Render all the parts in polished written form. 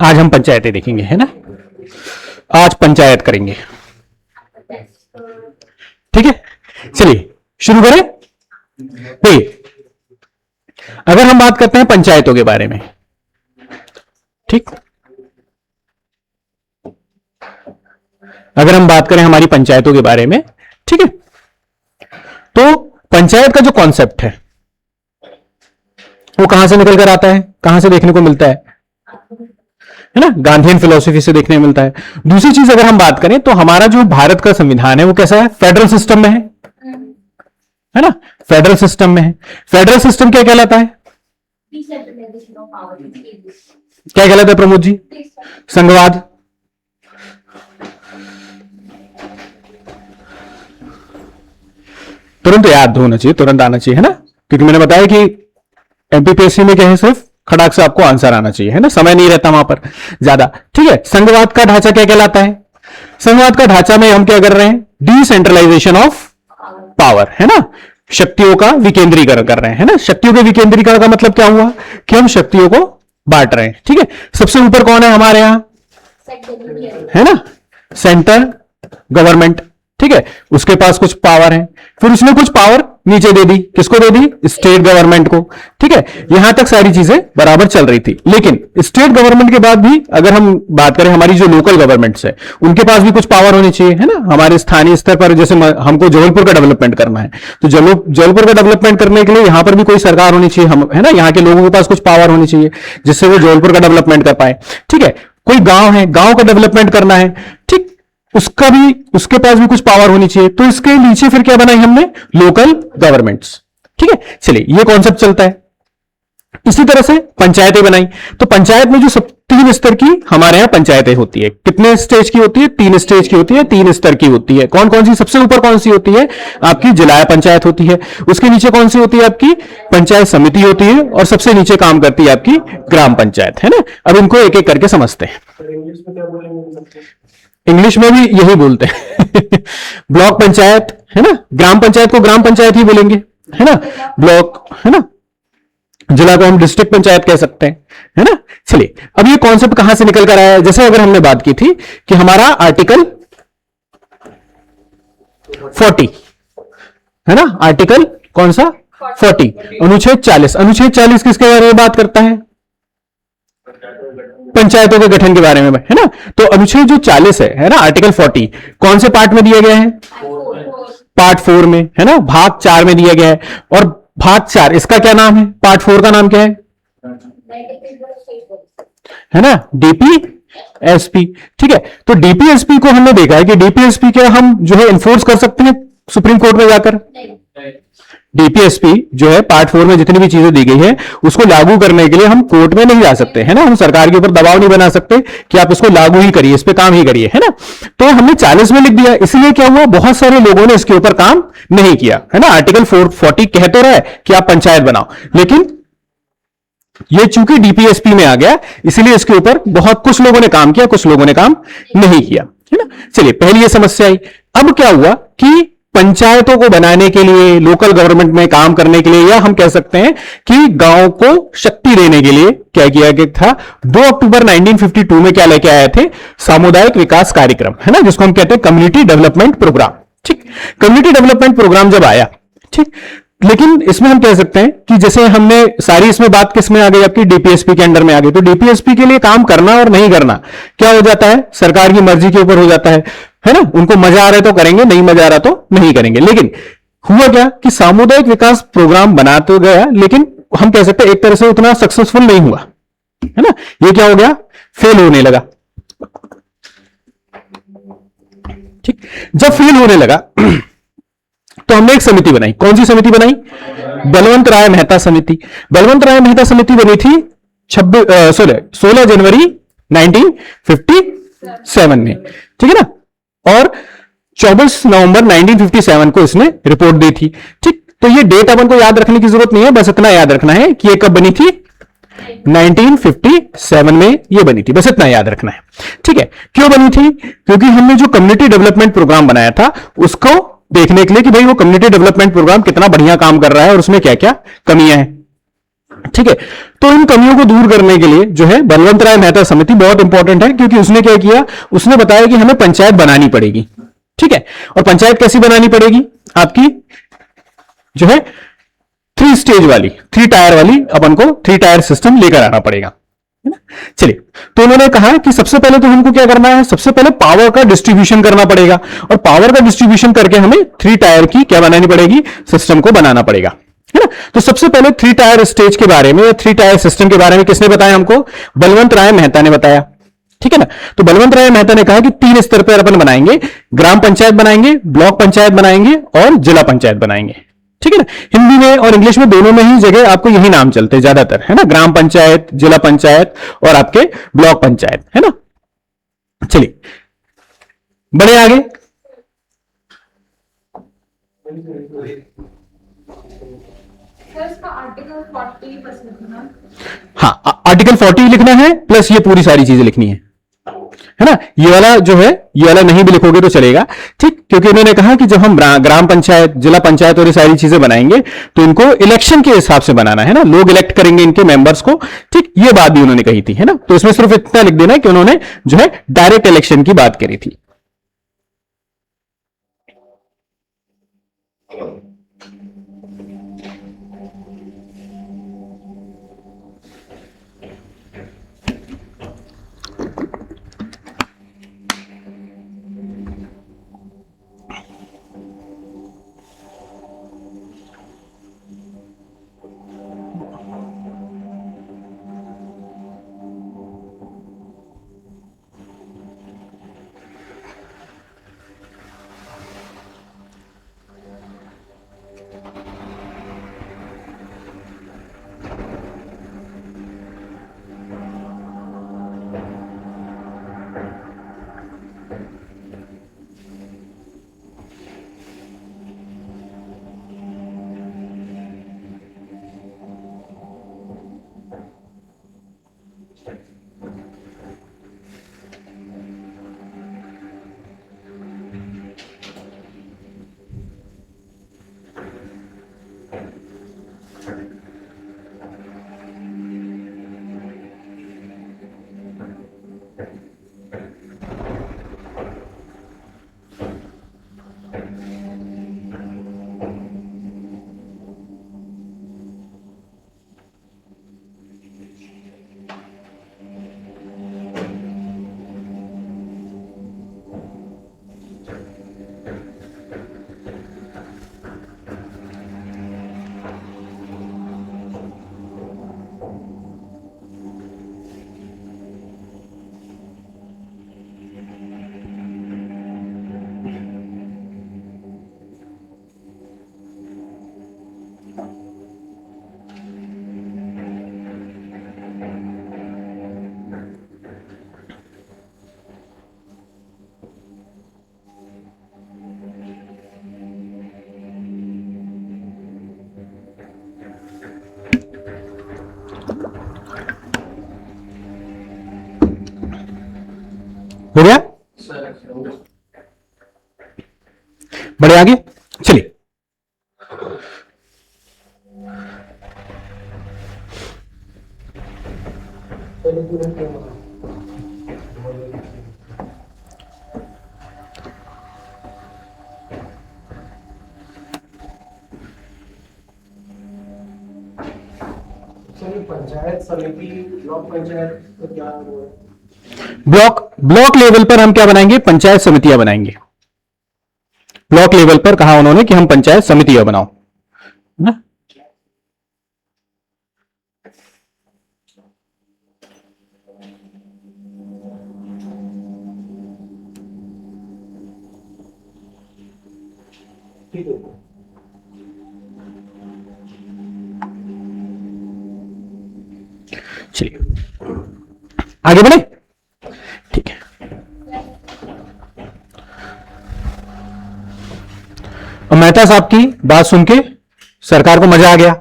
आज हम पंचायतें देखेंगे, है ना। आज पंचायत करेंगे, ठीक है। चलिए शुरू करें। अगर हम बात करते हैं पंचायतों के बारे में, ठीक, अगर हम बात करें हमारी पंचायतों के बारे में, ठीक है, तो पंचायत का जो कॉन्सेप्ट है वो कहां से निकल कर आता है, कहां से देखने को मिलता है ना, गांधीयन फिलॉसफी से देखने को मिलता है। दूसरी चीज अगर हम बात करें तो हमारा जो भारत का संविधान है वो कैसा है, फेडरल सिस्टम में है ना, फेडरल सिस्टम में है। फेडरल सिस्टम क्या कहलाता है, क्या कहलाता है प्रमोद जी, संघवाद। तुरंत याद होना चाहिए, तुरंत आना चाहिए, है ना, क्योंकि मैंने बताया कि एमपीपीएससी में क्या है, सिर्फ खड़ाक से आपको आंसर आना चाहिए, है ना, समय नहीं रहता वहां पर ज्यादा, ठीक है। संघवाद का ढांचा क्या कहलाता है, संघवाद का ढांचा में हम क्या कर रहे हैं, डिसेंट्रलाइजेशन ऑफ पावर, है ना, शक्तियों का विकेंद्रीकरण कर रहे हैं, है ना। शक्तियों के विकेंद्रीकरण का मतलब क्या हुआ कि हम शक्तियों को बांट रहे हैं, ठीक है। सबसे ऊपर कौन है हमारे यहां, है ना, सेंटर गवर्नमेंट, ठीक है, उसके पास कुछ पावर है, फिर उसने कुछ पावर नीचे दे दी, किसको दे दी, स्टेट गवर्नमेंट को, ठीक है। यहां तक सारी चीजें बराबर चल रही थी, लेकिन स्टेट गवर्नमेंट के बाद भी अगर हम बात करें हमारी जो लोकल गवर्नमेंट्स है उनके पास भी कुछ पावर होनी चाहिए, है ना। हमारे स्थानीय स्तर पर जैसे हमको जबलपुर का डेवलपमेंट करना है तो जबलपुर का डेवलपमेंट करने के लिए यहां पर भी कोई सरकार होनी चाहिए, हम, है ना, यहाँ के लोगों के पास कुछ पावर होनी चाहिए जिससे वो जबलपुर का डेवलपमेंट कर पाए, ठीक है। कोई गांव है, गांव का डेवलपमेंट करना है, ठीक, उसका भी, उसके पास भी कुछ पावर होनी चाहिए। तो इसके नीचे फिर क्या बनाई हमने, लोकल गवर्नमेंट्स, ठीक है। चलिए ये कॉन्सेप्ट चलता है। इसी तरह से पंचायतें बनाई, तो पंचायत में जो सब 3 स्तर की हमारे यहां पंचायतें होती है, कितने स्टेज की होती है, 3 स्टेज की होती है, 3 स्तर की होती है। कौन कौन सी, सबसे ऊपर कौन सी होती है आपकी, जिला पंचायत होती है, उसके नीचे कौन सी होती है आपकी, पंचायत समिति होती है, और सबसे नीचे काम करती है आपकी ग्राम पंचायत, है ना। अब इनको एक एक करके समझते हैं। इंग्लिश में भी यही बोलते हैं ब्लॉक पंचायत, है ना, ग्राम पंचायत को ग्राम पंचायत ही बोलेंगे, है ना, ब्लॉक, है ना, जिला को हम डिस्ट्रिक्ट पंचायत कह सकते हैं, है ना। चलिए अब ये कॉन्सेप्ट कहां से निकल कर आया है, जैसे अगर हमने बात की थी कि हमारा आर्टिकल 40, है ना, आर्टिकल कौन सा 40, अनुच्छेद 40, अनुच्छेद 40 किसके बारे में बात करता है, पंचायतों के गठन के बारे में, है ना। तो अनुच्छेद जो 40 है ना, आर्टिकल 40 कौन से पार्ट में दिया गया है, पार्ट 4 में, है ना, भाग 4 में दिया गया है। और भाग 4 इसका क्या नाम है, पार्ट 4 का नाम क्या है ना, डीपीएसपी, ठीक है। तो डीपीएसपी को हमने देखा है कि डीपीएसपी के हम जो है इन्फोर्स कर सकते हैं सुप्रीम कोर्ट में जाकर। डीपीएसपी जो है पार्ट 4 में जितनी भी चीजें दी गई है उसको लागू करने के लिए हम कोर्ट में नहीं जा सकते, है ना, हम सरकार के ऊपर दबाव नहीं बना सकते कि आप इसको लागू ही करिए, इस पे काम ही करिए, है ना। तो हमने 40 में लिख दिया, इसलिए क्या हुआ, बहुत सारे लोगों ने इसके ऊपर काम नहीं किया, है ना। आर्टिकल 40 कह तो रहा है कि आप पंचायत बनाओ, लेकिन ये चूंकि डीपीएसपी में आ गया इसलिए इसके ऊपर बहुत कुछ लोगों ने काम किया, कुछ लोगों ने काम नहीं किया, है ना। चलिए पहली ये समस्या आई। अब क्या हुआ कि पंचायतों को बनाने के लिए, लोकल गवर्नमेंट में काम करने के लिए, या हम कह सकते हैं कि गांव को शक्ति देने के लिए क्या किया गया था, 2 अक्टूबर 1952 में क्या लेके आए थे, सामुदायिक विकास कार्यक्रम, है ना, जिसको हम कहते हैं कम्युनिटी डेवलपमेंट प्रोग्राम, ठीक। कम्युनिटी डेवलपमेंट प्रोग्राम जब आया, ठीक, लेकिन इसमें हम कह सकते हैं कि जैसे हमने सारी इसमें बात किस में आ गई आपकी, डीपीएसपी के अंडर में आ गई। तो डीपीएसपी के लिए काम करना और नहीं करना क्या हो जाता है, सरकार की मर्जी के ऊपर हो जाता है ना। उनको मजा आ रहा है तो करेंगे, नहीं मजा आ रहा तो नहीं करेंगे। लेकिन हुआ क्या कि सामुदायिक विकास प्रोग्राम बना तो गया, लेकिन हम कह सकते हैं एक तरह से उतना सक्सेसफुल नहीं हुआ, है ना। ये क्या हो गया, फेल होने लगा, ठीक। जब फेल होने लगा तो हमने एक समिति बनाई। कौन सी समिति बनाई, बलवंत राय मेहता समिति। बलवंत राय मेहता समिति बनी थी 16 जनवरी 1957 में, ठीक है ना। और 24 नवंबर 1957 को इसने रिपोर्ट दी थी, ठीक। तो ये डेट अपन को याद रखने की जरूरत नहीं है, बस इतना याद रखना है कि ये कब बनी थी, 1957 में ये बनी थी, बस इतना याद रखना है, ठीक है। क्यों बनी थी, क्योंकि हमने जो कम्युनिटी डेवलपमेंट प्रोग्राम बनाया था उसको देखने के लिए कि भाई वो कम्युनिटी डेवलपमेंट प्रोग्राम कितना बढ़िया काम कर रहा है और उसमें क्या क्या कमियां हैं, ठीक है। तो इन कमियों को दूर करने के लिए जो है बलवंत राय मेहता समिति बहुत इंपॉर्टेंट है, क्योंकि उसने क्या किया, उसने बताया कि हमें पंचायत बनानी पड़ेगी। ठीक है, और पंचायत कैसी बनानी पड़ेगी, आपकी जो है 3 स्टेज वाली, 3 टायर वाली, अपन को 3 टायर सिस्टम लेकर आना पड़ेगा, है ना। चलिए, तो उन्होंने कहा कि सबसे पहले तो हमको क्या करना है, सबसे पहले पावर का डिस्ट्रीब्यूशन करना पड़ेगा, और पावर का डिस्ट्रीब्यूशन करके हमें 3 टायर की क्या बनानी पड़ेगी, सिस्टम को बनाना पड़ेगा, है ना। तो सबसे पहले 3 टायर स्टेज के बारे में या 3 टायर सिस्टम के बारे में किसने बताया हमको, बलवंत राय मेहता ने बताया। ठीक है ना। तो बलवंत राय मेहता ने कहा कि 3 स्तर पर अपन बनाएंगे, ग्राम पंचायत बनाएंगे, ब्लॉक पंचायत बनाएंगे और जिला पंचायत बनाएंगे। ठीक है ना। हिंदी में और इंग्लिश में दोनों में ही जगह आपको यही नाम चलते हैं ज्यादातर, है ना, ग्राम पंचायत, जिला पंचायत और आपके ब्लॉक पंचायत, है ना। चलिए बढ़े आगे। आर्टिकल 40 बस लिखना। हाँ, आर्टिकल 40 लिखना है, प्लस ये पूरी सारी चीजें लिखनी है ना। ये वाला जो है, ये वाला नहीं भी लिखोगे तो चलेगा, ठीक, क्योंकि उन्होंने कहा कि जब हम ग्राम पंचायत, जिला पंचायत और ये सारी चीजें बनाएंगे तो इनको इलेक्शन के हिसाब से बनाना है ना, लोग इलेक्ट करेंगे इनके मेंबर्स को। ठीक, ये बात भी उन्होंने कही थी, है ना। तो इसमें सिर्फ इतना लिख देना है कि उन्होंने जो है डायरेक्ट इलेक्शन की बात करी थी। हो गया, बढ़े आगे। चलिए, पंचायत समिति, ब्लॉक पंचायत तो क्या वो है? ब्लॉक लेवल पर हम क्या बनाएंगे, पंचायत समितियां बनाएंगे। ब्लॉक लेवल पर कहा उन्होंने कि हम पंचायत समितियां बनाओ, है ना। ठीक है। चलिए आगे बढ़े, ठीक है। और मेहता साहब की बात सुन के सरकार को मजा आ गया,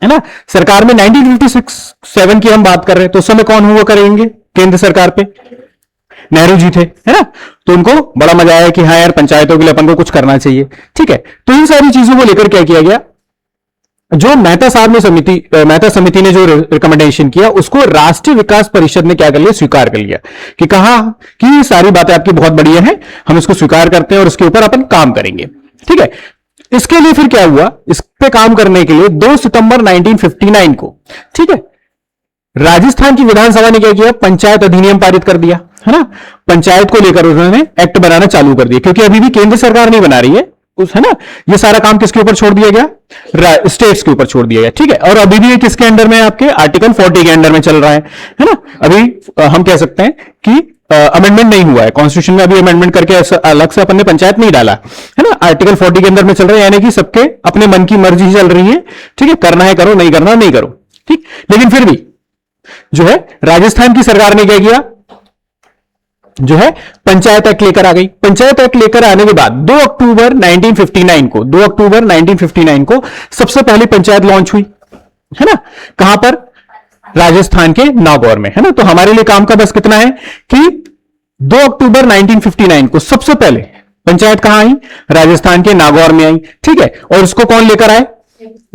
है ना। सरकार में 1956-7 की हम बात कर रहे हैं, तो उस समय कौन हुआ करेंगे केंद्र सरकार पे, नेहरू जी थे, है ना। तो उनको बड़ा मजा आया कि हाँ यार, पंचायतों के लिए अपन को कुछ करना चाहिए। ठीक है, तो इन सारी चीजों को लेकर क्या किया गया, जो मेहता साहब ने मेहता समिति ने जो रिकमेंडेशन किया उसको राष्ट्रीय विकास परिषद ने क्या कर लिया, स्वीकार कर लिया, कि कहा कि ये सारी बातें आपकी बहुत बढ़िया हैं, हम इसको स्वीकार करते हैं और उसके ऊपर अपन काम करेंगे। ठीक है, इसके लिए फिर क्या हुआ, इस पे काम करने के लिए 2 सितंबर 1959 को, ठीक है, राजस्थान की विधानसभा ने क्या किया, पंचायत अधिनियम पारित कर दिया, है ना। पंचायत को लेकर उन्होंने एक्ट बनाना चालू कर दिया, क्योंकि अभी भी केंद्र सरकार नहीं बना रही है उस, है ना। ये सारा काम किसके ऊपर छोड़ दिया गया, स्टेट्स के ऊपर छोड़ दिया गया। ठीक है, और अभी भी ये किसके अंडर में है, आपके आर्टिकल 40 के अंडर में चल रहा है ना। अभी हम कह सकते हैं कि अमेंडमेंट नहीं हुआ है कॉन्स्टिट्यूशन में, अभी अमेंडमेंट करके अलग से अपन ने पंचायत नहीं डाला, है ना। आर्टिकल 40 के अंदर में चल रहा है, यानी कि सबके अपने मन की मर्जी चल रही है। ठीक है, करना है करो, नहीं करना नहीं करो। ठीक, लेकिन फिर भी जो है राजस्थान की सरकार ने क्या किया, जो है पंचायत एक्ट लेकर आ गई। पंचायत एक्ट लेकर आने के बाद 2 अक्टूबर 1959 को सबसे पहली पंचायत लॉन्च हुई, है ना। कहां पर, राजस्थान के नागौर में, है ना। तो हमारे लिए काम का बस कितना है कि 2 अक्टूबर 1959 को सबसे पहले पंचायत कहां आई, राजस्थान के नागौर में आई। ठीक है, और उसको कौन लेकर आए,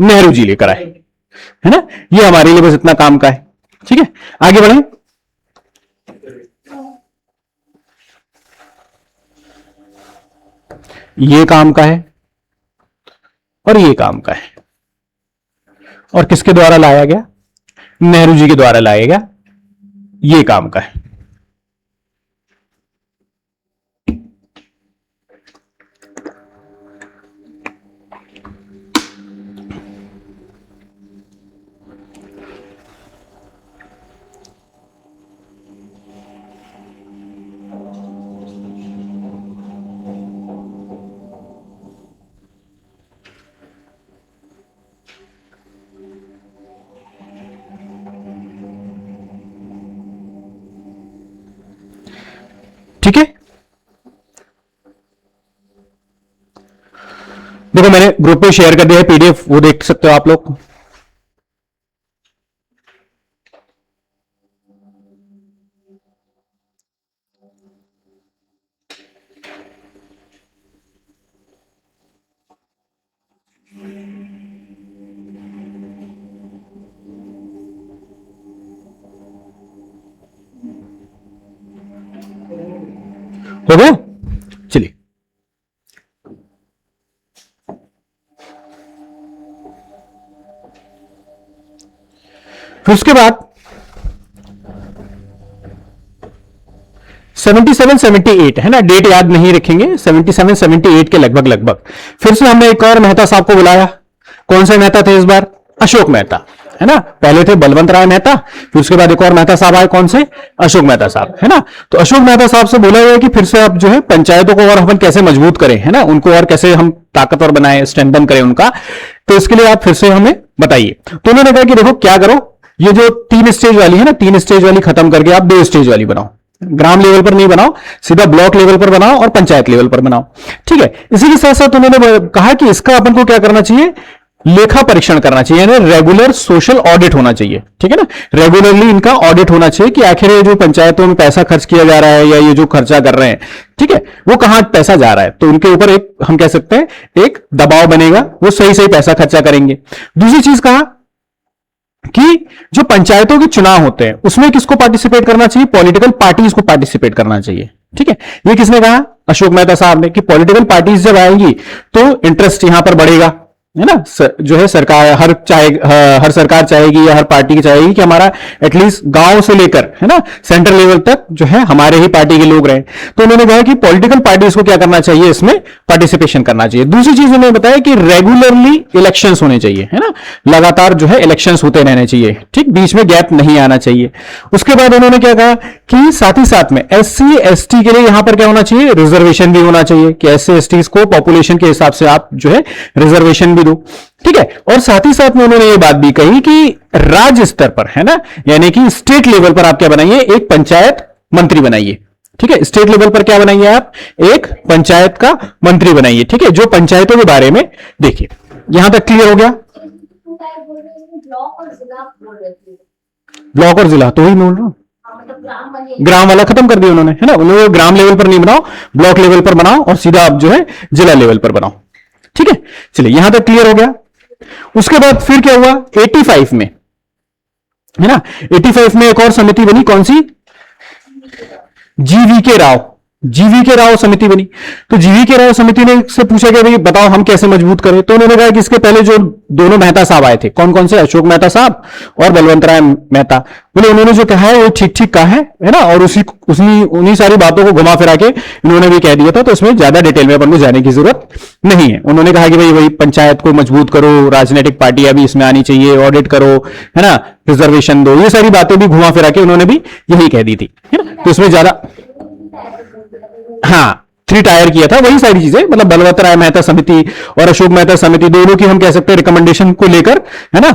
नेहरू जी लेकर आए, है ना। ये हमारे लिए बस इतना काम का है। ठीक है, आगे बढ़े। ये काम का है और ये काम का है, और किसके द्वारा लाया गया, नेहरू जी के द्वारा लाया गया, ये काम का है। ठीक है, देखो मैंने ग्रुप पे शेयर कर दिया है पीडीएफ, वो देख सकते हो आप लोग। हो गया, चलिए। फिर उसके बाद 77 78, है ना, डेट याद नहीं रखेंगे, 77 78 के लगभग फिर से हमने एक और मेहता साहब को बुलाया। कौन से मेहता थे इस बार, अशोक मेहता, है ना। पहले थे बलवंत राय मेहता, फिर उसके बाद एक और मेहता साहब आए, कौन से, अशोक मेहता साहब, है ना। तो अशोक मेहता साहब से बोला गया कि फिर से आप जो है पंचायतों को और अपन कैसे मजबूत करें, है ना, उनको और कैसे हम ताकतवर बनाए, स्ट्रेंथन करें उनका। तो इसके लिए आप फिर से हमें बताइए। तो उन्होंने कहा कि देखो क्या करो, ये जो 3 स्टेज वाली है ना, 3 स्टेज वाली खत्म करके आप 2 स्टेज वाली बनाओ। ग्राम लेवल पर नहीं बनाओ, सीधा ब्लॉक लेवल पर बनाओ और पंचायत लेवल पर बनाओ। ठीक है, इसी के साथ साथ उन्होंने कहा कि इसका अपन को क्या करना चाहिए, लेखा परीक्षण करना चाहिए, यानी रेगुलर सोशल ऑडिट होना चाहिए। ठीक है ना, रेगुलरली इनका ऑडिट होना चाहिए कि आखिर ये जो पंचायतों में पैसा खर्च किया जा रहा है या ये जो खर्चा कर रहे हैं, ठीक है, वो कहां पैसा जा रहा है। तो उनके ऊपर एक, हम कह सकते हैं एक दबाव बनेगा, वो सही सही पैसा खर्चा करेंगे। दूसरी चीज कहा कि जो पंचायतों के चुनाव होते हैं उसमें किसको पार्टिसिपेट करना चाहिए, पॉलिटिकल पार्टीज को पार्टिसिपेट करना चाहिए। ठीक है, ये किसने कहा, अशोक मेहता साहब ने, कि पॉलिटिकल पार्टीज जब आएंगी तो इंटरेस्ट यहां पर बढ़ेगा, है ना। जो है सरकार हर सरकार चाहेगी या हर पार्टी चाहेगी कि हमारा एटलीस्ट गांव से लेकर, है ना, सेंट्रल लेवल तक जो है हमारे ही पार्टी के लोग रहे। तो उन्होंने कहा कि पॉलिटिकल पार्टीज को क्या करना चाहिए, इसमें पार्टिसिपेशन करना चाहिए। दूसरी चीज उन्होंने बताया कि रेगुलरली इलेक्शंस होने चाहिए, है ना, लगातार जो है इलेक्शंस होते रहने चाहिए। ठीक, बीच में गैप नहीं आना चाहिए। उसके बाद उन्होंने क्या कहा कि साथ ही साथ में SC ST के लिए यहां पर क्या होना चाहिए, रिजर्वेशन भी होना चाहिए, कि SC ST को पॉपुलेशन के हिसाब से आप जो है रिजर्वेशन भी दो। ठीक है, और साथ ही साथ में उन्होंने ये बात भी कही कि राज्य स्तर पर, है ना, यानी कि स्टेट लेवल पर आप क्या बनाइए, एक पंचायत मंत्री बनाइए। ठीक है, स्टेट लेवल पर क्या बनाइए आप, एक पंचायत का मंत्री बनाइए। ठीक है, जो पंचायतों के बारे में देखिए। यहां तक क्लियर हो गया, ब्लॉक और जिला, तो वही मैं बोल रहा हूं, ग्राम वाला खत्म कर दिया उन्होंने, है ना। उन्होंने ग्राम लेवल पर नहीं बनाओ, ब्लॉक लेवल पर बनाओ और सीधा आप जो है जिला लेवल पर बनाओ। ठीक है, चलिए यहां तक क्लियर हो गया। उसके बाद फिर क्या हुआ 85 में, है ना, 85 में एक और समिति बनी, कौन सी, जीवी के राव, जीवी के राव समिति बनी। तो जीवी के राव समिति ने से पूछा गया भाई बताओ हम कैसे मजबूत करें, तो उन्होंने कहा कि इसके पहले जो दोनों मेहता साहब आए थे, कौन कौन से, अशोक मेहता साहब और बलवंत राय मेहता, बोले उन्होंने जो कहा है वो ठीक ठीक कहा है ना, और उन्हीं सारी बातों को घुमा फिरा के इन्होंने भी कह दिया था, तो इसमें ज्यादा डिटेल में अपन को जाने की जरूरत नहीं है। उन्होंने कहा कि भाई वही पंचायत को मजबूत करो, राजनीतिक पार्टियां भी इसमें आनी चाहिए, ऑडिट करो, है ना, रिजर्वेशन दो, ये सारी बातें भी घुमा फिरा के उन्होंने भी यही कह दी थी, है ना। तो इसमें ज्यादा, हाँ 3 टायर किया था, वही सारी चीजें, मतलब बलवंत राय मेहता समिति और अशोक मेहता समिति दोनों की हम कह सकते हैं रिकमेंडेशन को लेकर, है ना,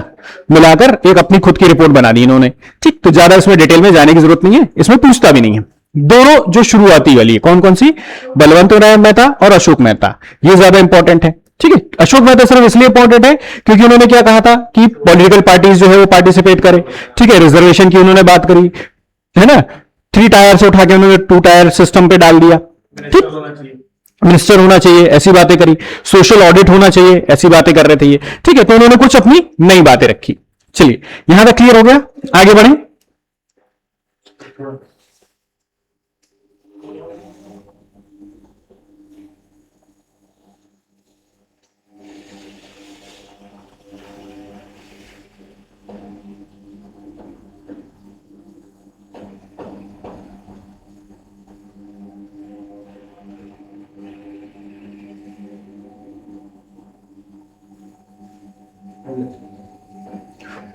मिलाकर एक अपनी खुद की रिपोर्ट बना दी इन्होंने। ठीक, तो ज्यादा इसमें डिटेल में जाने की जरूरत नहीं है, इसमें पूछता भी नहीं है। दोनों जो शुरुआती वाली है कौन कौन सी, बलवंत राय मेहता और अशोक मेहता, ये ज्यादा इंपॉर्टेंट है। ठीक है, अशोक मेहता सिर्फ इसलिए इंपॉर्टेंट है क्योंकि उन्होंने क्या कहा था कि पॉलिटिकल पार्टीज जो है वो पार्टिसिपेट करें। ठीक है, रिजर्वेशन की उन्होंने बात करी, है ना, 3 टायर से उठा के उन्होंने 2 टायर सिस्टम पे डाल दिया। ठीक, मिनिस्टर होना चाहिए, ऐसी बातें करी, सोशल ऑडिट होना चाहिए, ऐसी बातें कर रहे थे ये। ठीक है, तो उन्होंने कुछ अपनी नई बातें रखी। चलिए यहां तक क्लियर हो गया, आगे बढ़े।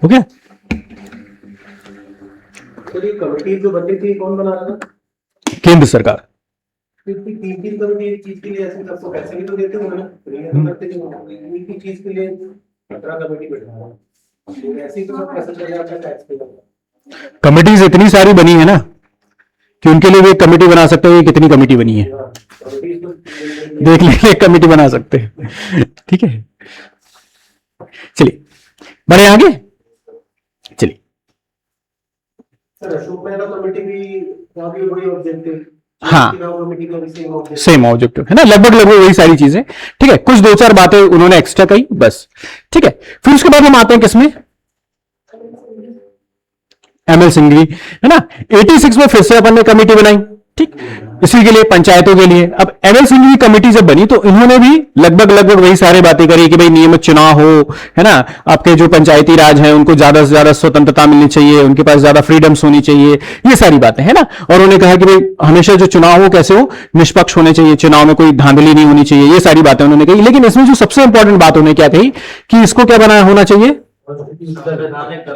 हो गया। तो ये कमेटी जो बनी थी कौन बना रहा था, केंद्र सरकार। 3 करोड़ एक चीज के लिए ऐसे सबको पैसे भी तो देते होंगे ना, तो करते नहीं, एक ही चीज के लिए 17 कमेटी बैठा है, ऐसे ही तो सब पैसे चले जाता है टैक्स पे। कमिटीज इतनी सारी बनी है ना कि उनके लिए भी एक कमेटी बना सकते हो, ये कितनी कमेटी बनी है देख लेंगे, एक कमेटी बना सकते हैं। ठीक है, चलिए बढ़े आगे। चलिए सर अशोक मेहता कमेटी भी वही ऑब्जेक्टिव, हाँ कमेटी का भी सेम ऑब्जेक्टिव, सेम ऑब्जेक्टिव है ना, लगभग लगभग वही सारी चीजें। ठीक है, कुछ 2-4 बातें उन्होंने एक्स्ट्रा कही बस। ठीक है, फिर उसके बाद हम आते हैं किसमें, एमएल सिंघवी, है ना। 86 में फिर से अपन ने कमेटी बनाई, ठीक, इसी के लिए, पंचायतों के लिए। अब एमएल सिंघवी कमेटी जब बनी तो इन्होंने भी लगभग लगभग वही सारी बातें करी कि भाई नियमित चुनाव हो, है ना, आपके जो पंचायती राज हैं उनको ज्यादा से ज्यादा स्वतंत्रता मिलनी चाहिए, उनके पास ज्यादा फ्रीडम्स होनी चाहिए, ये सारी बातें, है ना। और उन्होंने कहा कि भाई हमेशा जो चुनाव हो कैसे हो, निष्पक्ष होने चाहिए, चुनाव में कोई धांधली नहीं होनी चाहिए, ये सारी बातें उन्होंने कही। लेकिन इसमें जो सबसे इंपॉर्टेंट बात उन्होंने क्या कही कि इसको क्या बना होना चाहिए,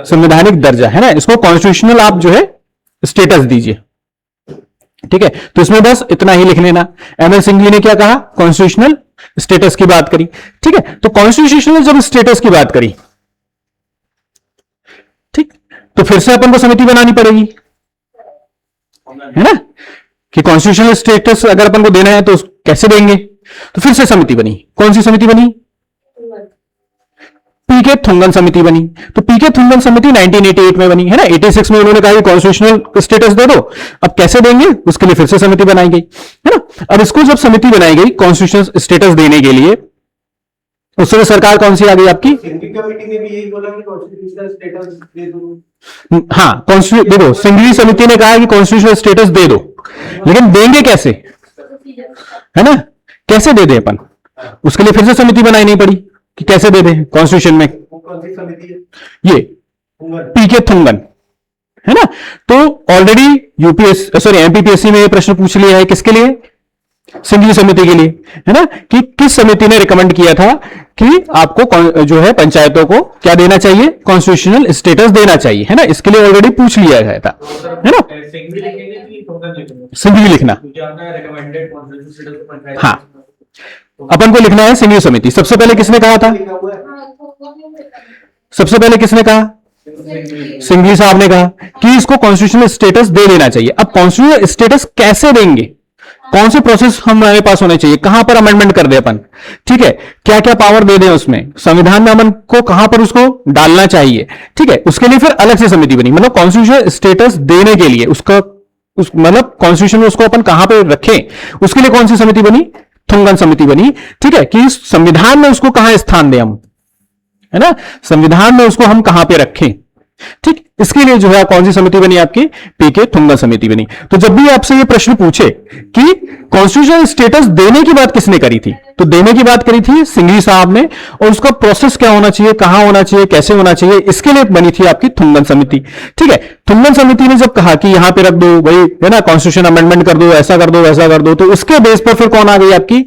संवैधानिक दर्जा, है ना, इसको कॉन्स्टिट्यूशनल आप जो है स्टेटस दीजिए। ठीक है, तो इसमें बस इतना ही लिख लेना। एमएल सिंघवी ने क्या कहा, कॉन्स्टिट्यूशनल स्टेटस की बात करी। ठीक है, तो कॉन्स्टिट्यूशनल जब स्टेटस की बात करी, ठीक, तो फिर से अपन को समिति बनानी पड़ेगी, है ना, कि कॉन्स्टिट्यूशनल स्टेटस अगर अपन को देना है तो कैसे देंगे, तो फिर से समिति बनी। कौन सी समिति बनी, पीके थुंगन समिति बनी। तो पीके थुंगन समिति 1988 में बनी, है ना। 86 में उन्होंने कहा कॉन्स्टिट्यूशनल स्टेटस दे दो, अब कैसे देंगे उसके लिए फिर से समिति बनाई गई, है ना। अब इसको जब समिति बनाई गई कॉन्स्टिट्यूशनल स्टेटस देने के लिए, उस समय सरकार कौन सी आ गई आपकी, कमेटी ने भी यही बोला कि कॉन्स्टिट्यूशनल स्टेटस दे दो। हाँ, देखो सिंघवी समिति ने कहा कि कॉन्स्टिट्यूशनल स्टेटस दे दो, लेकिन देंगे कैसे, है ना, कैसे दे दे अपन, उसके लिए फिर से समिति बनाई नहीं पड़ी कि कैसे दे दे कॉन्स्टिट्यूशन में। वो कौन सी समिति है, ये पीके थुंगन, है ना। तो ऑलरेडी यूपीएस सॉरी एमपीपीएससी में ये प्रश्न पूछ लिया है, किसके लिए, सिंघवी समिति के लिए, है ना, कि किस समिति ने रिकमेंड किया था कि आपको जो है पंचायतों को क्या देना चाहिए, कॉन्स्टिट्यूशनल स्टेटस देना चाहिए, है ना। इसके लिए ऑलरेडी पूछ लिया गया था, है ना। सिंघवी लिखना, हाँ, अपन को लिखना है सिंघवी समिति। सबसे पहले किसने कहा था, सबसे पहले किसने कहा, सिंघवी साहब ने कहा कि इसको कॉन्स्टिट्यूशनल स्टेटस दे देना चाहिए। अब कॉन्स्टिट्यूशनल स्टेटस कैसे देंगे, कौन से प्रोसेस हमारे पास होने चाहिए, कहां पर अमेंडमेंट कर दे अपन, ठीक है, क्या क्या पावर दे दें उसमें, संविधान में अमन को कहां पर उसको डालना चाहिए, ठीक है। उसके लिए फिर अलग से समिति बनी, मतलब कॉन्स्टिट्यूशनल स्टेटस देने के लिए उसका मतलब कॉन्स्टिट्यूशन में उसको अपन कहां पर रखें, उसके लिए कौन सी समिति बनी, थुंगन समिति बनी। ठीक है, कि संविधान में उसको कहां स्थान दें हम, है ना, संविधान में उसको हम कहां पे रखें। ठीक, इसके लिए जो है कौन सी समिति बनी आपकी, पीके थुंगन समिति बनी। तो जब भी आपसे ये प्रश्न पूछे कि कॉन्स्टिट्यूशनल स्टेटस देने की बात किसने करी थी, तो देने की बात करी थी सिंघवी साहब ने, और उसका प्रोसेस क्या होना चाहिए, कहां होना चाहिए, कैसे होना चाहिए, इसके लिए बनी थी आपकी थुंगन समिति। ठीक है, थुंगन समिति ने जब कहा कि यहां पे रख दो भाई, है ना, कॉन्स्टिट्यूशन अमेंडमेंट कर दो, ऐसा कर दो, वैसा कर दो, तो उसके बेस पर फिर कौन आ गई आपकी,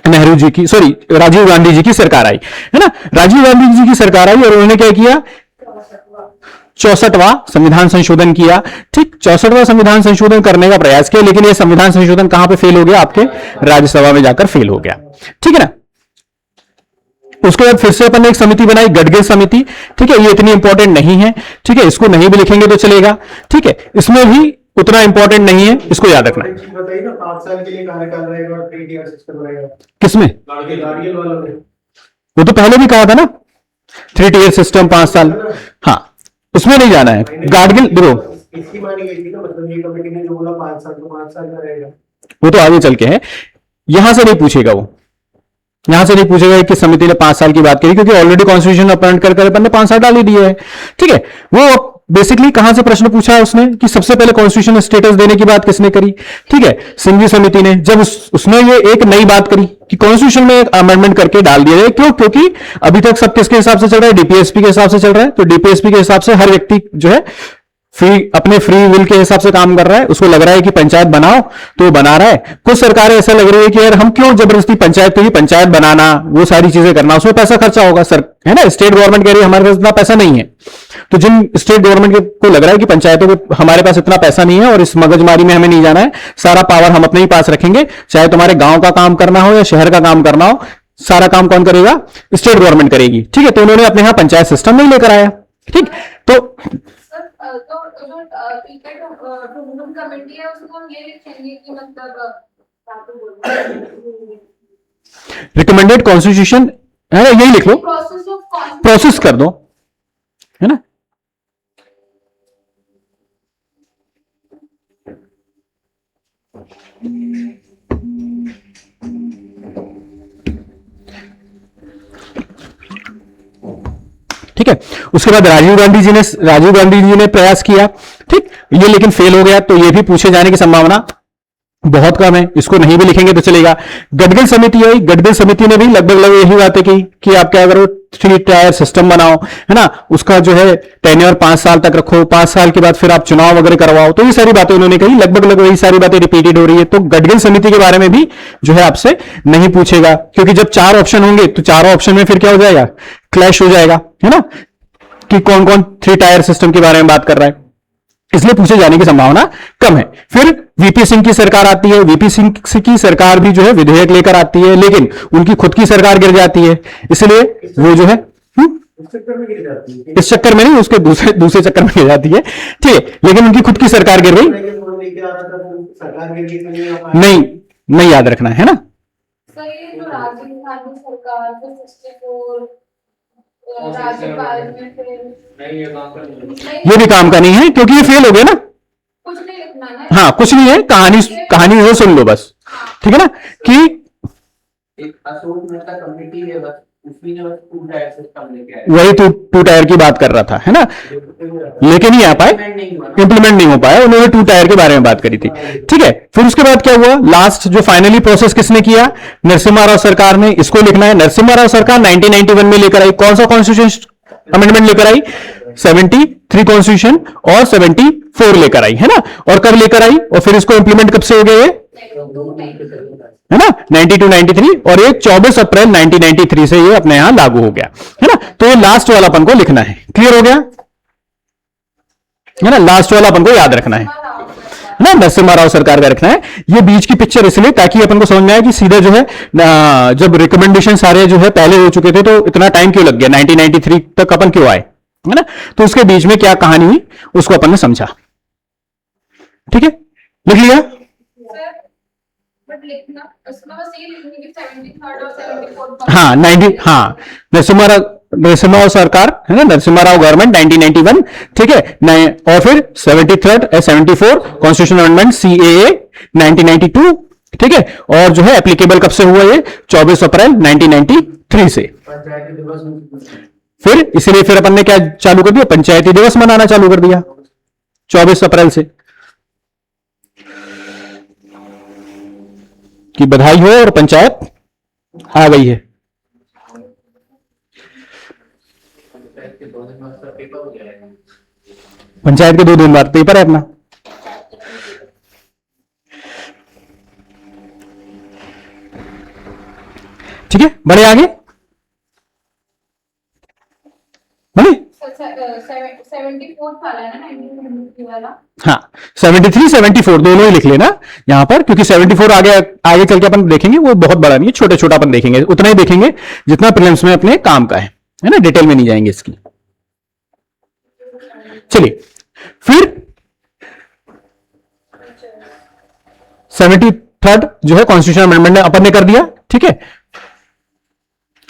नेहरू जी की, सॉरी राजीव गांधी जी की सरकार आई, है ना। राजीव गांधी जी की सरकार आई और उन्होंने क्या किया, 64वां संविधान संशोधन किया। ठीक, 64वां संविधान संशोधन करने का प्रयास किया, लेकिन यह संविधान संशोधन कहां पे फेल हो गया, आपके राज्यसभा में जाकर फेल हो गया। ठीक है ना। उसके बाद फिर से अपन ने एक समिति बनाई, गडगिल समिति। ठीक है, ये इतनी इंपॉर्टेंट नहीं है, ठीक है, इसको नहीं भी लिखेंगे तो चलेगा। ठीक है, इसमें भी उतना इंपॉर्टेंट नहीं है, इसको याद रखना है। बताइए ना, 5 साल के लिए कार्यकाल रहेगा और 3 ईयर सिस्टम रहेगा किसमें, गाड़ियल वालों में, वो तो पहले भी कहा था ना, 3 ईयर सिस्टम 5 साल, हाँ उसमें नहीं जाना है। गाडगिल देखो, इसकी मानी गई थी ना, मतलब ये कमेटी ने जो बोला 5 साल तो 5 साल का रहेगा। वो तो आगे चल के है, यहां से नहीं पूछेगा, वो यहां से नहीं पूछेगा कि समिति ने 5 साल की बात करी, क्योंकि ऑलरेडी कॉन्स्टिट्यूशन अपॉइंट कर अपन ने 5 साल डाल ही दिए है। ठीक है, वो बेसिकली कहां से प्रश्न पूछा है उसने कि सबसे पहले कॉन्स्टिट्यूशन स्टेटस देने की बात किसने करी। ठीक है, सिंघवी समिति ने, जब उसने ये एक नई बात करी कि कॉन्स्टिट्यूशन में एक अमेंडमेंट करके डाल दिया जाए। क्यों, क्योंकि अभी तक सब किसके हिसाब से चल रहा है, डीपीएसपी के हिसाब से चल रहा है। तो डीपीएसपी के हिसाब से हर व्यक्ति जो है अपने फ्री विल के हिसाब से काम कर रहा है, उसको लग रहा है कि पंचायत बनाओ तो वो बना रहा है। कुछ सरकारें ऐसा लग रही है कि यार हम क्यों जबरदस्ती पंचायत को ही पंचायत बनाना, वो सारी चीजें करना, उसमें पैसा खर्चा होगा सर, है ना। स्टेट गवर्नमेंट कह रही है हमारे पास इतना पैसा नहीं है, तो जिन स्टेट गवर्नमेंट को लग रहा है कि पंचायतों को हमारे पास इतना पैसा नहीं है और इस मगजमारी में हमें नहीं जाना है, सारा पावर हम अपने ही पास रखेंगे, चाहे तुम्हारे गांव का काम करना हो या शहर का काम करना हो, सारा काम कौन करेगा, स्टेट गवर्नमेंट करेगी। ठीक है, तो उन्होंने अपने यहां पंचायत सिस्टम नहीं लेकर आया। ठीक, तो कमेटी है उसको हम ये लिखेंगे कि मतलब रिकमेंडेड कॉन्स्टिट्यूशन है ना, यही लिख लो, प्रोसेस कर दो, है ना। ठीक है, उसके बाद राजीव गांधी जी ने प्रयास किया। ठीक, ये लेकिन फेल हो गया, तो ये भी पूछे जाने की संभावना बहुत कम है, इसको नहीं भी लिखेंगे तो चलेगा। गडगिल समिति आई, गडगिल समिति ने भी लगभग यही बातें की कि आप क्या करो, 3 टायर सिस्टम बनाओ, है ना, उसका जो है टेन्योर 5 साल तक रखो, 5 साल के बाद फिर आप चुनाव वगैरह करवाओ। तो ये सारी बातें उन्होंने कही, लगभग वही सारी बातें रिपीटेड हो रही है। तो गडगिल समिति के बारे में भी जो है आपसे नहीं पूछेगा, क्योंकि जब 4 ऑप्शन होंगे तो चारों ऑप्शन में फिर क्या हो जाएगा, क्लैश हो जाएगा, है ना, कि कौन कौन 3 टायर सिस्टम के बारे में बात कर रहा है, इसलिए पूछे जाने की संभावना कम है। फिर वीपी सिंह की सरकार आती है, वीपी सिंह की सरकार भी जो है विधेयक लेकर आती है, लेकिन उनकी खुद की सरकार गिर जाती है, इसलिए वो जो है इस चक्कर में गिर जाती है, इस चक्कर में नहीं, उसके दूसरे चक्कर में गिर जाती है। ठीक है, लेकिन उनकी खुद की सरकार गिर गई, सरकार गिर गई तो नहीं याद रखना है ना। सर ये जो राजीव गांधी सरकार जो 64 राज्यपाल में फिर ये भी काम का नहीं है, क्योंकि ये फेल हो गया ना। कुछ नहीं लिखना ना, हाँ कुछ नहीं है, कहानी से सुन लो बस। ठीक है ना, कि एक अशोक मेहता कमेटी है, बस उसी ने बस 2 टायर सिस्टम लेके आए, वही 2 टायर की बात कर रहा था, है ना, लेके नहीं आ पाए, इंप्लीमेंट नहीं हो पाया, उन्होंने 2 टायर के बारे में बात करी थी। ठीक है, फिर उसके बाद क्या हुआ, लास्ट जो फाइनली प्रोसेस किसने किया, नरसिम्हा राव सरकार ने। इसको लिखना है, नरसिम्हा राव सरकार 1991 में लेकर आई, कौन सा कॉन्स्टिट्यूशन अमेंडमेंट लेकर आई, 73 कॉन्स्टिट्यूशन और 74 लेकर आई, है ना। और कब लेकर आई, और फिर इसको इंप्लीमेंट कब से हो गया, है ना, 92-93, और ये 24 अप्रैल 1993 से ये अपने यहां लागू हो गया, है ना। तो ये लास्ट वाला अपन को लिखना है, क्लियर हो गया, है ना, लास्ट वाला अपन को याद रखना है ना, नरसिम्हा राव सरकार का रखना है। ये बीच की पिक्चर इसलिए ताकि अपन को समझ में आए कि सीधा जो है जब रिकमेंडेशन सारे जो है पहले हो चुके थे तो इतना टाइम क्यों लग गया, 1993 तक अपन क्यों आए, है ना। तो उसके बीच में क्या कहानी हुई उसको अपन ने समझा। ठीक है, लिख लिया, बट लिखना उसमें बस ये लिखने की 73rd और 74th हाँ 90, हाँ नरसिम्हा राव सरकार, है ना, नरसिम्हा राव गवर्नमेंट 1991, ठीक है, और फिर 73rd 74 कॉन्स्टिट्यूशन अमेंडमेंट CAA 1992, ठीक है, और जो है एप्लीकेबल कब से हुआ ये 24 अप्रैल 1993 से। पंचायती दिवस में फिर इसीलिए फिर अपन ने क्या चालू कर दिया, पंचायती दिवस मनाना चालू कर दिया 24 अप्रैल से, कि बधाई हो और पंचायत आ गई है। पंचायत के 2 दिन बाद सब पेपर हो जाएगा। पंचायत के 2 दिन बाद पेपर है अपना। ठीक है, बढ़े आगे, बढ़े। 74 वाला है ना 1973 वाला। हाँ, 73 74 दोनों ही लिख लेना यहां पर, क्योंकि 74 आगे आगे चल के अपन देखेंगे, वो बहुत बड़ा नहीं है, छोटे छोटा अपन देखेंगे, उतना ही देखेंगे जितना प्रीलिम्स में अपने काम का है ना, डिटेल में नहीं जाएंगे इसकी। चलिए फिर 73rd जो है कॉन्स्टिट्यूशन अमेंडमेंट अपन ने कर दिया। ठीक है,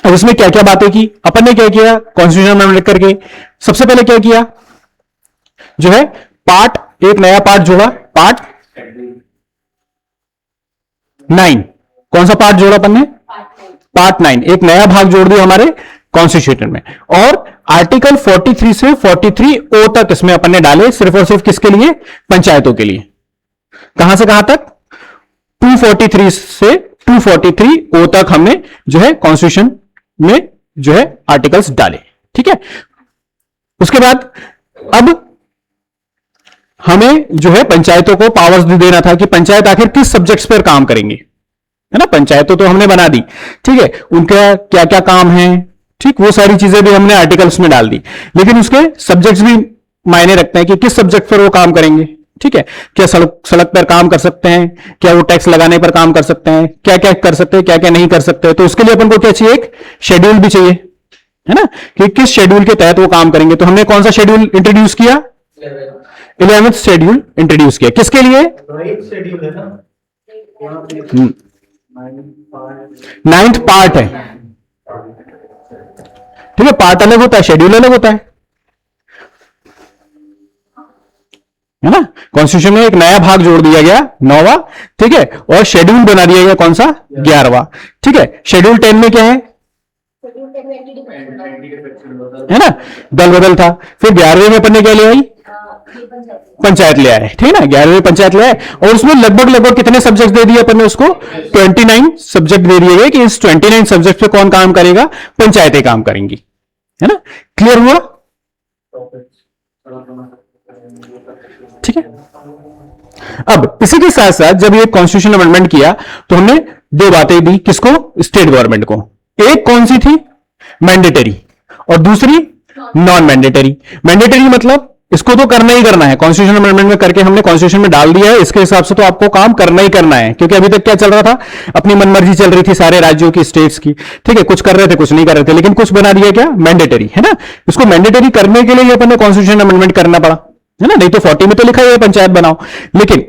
अब इसमें क्या क्या बातें की अपन ने, क्या किया कॉन्स्टिट्यूशन अमेंडमेंट करके, सबसे पहले क्या किया, जो है पार्ट, एक नया पार्ट जोड़ा, पार्ट 9। कौन सा पार्ट जोड़ा अपन ने, पार्ट 9, एक नया भाग जोड़ दिया हमारे कॉन्स्टिट्यूशन में। और आर्टिकल 43 से 43O तक इसमें अपन ने डाले, सिर्फ और सिर्फ किसके लिए, पंचायतों के लिए। कहां से कहां तक, 243 से 243O तक हमने जो है कॉन्स्टिट्यूशन में जो है आर्टिकल्स डाले। ठीक है, उसके बाद अब हमें जो है पंचायतों को पावर्स भी देना था कि पंचायत आखिर किस सब्जेक्ट्स पर काम करेंगे, है ना। पंचायतों तो हमने बना दी, ठीक है, उनका क्या क्या काम है, ठीक, वो सारी चीजें भी हमने आर्टिकल्स में डाल दी, लेकिन उसके सब्जेक्ट्स भी मायने रखते हैं कि किस सब्जेक्ट पर वो काम करेंगे। ठीक है, क्या सड़क पर काम कर सकते हैं, क्या वो टैक्स लगाने पर काम कर सकते हैं, क्या क्या कर सकते हैं, क्या क्या नहीं कर सकते। तो उसके लिए अपन को क्या चाहिए, एक शेड्यूल भी चाहिए, है ना, कि किस शेड्यूल के तहत वो काम करेंगे। तो हमने कौन सा शेड्यूल इंट्रोड्यूस किया, 11th शेड्यूल इंट्रोड्यूस किया, किसके लिए, 9th शेड्यूल है ना, 9th पार्ट है। ठीक है, पार्ट अलग होता है, शेड्यूल अलग होता है ना। कॉन्स्टिट्यूशन में एक नया भाग जोड़ दिया गया 9वां, ठीक है, और शेड्यूल बना दिया गया कौन सा, 11वां। ठीक है, शेड्यूल 10 में क्या है ना, दल बदल था। फिर 11वें में अपन ने क्या ले आई, पंचायत ले आए, ठीक है ना, 11वें पंचायत ले आए, और उसमें लगभग कितने सब्जेक्ट दे दिए अपन ने उसको, 29 सब्जेक्ट दे दिए गए कि इस 29 सब्जेक्ट पे कौन काम करेगा, पंचायतें काम करेंगी, है ना। क्लियर हुआ, ठीक है। अब इसी के साथ साथ जब ये कॉन्स्टिट्यूशन अमेंडमेंट किया तो हमने 2 बातें दी, किसको, स्टेट गवर्नमेंट को। एक कौन सी थी, मैंडेटरी, और दूसरी नॉन मैंडेटरी। मैंडेटरी मतलब इसको तो करना ही करना है, कॉन्स्टिट्यूशन अमेंडमेंट में करके हमने कॉन्स्टिट्यूशन में डाल दिया है, इसके हिसाब से तो आपको काम करना ही करना है। क्योंकि अभी तक क्या चल रहा था, अपनी मनमर्जी चल रही थी सारे राज्यों की, स्टेट्स की, ठीक है, कुछ कर रहे थे कुछ नहीं कर रहे थे, लेकिन कुछ बना दिया क्या, मैंडेटरी, है ना। इसको मैंडेटरी करने के लिए अपन ने कॉन्स्टिट्यूशन अमेंडमेंट करना पड़ा, है ना, नहीं तो 40 में तो लिखा है पंचायत बनाओ, लेकिन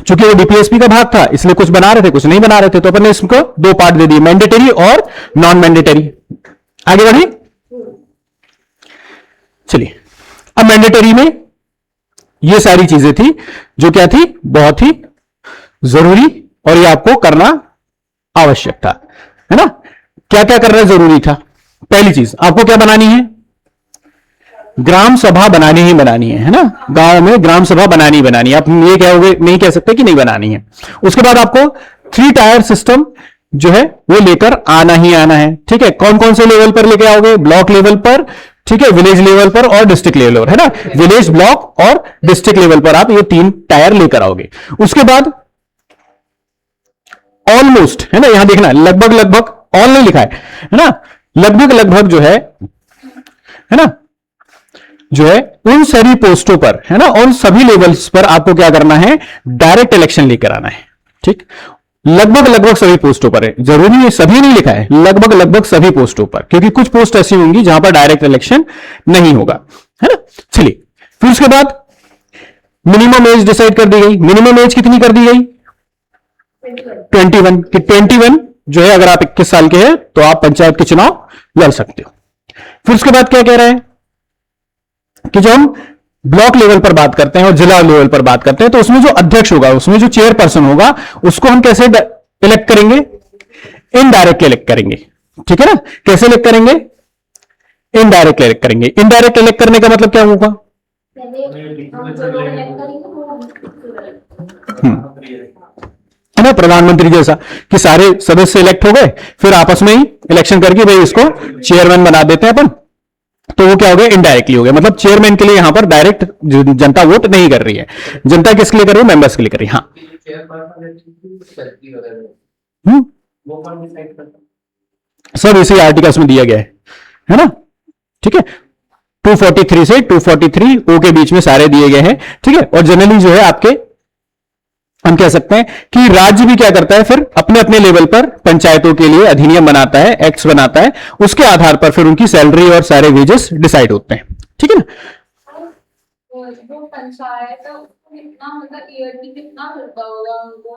चूंकि वो डीपीएसपी का भाग था इसलिए कुछ बना रहे थे कुछ नहीं बना रहे थे, तो अपन ने इसको 2 पार्ट दे दिए, मैंडेटरी और नॉन मैंडेटरी। आगे बढ़े, चलिए अब मैंडेटरी में ये सारी चीजें थी जो क्या थी, बहुत ही जरूरी, और ये आपको करना आवश्यक था, है ना। क्या क्या करना जरूरी था, पहली चीज आपको क्या बनानी है, ग्राम सभा बनानी ही बनानी है ना, गांव में ग्राम सभा बनानी ही बनानी है। आप ये कहोगे, नहीं कह सकते कि नहीं बनानी है। उसके बाद आपको 3 टायर सिस्टम जो है वो लेकर आना ही आना है, ठीक है। कौन कौन से लेवल पर लेके आओगे, ब्लॉक लेवल पर, ठीक है, विलेज लेवल पर और डिस्ट्रिक्ट लेवल पर, है ना, विलेज, ब्लॉक और डिस्ट्रिक्ट लेवल पर आप ये 3 टायर लेकर आओगे। उसके बाद ऑलमोस्ट, है ना, यहां देखना लगभग ऑल नहीं लिखा है ना, लगभग जो है ना, जो है उन सभी पोस्टों पर, है ना, और सभी लेवल्स पर आपको क्या करना है, डायरेक्ट इलेक्शन लेकर आना है, ठीक। लगभग सभी पोस्टों पर है, जरूरी है सभी नहीं लिखा है, लगभग सभी पोस्टों पर, क्योंकि कुछ पोस्ट ऐसी होंगी जहां पर डायरेक्ट इलेक्शन नहीं होगा, है ना। चलिए फिर उसके बाद मिनिमम एज डिसाइड कर दी गई। मिनिमम एज कितनी कर दी गई, 21, कि 21 जो है अगर आप 21 साल के हैं तो आप पंचायत के चुनाव लड़ सकते हो। फिर उसके बाद क्या कह रहा है कि जो हम ब्लॉक लेवल पर बात करते हैं और जिला लेवल पर बात करते हैं, तो उसमें जो अध्यक्ष होगा, उसमें जो चेयरपर्सन होगा, उसको हम कैसे इलेक्ट करेंगे? इनडायरेक्ट इलेक्ट करेंगे। ठीक है ना? कैसे इलेक्ट करेंगे? इनडायरेक्ट इलेक्ट करेंगे। इनडायरेक्ट इलेक्ट करने का मतलब क्या होगा? पहले हम जो लोग elect करेंगे वो है ना, प्रधानमंत्री जैसा कि सारे सदस्य इलेक्ट हो गए, फिर आपस में ही इलेक्शन करके भाई इसको चेयरमैन बना देते हैं अपन, तो वो क्या हो गया? इनडायरेक्टली हो गया। मतलब चेयरमैन के लिए यहां पर डायरेक्ट जनता वोट नहीं कर रही है। जनता किसके लिए कर रही है? मेंबर्स के लिए कर रही है। हाँ, वो कौन डिसाइड करता है? सब इसी आर्टिकल्स में दिया गया है ना? ठीक है, 243 से 243 ओ के बीच में सारे दिए गए हैं। ठीक है, और जनरली जो है आपके, हम कह सकते हैं कि राज्य भी क्या करता है, फिर अपने अपने लेवल पर पंचायतों के लिए अधिनियम बनाता है, एक्ट्स बनाता है, उसके आधार पर फिर उनकी सैलरी और सारे वेजेस डिसाइड होते हैं। ठीक है ना? जो पंचायत है उसको कितना मतलब ईयरली कितना मिलता होगा उनको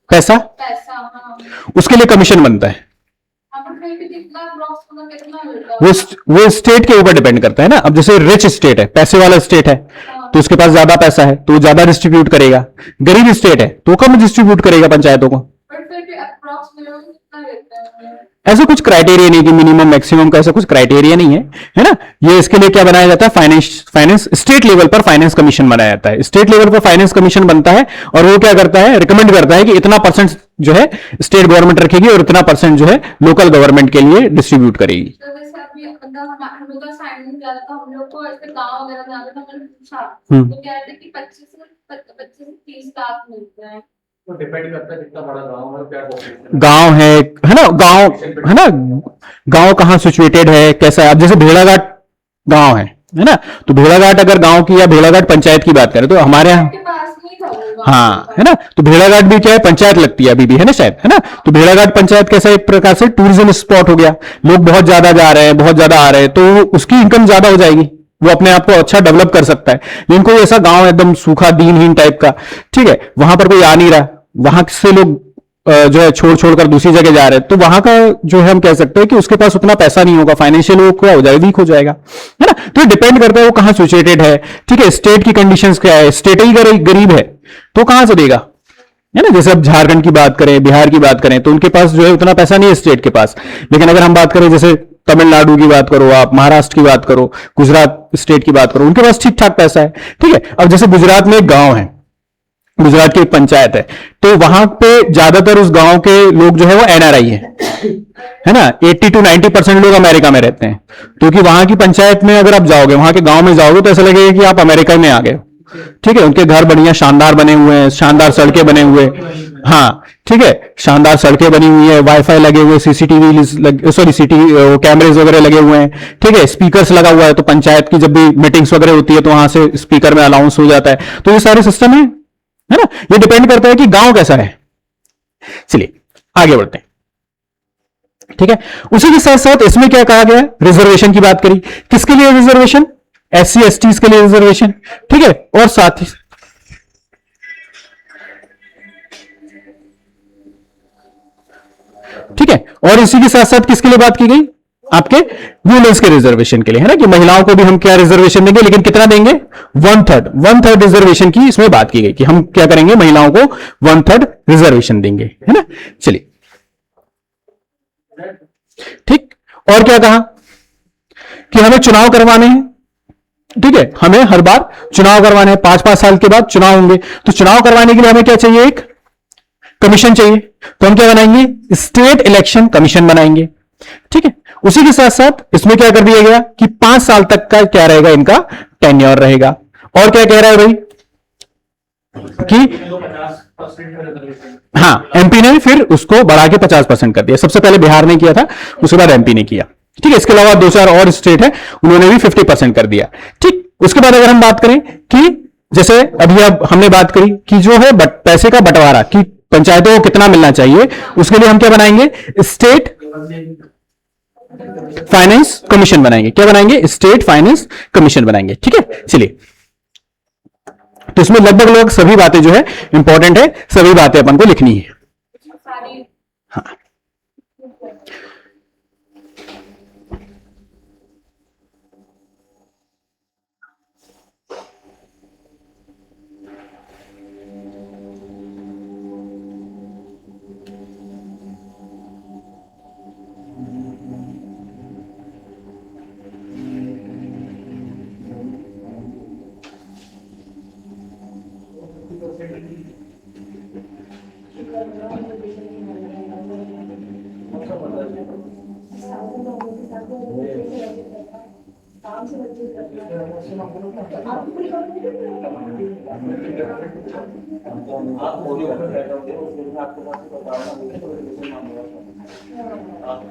पैसा, पैसा? हाँ, उसके लिए कमीशन बनता है। अपन कहीं भी कितना अप्रॉक्स मतलब कितना मिलता वो होगा? वो स्टेट के ऊपर डिपेंड करता है ना। अब जैसे रिच स्टेट है, पैसे वाला स्टेट है, तो उसके पास ज्यादा पैसा है तो वो ज्यादा डिस्ट्रीब्यूट करेगा। गरीब स्टेट है तो कम डिस्ट्रीब्यूट करेगा पंचायतों को। बट फिर भी अप्रॉक्स मिनिमम कितना लेते हैं? ऐसा कुछ क्राइटेरिया नहीं कि मिनिमम मैक्सिमम का, ऐसा कुछ क्राइटेरिया नहीं है ना। ये इसके लिए क्या बनाया जाता है? फाइनेंस स्टेट लेवल पर फाइनेंस कमीशन बनाया जाता है। स्टेट लेवल पर फाइनेंस कमीशन बनता है और वो क्या करता है? रिकमेंड करता है कि इतना परसेंट जो है स्टेट गवर्नमेंट रखेगी और इतना परसेंट जो है लोकल गवर्नमेंट के लिए डिस्ट्रीब्यूट करेगी। तो जैसे अभी मतलब हम लोग का असाइनमेंट किया था, हम लोग को ऐसे गांव वगैरह में आगे तो मैंने पूछा तो कह रहे थे कि 25 से 30 लाख मिलते हैं। तो डिपेंड करता है कितना बड़ा गांव है, क्या population गांव है ना, गांव है ना, गांव कहाँ सिचुएटेड है, कैसा है। अब जैसे भेड़ाघाट गांव है ना, तो भेड़ाघाट अगर गांव की या भेड़ाघाट पंचायत की बात करें तो हमारे यहाँ, के पास नहीं था वो गांव हाँ के है ना, तो भेड़ाघाट भी क्या है? पंचायत लगती है अभी भी, है ना शायद, है ना। तो भेड़ाघाट पंचायत कैसा एक प्रकार से टूरिज्म स्पॉट हो गया। लोग बहुत ज्यादा जा रहे हैं, बहुत ज्यादा आ रहे हैं, तो उसकी इनकम ज्यादा हो जाएगी, वो अपने आप को अच्छा डेवलप कर सकता है। लेकिन कोई ऐसा गांव एकदम सूखा दीनहीन टाइप का, ठीक है, वहां पर कोई आ नहीं रहा, वहां से लोग जो है छोड़ छोड़ कर दूसरी जगह जा रहे हैं, तो वहां का जो है हम कह सकते हैं कि उसके पास उतना पैसा नहीं होगा, फाइनेंशियल वो क्या हो जाएगा? वीक हो जाएगा, है ना। तो डिपेंड करता है वो कहां सिचुएटेड है। ठीक है, स्टेट की कंडीशंस क्या है, स्टेट ही गरीब है तो कहां से देगा, है ना। जैसे अब झारखंड की बात करें, बिहार की बात करें, तो उनके पास जो है उतना पैसा नहीं है स्टेट के पास। लेकिन अगर हम बात करें जैसे तमिलनाडु की बात करो, आप महाराष्ट्र की बात करो, गुजरात स्टेट की बात करो, उनके पास ठीक ठाक पैसा है। ठीक है, अब जैसे गुजरात में एक गांव है, गुजरात की एक पंचायत है, तो वहां पे ज्यादातर उस गांव के लोग जो है वो एनआरआई है ना। 80 to 90% लोग अमेरिका में रहते हैं, क्योंकि वहां की पंचायत में अगर आप जाओगे, वहां के गांव में जाओगे तो ऐसा लगेगा कि आप अमेरिका में आ गए। ठीक है, उनके घर बढ़िया शानदार बने हुए हैं, शानदार सड़कें बने हुए, हाँ ठीक है, शानदार सड़कें बनी हुई है, वाईफाई लगे हुए, सीसीटीवी सॉरी कैमरेज वगैरह लगे हुए हैं। ठीक है, स्पीकर्स लगा हुआ है, तो पंचायत की जब भी मीटिंग्स वगैरह होती है तो वहां से स्पीकर में अनाउंस हो जाता है। तो ये सारे सिस्टम है ना। ये डिपेंड करता है कि गांव कैसा है। चलिए आगे बढ़ते हैं। ठीक है, उसी के साथ साथ इसमें क्या कहा गया? रिजर्वेशन की बात करी। किसके लिए रिजर्वेशन? SC STs के लिए रिजर्वेशन। ठीक है, और साथ ही ठीक है, और इसी के साथ साथ किसके लिए बात की गई? आपके वुमेन्स के रिजर्वेशन के लिए, है ना, कि महिलाओं को भी हम क्या रिजर्वेशन देंगे, लेकिन कितना देंगे? 1/3 रिजर्वेशन की इसमें बात की गई कि हम क्या करेंगे, महिलाओं को 1/3 रिजर्वेशन देंगे, है ना। चलिए ठीक, और क्या कहा कि हमें चुनाव करवाने हैं। ठीक है, हमें हर बार चुनाव करवाने हैं, 5-5 साल के बाद चुनाव होंगे, तो चुनाव करवाने के लिए हमें क्या चाहिए? एक कमीशन चाहिए। तो हम क्या बनाएंगे? स्टेट इलेक्शन कमीशन बनाएंगे। ठीक है, उसी के साथ साथ इसमें क्या कर दिया गया कि 5 साल तक का क्या रहेगा, इनका टेन्योर रहेगा। और क्या कह रहा है भाई कि 50% का रिजर्वेशन। हाँ, MP ने फिर उसको बढ़ा के 50% कर दिया। सबसे पहले बिहार ने किया था, उसके बाद MP ने किया। ठीक है, इसके अलावा 2-4 और स्टेट है, उन्होंने भी 50% कर दिया। ठीक, उसके बाद अगर हम बात करें कि जैसे अभी अब हमने बात करी कि जो है पैसे का बंटवारा, कि पंचायतों को कितना मिलना चाहिए, उसके लिए हम क्या बनाएंगे? स्टेट फाइनेंस कमीशन बनाएंगे। क्या बनाएंगे? स्टेट फाइनेंस कमीशन बनाएंगे। ठीक है, चलिए, तो इसमें लगभग लगभग सभी बातें जो है इंपॉर्टेंट है, सभी बातें अपन को लिखनी है। सारी हाँ, आप मोदी पर बैठे होंगे, उस दिन में आपको बात बताऊंगा, मुझे तो बिल्कुल मामला था। आपको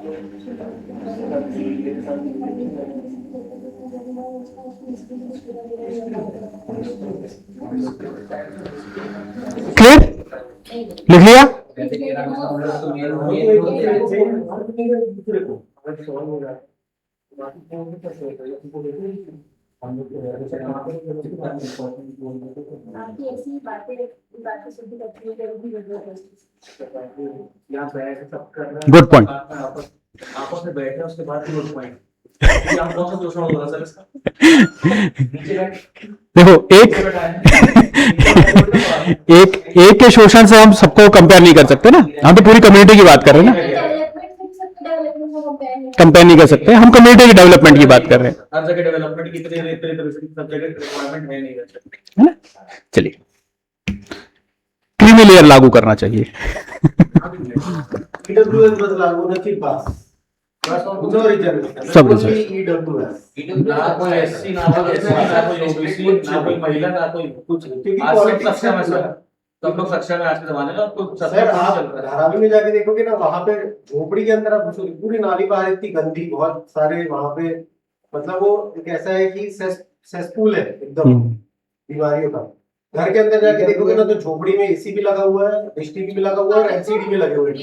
क्लियर, लिख लिया? आपकी ऐसी बातें सुनती रहती है, जरूरी यहाँ बैठ सब कर रहे हैं। Good point. आपस में बैठे उसके बाद गुड पॉइंट। आप कौन सा दूसरा होगा सर इसका? नीचे बैठ। देखो एक के शोषण से हम सबको कंपेयर नहीं कर सकते ना, हम तो पूरी कम्युनिटी की बात कर रहे हैं ना, कंपेयर नहीं कर सकते, हम कम्युनिटी की डेवलपमेंट की बात कर रहे हैं, हर जगह डेवलपमेंट की तरह सब जगह रिक्वायरमेंट है नहीं कर सकते। है ना। चलिए, क्रीमी लेयर लागू करना चाहिए। ईडब्ल्यूएस बस लागू होना चाहिए बस नो रिजर्वेशन सब रिजर्व। ईडब्ल्यूएस ना कोई एससी ना कोई एससी ना कोई ओबीसी ना कोई महिला ना कोई कुछ आज सब सक्षम है सर, सब लोग सक्षम है आज के जमाने में। आपको सर आप धारावी में जाके देखोगे ना, वहां पे झोपड़ी के अंदर आप घुसोगे, पूरी नाली बाहर इतनी गंदी, बहुत सारे वहां पे, मतलब वो एक ऐसा है कि सेसपूल है एकदम बीमारियों का। घर के अंदर जाके देखोगे ना तो झोपड़ी में एसी भी लगा हुआ है, डिश टीवी भी लगा हुआ है और एलसीडी भी लगे हुए हैं।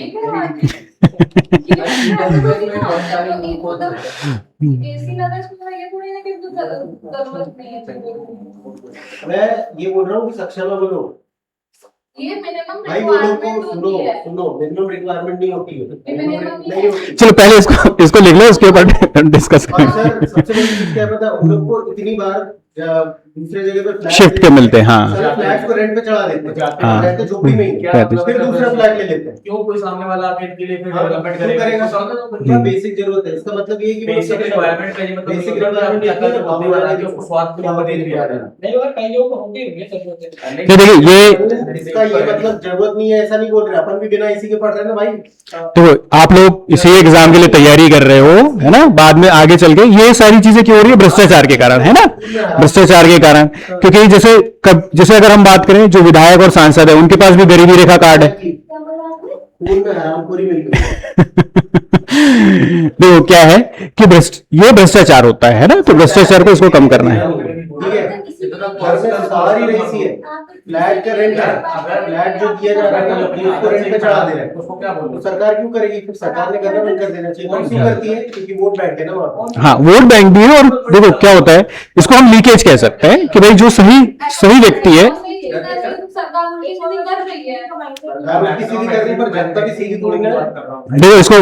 एसी लगा इसमें ये थोड़ी ना कि जरूरत नहीं है। मैं ये बोल रहा हूँ कि सक्षम है बोलो, ये मिनिमम भाई वो लोग रिक्वायरमेंट को सुनो होती है। सुनो, मिनिमम रिक्वायरमेंट नहीं होती है, minimum नहीं होती। चलो पहले इसको लिख लो, उसके ऊपर डिस्कस और करें। सर सबसे बड़ी चीज क्या पता है, उन लोग को इतनी बार दूसरे जगह पे फ्लैट शिफ्ट के मिलते हैं, हाँ। फ्लैट को रेंट पे चढ़ा देते हैं, हाँ। रहते झोपड़ी में ही, फिर दूसरा फ्लैट ले लेते हैं। क्यों कोई सामने वाला आके इनके लिए फिर हाँ, डेवलपमेंट क्यों करेगा? करेगा? क्या बेसिक जरूरत है, इसका मतलब ये है कि बेसिक रिक्वायरमेंट का ये मतलब बेसिक नहीं होता कि रिक्वायरमेंट अकल जो बुद्धि वाला है उसको स्वास्थ्य के लिए दे दिया जाए। नहीं और कई लोगों को होती है सब होते हैं। ये देखिए, ये इसका ये मतलब जरूरत नहीं है ऐसा नहीं बोल रहे, अपन भी बिना इसी के पढ़ रहे हैं ना भाई। तो आप लोग इसी एग्जाम के लिए तैयारी कर रहे हो, है ना, बाद में आगे चल के ये सारी चीजें क्यों हो रही है? भ्रष्टाचार के कारण, है ना, भ्रष्टाचार के कारण। क्योंकि जैसे अगर हम बात करें, जो विधायक और सांसद है उनके पास भी गरीबी रेखा कार्ड है। खून में हरामखोरी मिल गई। देखो क्या है कि ये भ्रष्टाचार होता है ना, तो भ्रष्टाचार को इसको कम करना है। ठीक है, घर में सारी रही है, फ्लैट का रेंट है, फ्लैट जो दिया जा रहा है उसको रेंट पे चढ़ा दे रहे हैं, उसको क्या बोलते तो सरकार क्यों करेगी? फिर सरकार ने करना बंद कर देना चाहिए। कौन सी करती है? क्योंकि वोट बैंक है ना वहाँ पर। हाँ, वोट बैंक भी है। और देखो क्या होता है, इसको हम लीकेज कह सकते हैं कि भाई जो सही व्यक्ति है, सरकार उनकी सीधी कर रही है। सरकार उनकी सीधी कर रही है, पर जनता भी सीधी थोड़ी ना है। देखो इसको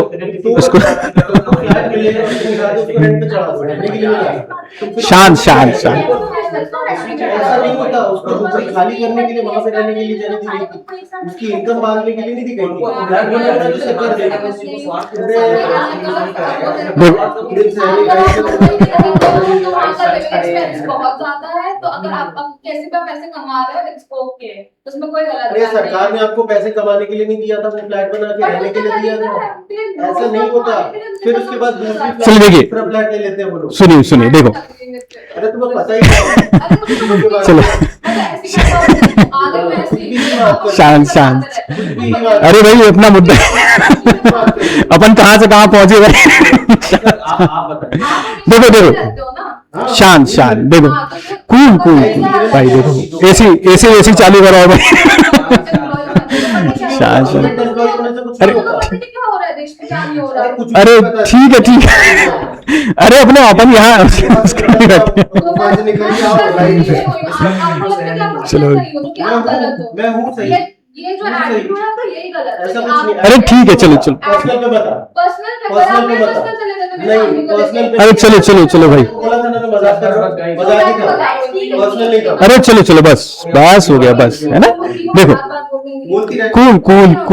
फ्लैट मिलेगा उसके बाद उसको रेंट पे चढ़ा दो, रहने के लिए मिला। शांत शांत शांत। ऐसा नहीं होता, उसको झोपड़ी खाली करने के लिए, वहां पे रहने के लिए जगह दी गई थी, उसकी इनकम मांगने के लिए नहीं दी गई थी। फ्लैट मिला तो सरकार देगा। बहुत ज्यादा है, तो अगर आप कैसे भी पैसे कमा रहे हो इट्स ओके, उसमें कोई गलत अरे सरकार ने आपको पैसे कमाने के लिए नहीं दिया था, वो फ्लैट बना के रहने के लिए दिया था। ऐसा नहीं होता, फिर उसके बाद चलिए देखिए, दूसरा फ्लैट ले लेते हैं वो लोग। सुनिए देखो, अरे तुम्हें पता ही नहीं। चलो शांत शांत। अरे भाई अपना मुद्दा अपन कहां से कहां पहुंचे भाई। देखो शांत शांत, देखो कूल भाई, देखो एसी चालू कराओ भाई। शांत शांत। अरे ठीक है अरे अपने अपन यहाँ चलो मैं हूँ सही, ये जो एटीट्यूड है तो यही गलत है। ऐसा कुछ नहीं। अरे ठीक है, चलो पर्सनल पे बता, पर्सनल पे पर्सनल पे बता। नहीं, पर्सनल पे। अरे चलो भाई, बोला था ना मैं मजाक कर रहा हूँ, मजाक ही कर रहा हूँ, पर्सनल नहीं कर रहा। अरे चलो बस हो गया, बस है ना। देखो बोलती रहे। कूल आप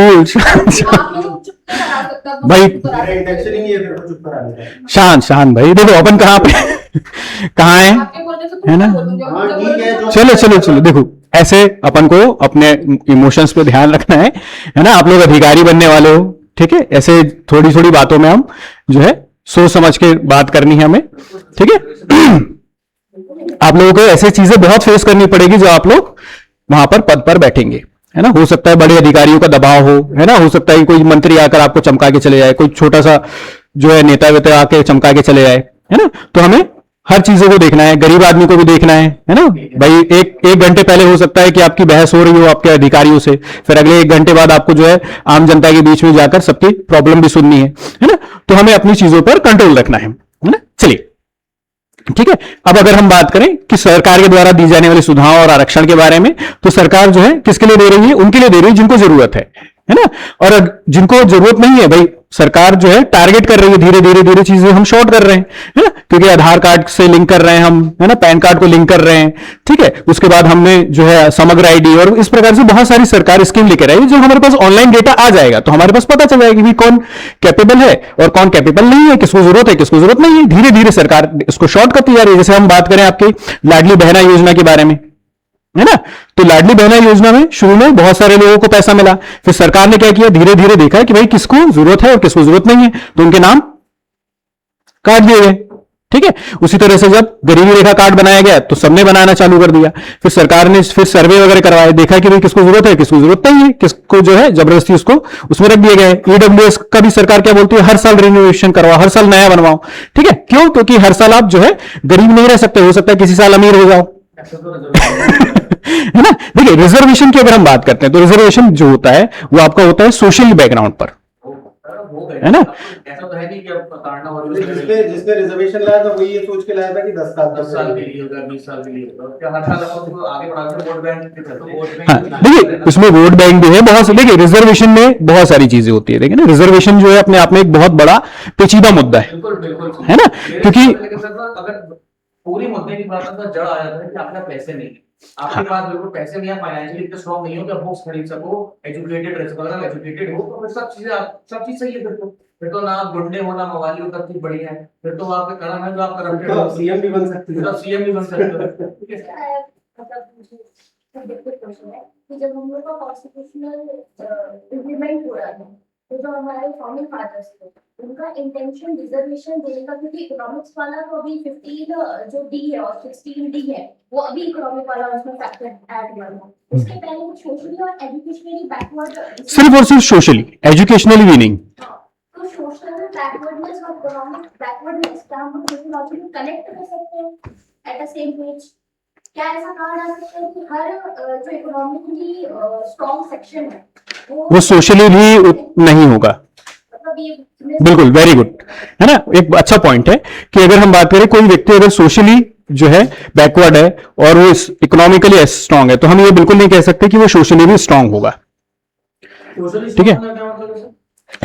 लोग चुप करा सकते लगता है भाई- मेरा इंटेंशन ही नहीं है फिर को चुप कराने का। शांत शांत भाई, देखो अपन कहाँ पे कहाँ है आपके बोलने से है ना? हाँ, ठीक है, जो- चलो चलो चलो, देखो ऐसे अपन को अपने इमोशंस पे ध्यान रखना है ना? आप लोग अधिकारी बनने वाले हो, ठीक है? ऐसे थोड़ी थोड़ी बातों में हम जो है सोच समझ के बात करनी है हमें, ठीक है? आप लोगों को ऐसी चीजें बहुत फेस करनी पड़ेगी जो आप लोग वहां पर पद पर बैठेंगे, है ना? हो सकता है बड़े अधिकारियों का दबाव हो, है ना? हो सकता है कि कोई मंत्री आकर आपको चमका के चले जाए, कोई छोटा सा जो है नेता वेता आके चमका के चले जाए, है ना? तो हमें हर चीजों को देखना है, गरीब आदमी को भी देखना है ना? भाई एक घंटे पहले हो सकता है कि आपकी बहस हो रही हो आपके अधिकारियों से, फिर अगले 1 घंटे बाद आपको जो है आम जनता के बीच में जाकर सबकी प्रॉब्लम भी सुननी है ना? तो हमें अपनी चीजों पर कंट्रोल रखना है ना? चलिए, ठीक है। अब अगर हम बात करें कि सरकार के द्वारा दी जाने वाली सुविधाओं और आरक्षण के बारे में, तो सरकार जो है किसके लिए दे रही है? उनके लिए दे रही है जिनको जरूरत है ना? और जिनको जरूरत नहीं है भाई, सरकार जो है टारगेट कर रही है, धीरे धीरे धीरे चीजें हम शॉर्ट कर रहे हैं, है ना? क्योंकि आधार कार्ड से लिंक कर रहे हैं हम, है ना? पैन कार्ड को लिंक कर रहे हैं, ठीक है? उसके बाद हमने जो है समग्र आईडी और इस प्रकार से बहुत सारी सरकार स्कीम लेकर आई है। जो हमारे पास ऑनलाइन डेटा आ जाएगा तो हमारे पास पता चल जाएगा कि कौन कैपेबल है और कौन कैपेबल नहीं है, किसको जरूरत है किसको जरूरत नहीं है। धीरे धीरे सरकार इसको शॉर्ट करती जा रही है। जैसे हम बात करें आपकी लाडली बहना योजना के बारे में, है ना? तो लाडली बहना योजना में शुरू में बहुत सारे लोगों को पैसा मिला, फिर सरकार ने क्या किया, धीरे धीरे देखा कि भाई किसको जरूरत है और किसको जरूरत नहीं है, तो उनके नाम काट दिए गए, ठीक है? उसी तरह से जब गरीबी रेखा कार्ड बनाया गया तो सबने बनाना चालू कर दिया, फिर सरकार ने फिर सर्वे वगैरह करवाए, देखा कि भाई किसको जरूरत है किसको जरूरत नहीं है, किसको जो है जबरदस्ती उसको उसमें रख दिया गया है। ईडब्ल्यूएस का भी सरकार क्या बोलती है, हर साल रिनोवेशन करवाओ, हर साल नया बनवाओ, ठीक है? क्यों? क्योंकि हर साल आप जो है गरीब नहीं रह सकते, हो सकता है किसी साल अमीर हो जाओ, है ना? देखिए, रिजर्वेशन की अगर हम बात करते हैं तो रिजर्वेशन जो होता है वो आपका होता है सोशल बैकग्राउंड पर, है ना? ऐसा तो है नहीं कि अब काटना और जिसने रिजर्वेशन लाया था वही ये सोच के लाया था कि 10 साल 10 साल के लिए होगा 20 साल के लिए होगा, क्या हर साल अपन उसको आगे बढ़ाकर वोट बैंक के तो वोट बैंक हाँ, देखिए उसमें वोट बैंक भी है बहुत से। देखिए रिजर्वेशन में बहुत सारी चीजें होती है, देखिए ना, रिजर्वेशन जो है अपने आप में एक बहुत बड़ा पेचीदा मुद्दा है, बिल्कुल बिल्कुल है ना? क्योंकि लेकिन सर अगर पूरी मुद्दे की बात तो जड़ आ जाता है कि आपके पैसे नहीं है, आपके पास बिल्कुल पैसे नहीं है, फाइनेंशियली इतने स्ट्रांग नहीं हो कि आप बुक्स खरीद सको, एजुकेटेड रह सको। अगर एजुकेटेड हो तो फिर सब चीजें सब चीज सही है। फिर तो ना आप गुंडे हो ना मवाली हो, सब चीज बढ़िया है। फिर तो वहाँ पे करम है जो आप करप्टेड हो, सीएम भी बन सकते फिर हैं। आप सीएम भी बन सकते हो, ठीक है? क्वेश्चन है कि जब हम लोग का कॉन्स्टिट्यूशनल इम्प्लीमेंट हो रहा था तो जो हमारे फॉर्मिंग फादर्स थे उनका इंटेंशन रिजर्वेशन देने का, क्योंकि इकोनॉमिक्स वाला तो अभी 15 जो डी है और 16 डी है वो अभी इकोनॉमिक वाला उसमें फैक्टर ऐड हुआ है। उसके पहले वो सोशली और एजुकेशनली बैकवर्ड, सिर्फ और सिर्फ सोशली, एजुकेशनली भी नहीं। तो सोशल बैकवर्डनेस और इकोनॉमिक बैकवर्डनेस का हम सोशियोलॉजी में कनेक्ट कर सकते हैं एट द सेम पेज। क्या ऐसा कहा जा सकता है कि हर जो इकोनॉमिकली स्ट्रॉन्ग सेक्शन है वो सोशली भी नहीं होगा? मतलब ये बिल्कुल, वेरी गुड, है ना? एक अच्छा पॉइंट है कि अगर हम बात करें कोई व्यक्ति अगर सोशली जो है बैकवर्ड है और वो इकोनॉमिकली स्ट्रांग है तो हम ये बिल्कुल नहीं कह सकते कि वो सोशली भी स्ट्रांग होगा, ठीक है?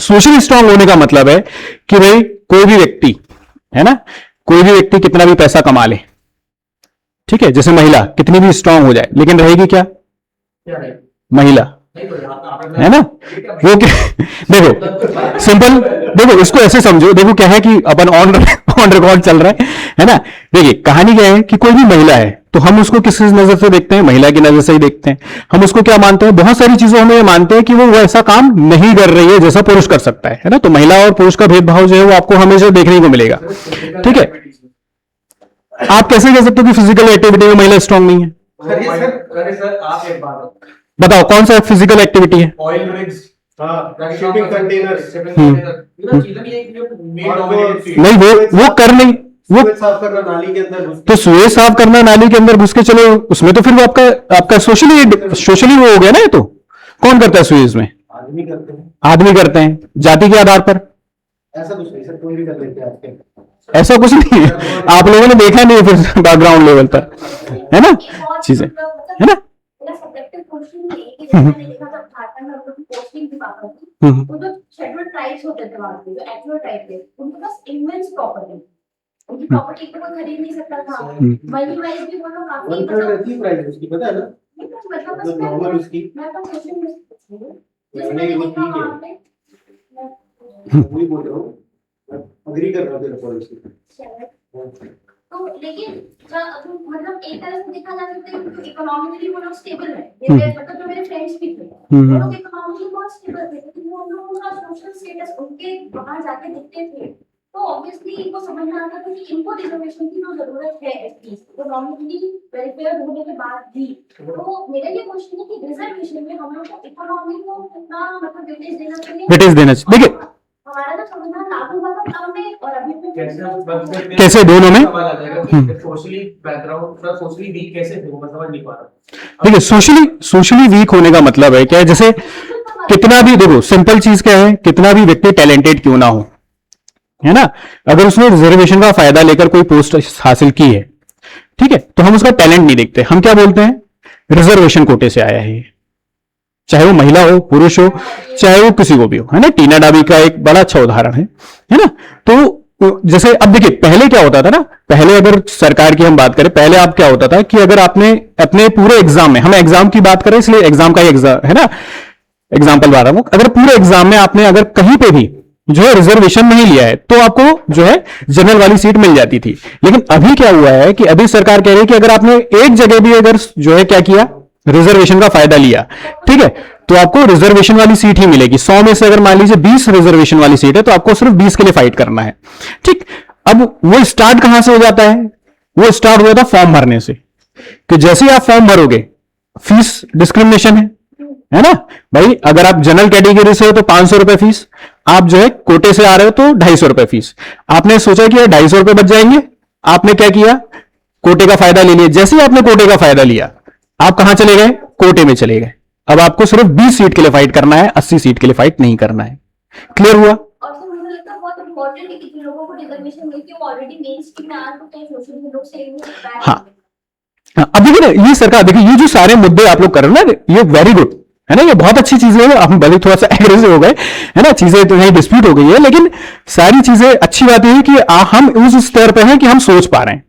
सोशली स्ट्रांग होने का मतलब है कि भाई कोई भी व्यक्ति, है ना, कोई भी व्यक्ति कितना भी पैसा कमा ले, ठीक है, जैसे महिला कितनी भी स्ट्रांग हो जाए लेकिन रहेगी क्या? महिला, है ना? वो देखो सिंपल, देखो इसको ऐसे समझो, देखो क्या है कि अपन ऑन रिकॉर्ड चल रहा है ना? देखिए कहानी क्या है कि कोई भी महिला है तो हम उसको किस नजर से देखते हैं? महिला की नजर से ही देखते हैं। हम उसको क्या मानते हैं? बहुत सारी चीजों में मानते हैं कि वो ऐसा काम नहीं कर रही है जैसा पुरुष कर सकता है ना? तो महिला और पुरुष का भेदभाव जो है वो आपको हमेशा देखने को मिलेगा, ठीक है? आप कैसे कह सकते हो कि फिजिकल एक्टिविटी में महिला स्ट्रांग नहीं है? अरे सर आप एक बात बताओ कौन सा फिजिकल एक्टिविटी है? ऑयल रिग्स, शिपिंग कंटेनर, नहीं, वो कर नहीं, वो साफ करना नाली के अंदर घुस तो सुए साफ करना नाली के अंदर घुस के चलो उसमें तो फिर वो आपका सोशली वो हो गया ना। ये तो कौन करता है सुएज में? आदमी करते हैं। आदमी करते हैं, जाति के आधार पर। ऐसा कुछ नहीं सर, कोई भी कर लेते हैं आज के। ऐसा कुछ नहीं है, आप लोगों ने देखा नहीं है फिर बैकग्राउंड लेवल पर, है ना चीजें, है ना? सब्जेक्टिव क्वेश्चन ये है कि जैसे मैंने देखा था झारखंड में हम लोग की पोस्टिंग की बात होती है तो जो शेड्यूल्ड ट्राइब्स होते थे वहां पे, जो एक्चुअल ट्राइब थे, उनके पास इमेंस प्रॉपर्टी, उनकी प्रॉपर्टी को कोई खरीद नहीं सकता था। मनी वाइज भी वो लोग काफी रहती है प्राइस उसकी, पता है ना? मतलब जो नॉर्मल उसकी मैं तो क्वेश्चन जैसे मैंने देखा वहां पे वही बोल रहा हूँ, अग्री कर रहा हूँ तेरे पॉइंट तो लेकिन मतलब एक तरह से देखा जा सकता है कि इकोनॉमिकली वो लोग स्टेबल है, मेरे मतलब जो मेरे फ्रेंड्स भी थे वो लोग इकोनॉमिकली बहुत स्टेबल थे, लेकिन वो लोगों का सोशल स्टेटस उनके बाहर जाके दिखते थे, तो ऑब्वियसली इनको समझ में आता था कि इनको रिजर्वेशन की तो जरूरत है एटलीस्ट इकोनॉमिकली वेलफेयर होने के बाद भी। तो मेरा ये क्वेश्चन है कि रिजर्वेशन में हम लोग को इकोनॉमी को कितना मतलब वेटेज देना चाहिए? वेटेज देना चाहिए। देखिए हमारा तो संविधान लागू हुआ था तब में और अभी भी कैसे दोनों में सवाल आ जाएगा कि सोशली बैकग्राउंड थोड़ा सोशली वीक कैसे थे वो मैं समझ नहीं पा रहा। देखिए सोशली वीक होने का मतलब है क्या है, जैसे कितना भी देखो सिंपल चीज क्या है, कितना भी व्यक्ति टैलेंटेड क्यों ना हो, है ना, अगर उसने रिजर्वेशन का फायदा लेकर कोई पोस्ट हासिल की है, ठीक है, तो हम उसका टैलेंट नहीं देखते, हम क्या बोलते हैं, रिजर्वेशन कोटे से आया है ये, चाहे वो महिला हो पुरुष हो चाहे वो किसी को भी हो, है ना। टीना डाबी का एक बड़ा अच्छा उदाहरण है ना। तो जैसे अब देखिए पहले क्या होता था ना, पहले अगर सरकार की हम बात करें, पहले आप क्या होता था कि अगर आपने अपने पूरे एग्जाम में, हम एग्जाम की बात करें इसलिए एग्जाम का ही एग्जाम है ना, एग्जाम्पल बता रहा हूं, अगर पूरे एग्जाम में आपने अगर कहीं पे भी जो है रिजर्वेशन नहीं लिया है तो आपको जो है जनरल वाली सीट मिल जाती थी। लेकिन अभी क्या हुआ है कि अभी सरकार कह रही है कि अगर आपने एक जगह भी अगर जो है क्या किया, रिजर्वेशन का फायदा लिया, ठीक है, तो आपको रिजर्वेशन वाली सीट ही मिलेगी। 100 में से अगर मान लीजिए 20 रिजर्वेशन वाली सीट है तो आपको सिर्फ 20 के लिए फाइट करना है, ठीक। अब वो स्टार्ट कहां से हो जाता है, वो स्टार्ट हो जाता है फॉर्म भरने से, कि जैसे ही आप फॉर्म भरोगे फीस डिस्क्रिमिनेशन है ना भाई, अगर आप जनरल कैटेगरी से हो तो 500 रुपए फीस, आप जो है कोटे से आ रहे हो तो 250 रुपए फीस। आपने सोचा कि 250 रुपए बच जाएंगे, आपने क्या किया, कोटे का फायदा ले लिया। जैसे ही आपने कोटे का फायदा लिया आप कहां चले गए, कोटे में चले गए। अब आपको सिर्फ 20 सीट के लिए फाइट करना है, 80 सीट के लिए फाइट नहीं करना है। क्लियर हुआ? और तो मुझे लगता है बहुत इम्पोर्टेंट है कि जिन लोगों को रिजर्वेशन मिलती है वो ऑलरेडी मेन स्ट्रीम में आ चुके हैं, सोशल लोग से हाँ अब देखिए ना, ये सरकार देखिए ये जो सारे मुद्दे आप लोग कर रहे हैं ना, ये वेरी गुड है ना, ये बहुत अच्छी चीजें हैं। हम भले थोड़ा सा एग्रेसिव हो गए है ना, चीजें तो नहीं डिस्प्यूट हो गई है, लेकिन सारी चीजें अच्छी बात यह है कि हम उस स्तर पे हैं कि हम सोच पा रहे हैं,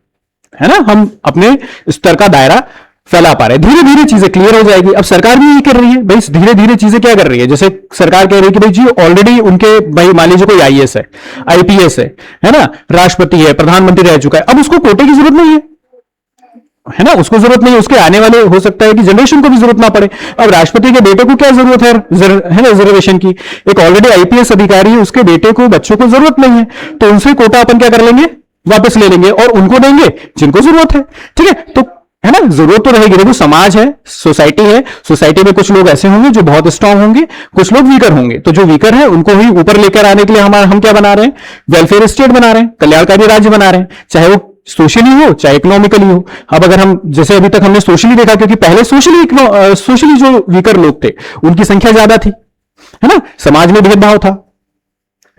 है ना, हम अपने स्तर का दायरा फैला पा रहे हैं। धीरे धीरे चीजें क्लियर हो जाएगी। अब सरकार भी ये कर रही है भाई, धीरे धीरे चीजें क्या कर रही है, जैसे सरकार कह रही है कि भाई जी ऑलरेडी उनके भाई मान लीजिए कोई आईएएस है आईपीएस है ना, राष्ट्रपति है, प्रधानमंत्री रह चुका है, अब उसको कोटे की जरूरत नहीं है ना, उसको जरूरत नहीं है, उसके आने वाले हो सकता है कि जनरेशन को भी जरूरत ना पड़े। अब राष्ट्रपति के बेटे को क्या जरूरत है ना रिजर्वेशन की, एक ऑलरेडी आईपीएस अधिकारी है उसके बेटे को बच्चों को जरूरत नहीं है, तो उनसे कोटा अपन क्या कर लेंगे, वापस ले लेंगे और उनको देंगे जिनको जरूरत है, ठीक है। तो है ना, जरूरत तो रहेगी। देखो समाज है, सोसाइटी है, सोसाइटी में कुछ लोग ऐसे होंगे जो बहुत स्ट्रांग होंगे, कुछ लोग वीकर होंगे, तो जो वीकर है उनको ही ऊपर लेकर आने के लिए हम क्या बना रहे हैं, वेलफेयर स्टेट बना रहे हैं, कल्याणकारी राज्य बना रहे हैं, चाहे वो सोशली हो चाहे इकोनॉमिकली हो। अब अगर हम जैसे अभी तक हमने सोशली देखा, क्योंकि पहले सोशली जो वीकर लोग थे उनकी संख्या ज्यादा थी, है ना, समाज में भेदभाव था,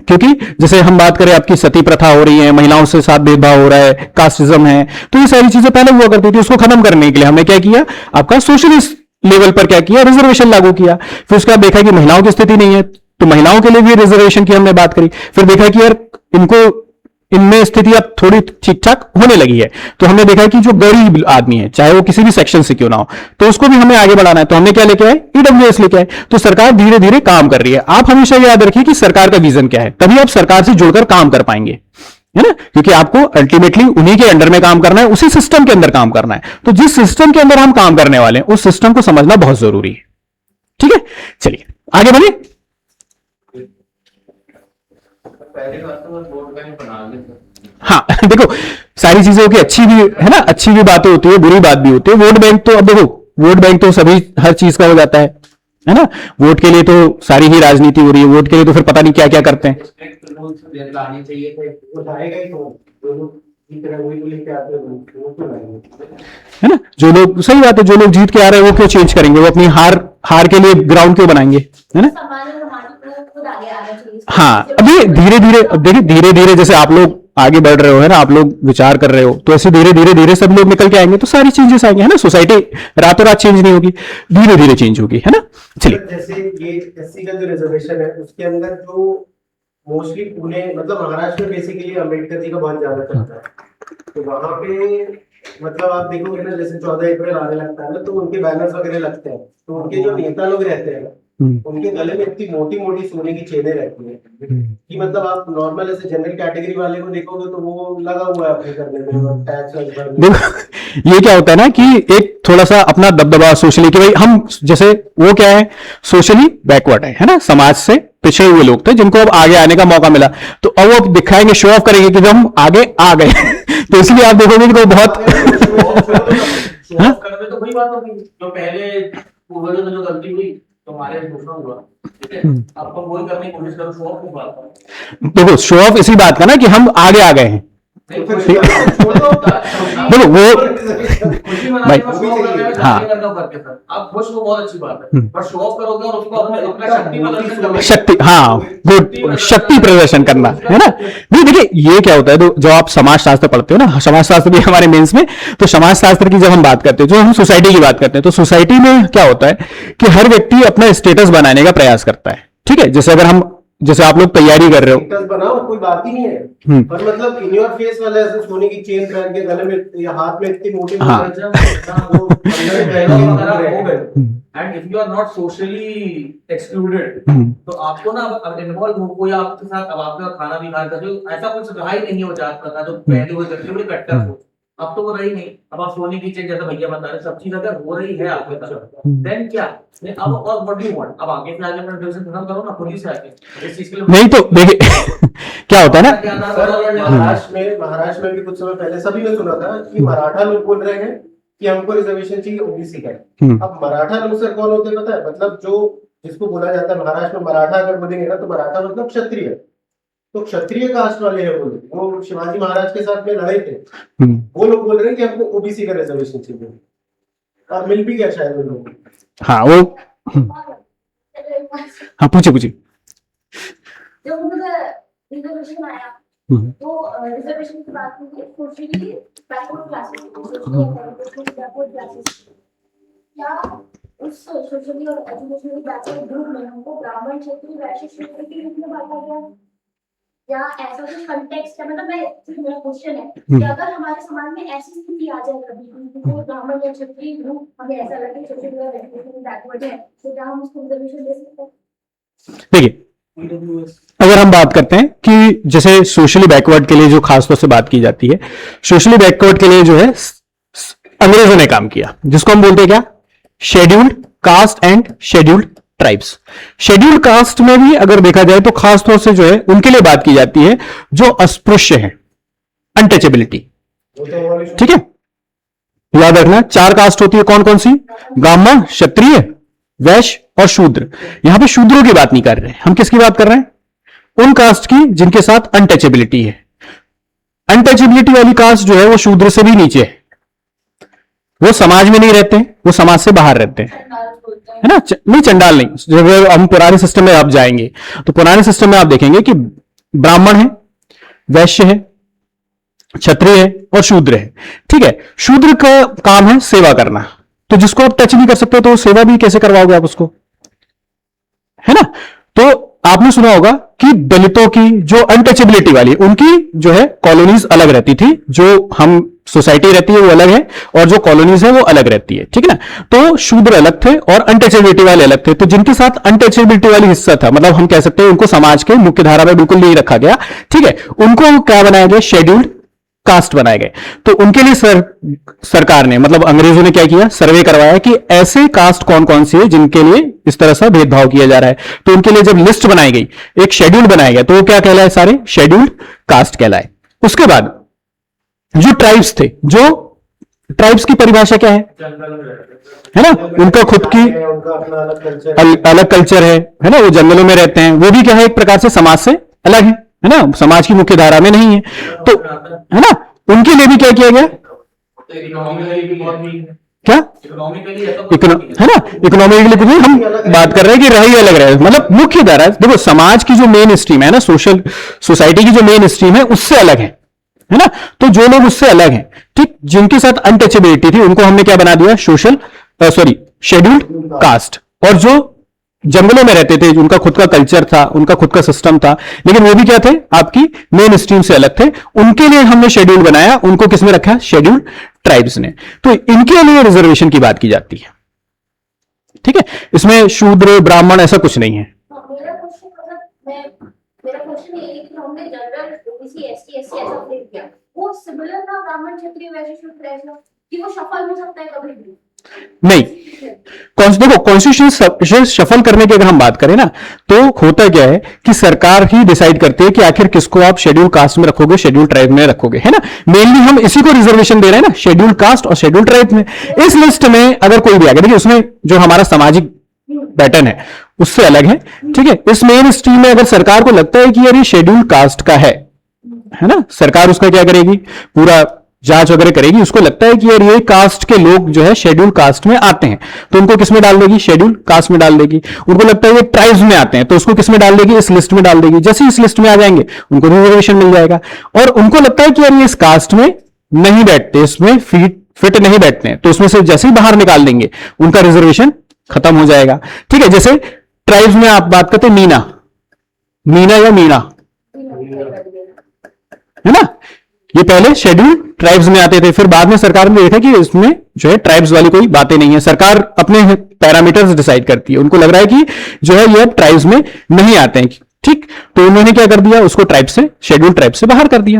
क्योंकि जैसे हम बात करें आपकी सती प्रथा हो रही है, महिलाओं से साथ भेदभाव हो रहा है, कास्टिज्म है, तो ये सारी चीजें पहले हुआ करती थी। उसको खत्म करने के लिए हमने क्या किया, आपका सोशलिस्ट लेवल पर क्या किया, रिजर्वेशन लागू किया। फिर उसके बाद देखा कि महिलाओं की स्थिति नहीं है तो महिलाओं के लिए भी रिजर्वेशन की हमने बात करी। फिर देखा कि यार इनको इनमें स्थिति अब थोड़ी ठीक ठाक होने लगी है, तो हमने देखा कि जो गरीब आदमी है चाहे वो किसी भी सेक्शन से क्यों ना हो, तो उसको भी हमें आगे बढ़ाना है, तो हमने क्या लेके आए, ईडब्ल्यूएस लेके आए। तो सरकार धीरे धीरे काम कर रही है। आप हमेशा याद रखिए कि सरकार का विजन क्या है, तभी आप सरकार से जुड़कर काम कर पाएंगे, है ना, क्योंकि आपको अल्टीमेटली उन्हीं के अंडर में काम करना है, उसी सिस्टम के अंदर काम करना है। तो जिस सिस्टम के अंदर हम काम करने वाले हैं उस सिस्टम को समझना बहुत जरूरी है, ठीक है। चलिए आगे बढ़िए। पहले बात तो वोट बैंक बना लेते। हाँ देखो सारी चीजें की अच्छी भी है ना, अच्छी भी बातें होती है, बुरी बात भी होती है। वोट बैंक तो अब देखो, वोट बैंक तो सभी हर चीज का हो जाता है ना, वोट के लिए तो सारी ही राजनीति हो रही है, वोट के लिए तो फिर पता नहीं क्या क्या करते हैं। स्ट्रिक्ट रूल्स लाने चाहिए थे, वो लाएगा ही तो जो लोग जीत रहे हैं वही तो लेके आते हैं, वो क्यों लाएंगे, है ना, जो लोग, सही बात है, जो लोग जीत के आ रहे हैं वो क्यों चेंज करेंगे, वो अपनी हार के लिए ग्राउंड क्यों बनाएंगे, है ना। खुद आगे आना चाहिए। हाँ अभी धीरे धीरे, अब देखिए धीरे धीरे जैसे आप लोग आगे बढ़ रहे हो, है ना, आप लोग विचार कर रहे हो, तो ऐसे धीरे धीरे धीरे सब लोग निकल के आएंगे तो सारी चेंजेस आएंगे, है ना। सोसाइटी रातों रात चेंज नहीं होगी, धीरे धीरे चेंज होगी, है ना। चलिए जैसे ये एससी का जो रिजर्वेशन है उसके अंदर जो मोस्टली पुणे मतलब महाराष्ट्र में बेसिकली अम्बेडकर जी का बहुत ज्यादा चलता है, तो वहां पे मतलब आप देखोगे ना जैसे 14 अप्रैल आने लगता है ना तो उनके बैनर्स वगैरह लगते हैं, तो उनके जो नेता लोग रहते हैं उनके गले में इतनी मोटी मोटी सोने की चेनें रहती है कि मतलब आप नॉर्मल ऐसे जनरल कैटेगरी वाले को देखोगे तो वो लगा हुआ है अपने करने में टैक्स देखो ये क्या होता है ना कि एक थोड़ा सा अपना दबदबा सोशली कि भाई हम जैसे वो क्या है सोशली बैकवर्ड है ना, समाज से पिछड़े हुए लोग थे जिनको अब आगे आने का मौका मिला, तो अब वो दिखाएंगे, शो ऑफ करेंगे कि हम आगे आ गए तो इसलिए आप देखोगे कि वो बहुत हाँ? करने तो वही बात होगी जो पहले पूर्वजों में जो गलती हुई तो हमारे दूसरा हुआ, ठीक है। अब तो वही करने की कोशिश करो, शो ऑफ की बात करो। देखो शो ऑफ इसी बात का ना कि हम आगे आ गए हैं। देखो वो खुशी मनाने का शो ऑफ करने में हाँ। करना करके सर आप खुश हो बहुत अच्छी बात है, पर शो ऑफ करोगे और उसको अपने अपना शक्ति प्रदर्शन करोगे। शक्ति, हाँ गुड, शक्ति प्रदर्शन करना है ना। नहीं देखिए ये क्या होता है, तो जब आप समाज शास्त्र पढ़ते हो ना, समाज शास्त्र भी हमारे मेंस में, तो समाज शास्त्र की जब हम बात करते हैं, जो हम सोसाइटी की बात करते हैं, तो सोसाइटी में क्या होता है कि हर व्यक्ति अपना स्टेटस बनाने का प्रयास करता है, ठीक है। जैसे अगर हम, जैसे आप लोग तैयारी कर रहे हो, स्टेटस बनाओ कोई बात ही नहीं है, पर मतलब इन योर फेस वाला ऐसे सोने की चेन पहन के गले में या हाथ में इतनी मोटी हाँ। वो अंदर पहन के घूम रहे हैं। And if you are not socially excluded तो आपको ना अब इन्वॉल्व हो कोई आपके साथ, अब आपका खाना भी खा रहा है, ऐसा कुछ रहा ही नहीं हो जाता था जो पहले वो करते बड़े कट्टर हो, अब तो वो रही नहीं। अब आप सोने की चीज जैसा भैया बता रहे सब चीज अगर हो रही है आपके तरफ देन क्या अब और व्हाट डू यू वांट, अब आगे से आगे अपना ड्रेसिंग खत्म करो ना खुद ही से आके इस चीज के लिए नहीं तो देखिए क्या होता है ना, महाराष्ट्र में भी कुछ समय पहले सभी ने सुना था कि मराठा लोग बोल रहे हैं कि हमको रिजर्वेशन चाहिए ओबीसी का। अब मराठा लोग सर कौन होते हैं पता है, मतलब जो जिसको बोला जाता है महाराष्ट्र में मराठा अगर बोलेंगे ना तो मराठा मतलब क्षत्रिय, तो क्षत्रिय कास्ट वाले हैं वो शिवाजी महाराज के साथ में लड़े थे, वो लोग बोल रहे हैं कि हमको ओबीसी का रिजर्वेशन चाहिए, और मिल भी गया शायद उन लोगों को। हाँ वो हाँ पूछे पूछे। जब उनका रिजर्वेशन आया तो रिजर्वेशन की बात हुई socially backward classes, socially backward classes, क्या उस सोशली और एजुकेशनली बैकवर्ड ग्रुप में हमको ब्राह्मण क्षेत्रीय वैश्य क्षेत्र के रूप में बांटा गया, या ऐसा कुछ कंटेक्स्ट है? मतलब मेरा क्वेश्चन है कि अगर हमारे समाज में ऐसी स्थिति आ जाए कभी तो ब्राह्मण या क्षत्रिय ग्रुप हमें ऐसा लगे सोशली और एजुकेशनली बैकवर्ड है तो क्या हम उसको रिजर्वेशन दे सकते हैं? देखिए अगर हम बात करते हैं कि जैसे सोशली बैकवर्ड के लिए जो खासतौर से बात की जाती है, सोशली बैकवर्ड के लिए जो है अंग्रेजों ने काम किया, जिसको हम बोलते हैं क्या, scheduled caste and scheduled tribes. Scheduled caste में भी अगर देखा जाए तो खासतौर से जो है उनके लिए बात की जाती है जो अस्पृश्य है, अनटचेबिलिटी, ठीक है। याद रखना 4 कास्ट होती है, कौन कौन सी, ब्राह्मण, क्षत्रिय, वैश्य और शूद्र। यहां पे शूद्रों की बात नहीं कर रहे हैं हम, किसकी बात कर रहे हैं, उन कास्ट की जिनके साथ अनटचेबिलिटी है। अनटचेबिलिटी वाली कास्ट जो है वो शूद्र से भी नीचे है, वो समाज में नहीं रहते, वो समाज से बाहर रहते हैं, है ना। नहीं चंडाल नहीं, जब हम पुराने सिस्टम में आप जाएंगे तो पुराने सिस्टम में आप देखेंगे कि ब्राह्मण है, वैश्य है, क्षत्रिय है और शूद्र है, ठीक है। शूद्र का काम है सेवा करना, तो जिसको आप टच नहीं कर सकते तो सेवा भी कैसे करवाओगे आप उसको, है ना। तो आपने सुना होगा कि दलितों की जो अनटचेबिलिटी वाली, उनकी जो है कॉलोनीज अलग रहती थी, जो हम सोसाइटी रहती है वो अलग है और जो कॉलोनीज है वो अलग रहती है, ठीक है ना। तो शूद्र अलग थे और अनटचेबिलिटी वाले अलग थे, तो जिनके साथ अनटचेबिलिटी वाली हिस्सा था, मतलब हम कह सकते हैं उनको समाज के मुख्य धारा में बिल्कुल नहीं रखा गया, ठीक है। उनको क्या बनाया गया, शेड्यूल्ड कास्ट बनाए गए। तो उनके लिए सरकार ने, मतलब अंग्रेजों ने क्या किया, सर्वे करवाया कि ऐसे कास्ट कौन कौन सी है जिनके लिए इस तरह से भेदभाव किया जा रहा है। तो उनके लिए जब लिस्ट बनाई गई, एक शेड्यूल बनाया गया, तो वो क्या कहलाए, सारे शेड्यूल्ड कास्ट कहलाए। उसके बाद जो ट्राइब्स थे, जो ट्राइब्स की परिभाषा क्या है ना, उनका खुद की उनका अपना अलग कल्चर अलग कल्चर है ना, वो जंगलों में रहते हैं, वो भी क्या है, एक प्रकार से समाज से अलग है ना, समाज की मुख्य धारा में नहीं है, तो है ना, उनके लिए भी क्या किया गया, क्या है ना, इकोनॉमिकली कुछ नहीं, हम बात कर रहे हैं कि रही अलग रहे, मतलब मुख्य धारा। देखो समाज की जो मेन स्ट्रीम है ना, सोसाइटी की जो मेन स्ट्रीम है उससे अलग है ना। तो जो लोग उससे अलग हैं, ठीक, जिनके साथ अनटचेबिलिटी थी, उनको हमने क्या बना दिया, शेड्यूल्ड कास्ट। और जो जंगलों में रहते थे, उनका खुद का कल्चर था, उनका खुद का सिस्टम था, लेकिन वो भी क्या थे, आपकी मेन स्ट्रीम से अलग थे, उनके लिए हमने शेड्यूल बनाया। उनको किसमें रखा, शेड्यूल्ड ट्राइब्स ने। तो इनके लिए रिजर्वेशन की बात की जाती है, ठीक है, इसमें शूद्र ब्राह्मण ऐसा कुछ नहीं है। हाँ, मेरा क्वेश्चन ये है कि हमने जनरल ओबीसी एसटी एससी ऐसा फ्रेम किया, वो सिमिलर था ब्राह्मण क्षत्रिय वैश्य शूद्र ऐसा कि वो सफल हो सकता है कभी भी? नहीं, देखो कॉन्स्टिट्यूशन शफल करने की अगर हम बात करें ना, तो होता क्या है कि सरकार ही डिसाइड करती है कि आखिर किसको आप शेड्यूल कास्ट में रखोगे, शेड्यूल ट्राइब में रखोगे, है ना। मेनली हम इसी को रिजर्वेशन दे रहे हैं ना, शेड्यूल कास्ट और शेड्यूल ट्राइब में। इस लिस्ट में अगर कोई भी आ गया, देखिए उसमें जो हमारा सामाजिक पैटर्न है उससे अलग है, ठीक है। इस मेन स्ट्रीम में अगर सरकार को लगता है कि यार ये शेड्यूल कास्ट का है ना, सरकार उसका क्या करेगी, पूरा जांच वगैरह करेगी, उसको लगता है कि यार ये कास्ट के लोग जो है शेड्यूल कास्ट में आते हैं, तो उनको किस में डाल देगी, शेड्यूल कास्ट में डाल देगी। उनको लगता है ये ट्राइब्स में आते हैं, तो उसको किस में डाल देगी, इस लिस्ट में डाल देगी। जैसे इस लिस्ट में आ जाएंगे उनको रिजर्वेशन मिल जाएगा। और उनको लगता है कि यार ये इस कास्ट में नहीं बैठते, इसमें फिट नहीं बैठते हैं, तो उसमें से जैसे ही बाहर निकाल देंगे उनका रिजर्वेशन खत्म हो जाएगा, ठीक है। जैसे ट्राइब्स में आप बात करते हैं मीना या मीणा, है ना, ये पहले शेड्यूल ट्राइब्स में आते थे, फिर बाद में सरकार ने देखा कि इसमें जो है ट्राइब्स वाली कोई बातें नहीं है, सरकार अपने पैरामीटर्स डिसाइड करती है। उनको लग रहा है कि जो है ये ट्राइब्स में नहीं आते हैं, ठीक, तो उन्होंने क्या कर दिया, उसको ट्राइब से, शेड्यूल ट्राइब से बाहर कर दिया,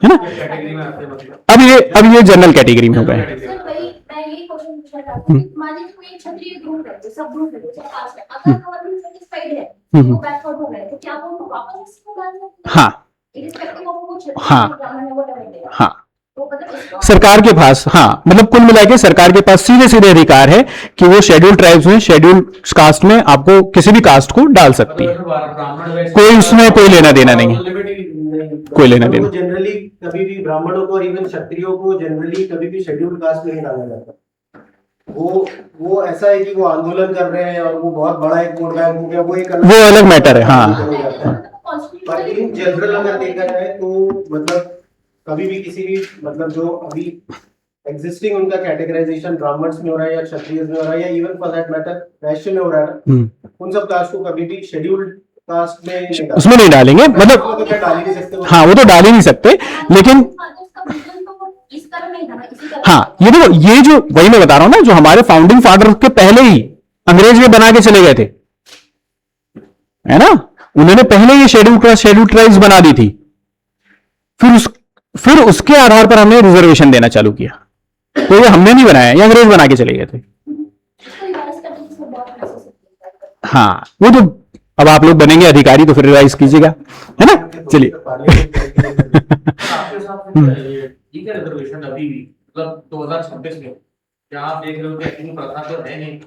है ना। कैटेगरी में आते हैं मतलब अब ये जनरल कैटेगरी में हो गए। सर वही मैं यही क्वेश्चन पूछना चाहती हूँ, मान लीजिए कोई क्षत्रिय ग्रुप है, सब ग्रुप है, जैसे कास्ट है, अगर गवर्नमेंट सेटिस्फाइड है, वो बैकवर्ड हो गए, तो क्या वो उनको वापस इसको डाल सकते हैं? हाँ इरिस्पेक्टिव ऑफ वो क्षत्रिय हाँ। हो, ब्राह्मण है, वो डाल हाँ, तो मतलब इसको सरकार के पास, हाँ, मतलब कुल मिलाकर सरकार के पास सीधे सीधे अधिकार है कि वो शेड्यूल ट्राइब्स में, शेड्यूल कास्ट में आपको किसी भी कास्ट को डाल सकती है, कोई उसमें कोई लेना देना नहीं है, कोई लेना देना। जनरली कभी भी ब्राह्मणों को और इवन क्षत्रियों को जनरली कभी भी शेड्यूल कास्ट में नहीं डाला जाता। वो ऐसा है कि वो आंदोलन कर रहे हैं और वो बहुत बड़ा एक वोट बैंक हो गया, वो एक वो अलग मैटर है, हाँ। पर इन जनरल अगर देखा जाए तो मतलब कभी भी किसी भी मतलब जो अभी एग्जिस्टिंग उनका कैटेगराइजेशन ब्राह्मण्स में हो रहा है या क्षत्रिय में हो रहा है या इवन फॉर दैट मैटर वैश्य में हो रहा है, उन सब कास्ट को कभी भी शेड्यूल्ड कास्ट में नहीं डाला। उसमें नहीं डालेंगे, मतलब वो तो क्या डाल ही नहीं सकते वो। हाँ, वो तो डाल ही नहीं सकते, लेकिन इस तरह नहीं था ना, इसी तरह हाँ, ये देखो, ये जो वही मैं बता रहा हूं ना, जो हमारे फाउंडिंग फादर के पहले ही अंग्रेज ये बना के चले गए थे, है ना, उन्होंने पहले ये शेड्यूल ट्राइब्स बना दी थी, फिर उसके आधार पर हमने रिजर्वेशन देना चालू किया, तो ये हमने नहीं बनाया, ये अंग्रेज बना के चले गए थे। इसको रिवाइज करने की इसमें बहुत प्रोसेस है। हाँ, वो तो अब आप लोग बनेंगे अधिकारी तो फिर रिवाइज कीजिएगा, है ना। चलिए आपके साथ ये क्या रिजर्वेशन अभी भी मतलब 2026 में क्या आप देख रहे हो कि इतनी प्रथा तो है नहीं।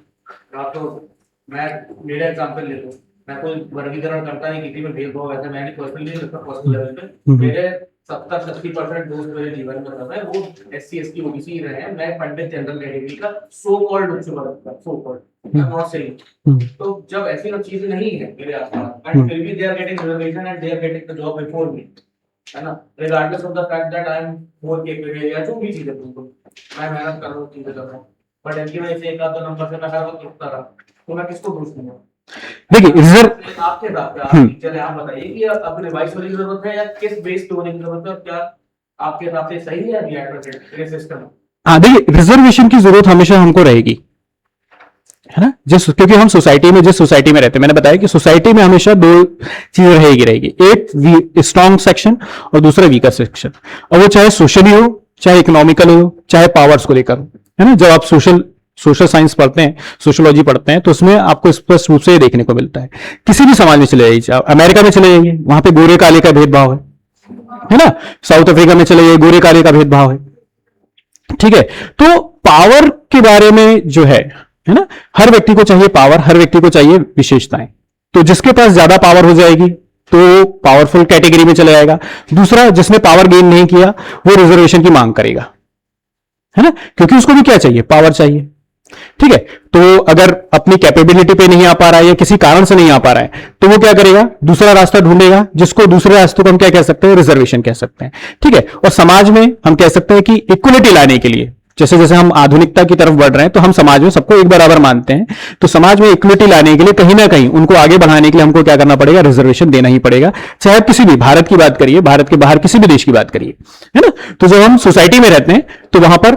आप तो मैं मेरा एग्जांपल ले लो, मैं कोई वर्गीकरण करता नहीं, किसी में भेदभाव ऐसा मैं पर्सनली नहीं करता, पर्सनल लेवल पे मेरे 70-80% दोस्त मेरे जीवन में रहे हैं, वो एससी एसटी ओबीसी रहे हैं, मैं पंडित जनरल कैटेगरी का सो कॉल्ड उच्च वर्ग, so called I am not saying. तो जब ऐसी चीज नहीं है मेरे आसपास एंड फिर भी they are getting reservation and they are getting the job before me, है ना, regardless of the fact that I am more capable या जो भी चीजें बिल्कुल मैं मेहनत कर रहा हूँ, चीजें कर रहा हूँ, बट इनकी वजह से एक आध नंबर से मैं हर वक्त रुकता रहा, तो मैं किसको दोष दूंगा? देखिए रिजर्व आपके हिसाब से चले आप बताइए कि अब रिवाइज होने की जरूरत है या किस बेस पे होने की जरूरत है, और क्या आपके हिसाब से सही है अभी एट प्रेजेंट ये सिस्टम? हाँ, देखिए रिजर्वेशन की जरूरत हमेशा हमको रहेगी, है ना, क्योंकि हम जिस सोसाइटी में रहते हैं, मैंने बताया कि सोसाइटी में हमेशा दो चीजें रहेगी, एक स्ट्रॉन्ग सेक्शन और दूसरा वीकर सेक्शन, और वो चाहे सोशली हो, चाहे इकोनॉमिकल हो, चाहे पावर्स को लेकर हो, है ना। जब आप सोशल साइंस पढ़ते हैं, सोशियोलॉजी पढ़ते हैं, तो उसमें आपको स्पष्ट रूप से ये देखने को मिलता है। किसी भी समाज में चले जाइए, अमेरिका में चले जाइए, वहां पे गोरे काले का भेदभाव है ना, साउथ अफ्रीका में चले जाइए, गोरे काले का भेदभाव है, ठीक है। तो पावर के बारे में जो है ना, हर व्यक्ति को चाहिए पावर, हर व्यक्ति को चाहिए विशेषताएं, तो जिसके पास ज्यादा पावर हो जाएगी तो पावरफुल कैटेगरी में चला जाएगा, दूसरा जिसने पावर गेन नहीं किया वो रिजर्वेशन की मांग करेगा, है ना, क्योंकि उसको भी क्या चाहिए, पावर चाहिए, ठीक है। तो अगर अपनी कैपेबिलिटी पे नहीं आ पा रहा है या किसी कारण से नहीं आ पा रहा है, तो वो क्या करेगा, दूसरा रास्ता ढूंढेगा, जिसको दूसरे रास्ते को हम क्या कह सकते हैं, रिजर्वेशन कह सकते हैं, ठीक है। और समाज में हम कह सकते हैं कि इक्वलिटी लाने के लिए, जैसे जैसे हम आधुनिकता की तरफ बढ़ रहे हैं, तो हम समाज में सबको एक बराबर मानते हैं, तो समाज में इक्वलिटी लाने के लिए कहीं ना कहीं उनको आगे बढ़ाने के लिए हमको क्या करना पड़ेगा, रिजर्वेशन देना ही पड़ेगा, चाहे आप किसी भी भारत की बात करिए, भारत के बाहर किसी भी देश की बात करिए, है ना। तो जब हम सोसाइटी में रहते हैं तो वहां पर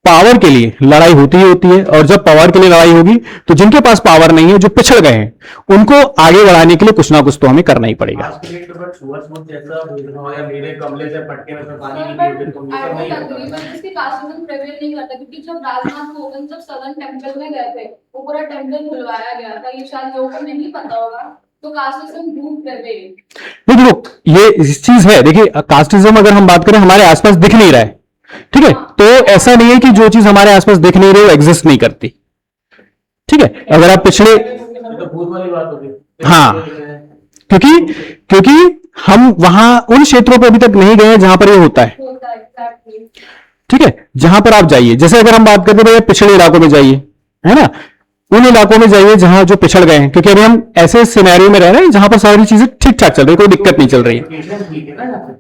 पावर के लिए लड़ाई होती ही होती है, और जब पावर के लिए लड़ाई होगी तो जिनके पास पावर नहीं है, जो पिछड़ गए हैं, उनको आगे बढ़ाने के लिए कुछ ना कुछ तो हमें करना ही पड़ेगा। आज के डेट में बट छुआछूत जैसा भेदभाव या मेरे कमले से पटके में से पानी नहीं पीते तो ये सब नहीं होता। इसके कास्टिज्म प्रिवेल नहीं करता, क्योंकि जब राजनाथ कोविंद जब सदन टेंपल में गए थे, वो पूरा टेंपल खुलवाया गया था, ये शायद लोगों को नहीं पता होगा, तो कास्टिज्म डू प्रिवेल। नहीं देखो, ये इस चीज है, देखिए कास्टिज्म अगर हम बात करें हमारे आसपास दिख नहीं रहा है, ठीक है, तो ऐसा नहीं है कि जो चीज हमारे आसपास दिख नहीं रही वो एग्जिस्ट नहीं करती, ठीक है। अगर आप पिछले, ये तो भूत वाली बात होगी। हाँ, क्योंकि हम वहां उन क्षेत्रों पर अभी तक नहीं गए हैं जहां पर ये होता है, होता है एग्जैक्टली। ठीक है। जहां पर आप जाइए, जैसे अगर हम बात करते हैं भैया पिछड़े इलाकों में जाइए, है ना, उन इलाकों में जाइए जहां जो पिछड़ गए हैं, क्योंकि अभी हम ऐसे सिनेरियो में रह रहे हैं जहां पर सारी चीजें ठीक ठाक चल रही है, कोई दिक्कत नहीं चल रही है। एजुकेशन ठीक है ना, यहाँ पे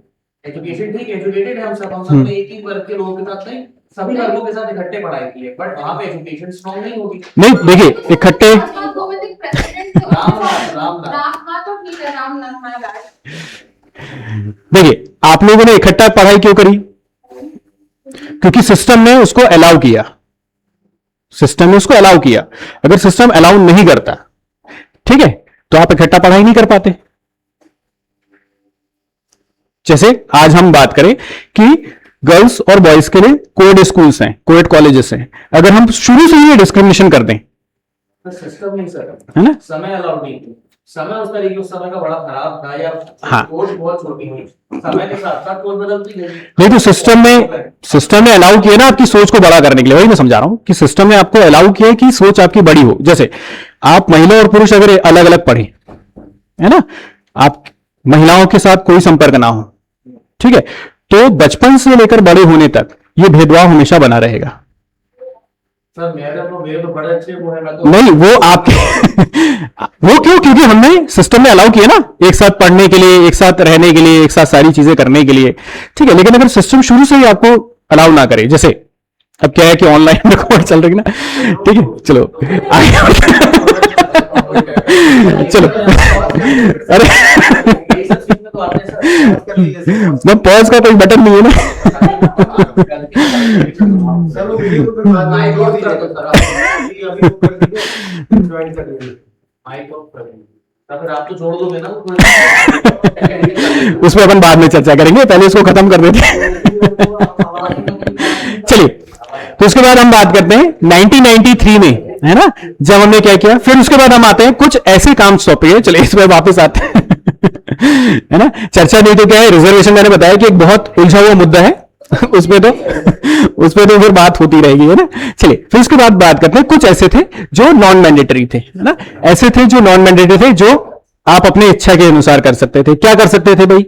एजुकेशन ठीक, एजुकेटेड है हम सब एक ही वर्ग के लोगों के साथ नहीं, सभी वर्गों के साथ इकट्ठे पढ़ाई की है, बट वहां पे एजुकेशन स्ट्रांग नहीं होगी। नहीं देखिए, इकट्ठे, राजनाथ कोविंद एक प्रेसिडेंट थे, रामनाथ। रामनाथ तो ठीक है, रामनाथ माय बैड। देखिए आप लोगों ने इकट्ठा पढ़ाई क्यों करी? क्योंकि सिस्टम ने उसको अलाउ किया, सिस्टम ने उसको अलाउ किया। अगर सिस्टम अलाउ नहीं करता, ठीक है, तो आप इकट्ठा पढ़ाई नहीं कर पाते। जैसे आज हम बात करें कि गर्ल्स और बॉयज के लिए कोएड स्कूल्स हैं, कोएड कॉलेजेस हैं, अगर हम शुरू से ही डिस्क्रिमिनेशन कर दें, सिस्टम नहीं सर, है ना, समय अलाउड नहीं थी, समय उस तरीके उस समय का बड़ा खराब था, या हाँ। कोच बहुत छोटी हुई, समय के साथ साथ कोच बदलती गई। नहीं तो सिस्टम ने अलाउ किया ना आपकी सोच को बड़ा करने के लिए, वही मैं समझा रहा हूं कि सिस्टम ने आपको अलाउ किया कि सोच आपकी बड़ी हो। जैसे आप महिला और पुरुष अगर अलग अलग पढ़े, है ना, आप महिलाओं के साथ कोई संपर्क ना हो, ठीक है, तो बचपन से लेकर बड़े होने तक ये भेदभाव हमेशा बना रहेगा। सर मेरे तो बड़े अच्छे वो है, मैं तो नहीं वो आप वो क्यों? क्योंकि हमने सिस्टम में अलाउ किया ना, एक साथ पढ़ने के लिए, एक साथ रहने के लिए, एक साथ सारी चीजें करने के लिए, ठीक है। लेकिन अगर सिस्टम शुरू से ही आपको अलाउ ना करे, जैसे अब क्या है कि ऑनलाइन रिकॉर्ड चल रही है ना, ठीक है, चलो चलो अरे ये सब सीखने तो आते हैं सर। मैं पॉज का कोई बटन नहीं है ना। सर वो वीडियो को फिर बाद में माइक ऑफ कर दो सर आप। अभी वो कर दीजिए, ज्वाइन कर लीजिए। माइक ऑफ कर दो, या फिर आप तो छोड़ दोगे ना उस पर अपन बाद में चर्चा करेंगे, पहले इसको खत्म कर देते हैं। चलिए, तो उसके बाद हम बात करते हैं 1993 में, है ना, जब हमने क्या किया, फिर उसके बाद हम आते हैं कुछ ऐसे काम सौंपे। चलिए इस पर वापस आते हैं है ना, चर्चा नहीं तो क्या है, रिजर्वेशन मैंने बताया कि एक बहुत उलझा हुआ मुद्दा है उस पे तो फिर बात होती रहेगी, है ना। चलिए फिर उसके बाद बात करते हैं कुछ ऐसे थे जो नॉन मैंडेटरी थे, है ना, ऐसे थे जो नॉन मैंडेटरी थे, जो आप अपनी इच्छा के अनुसार कर सकते थे। क्या कर सकते थे भाई?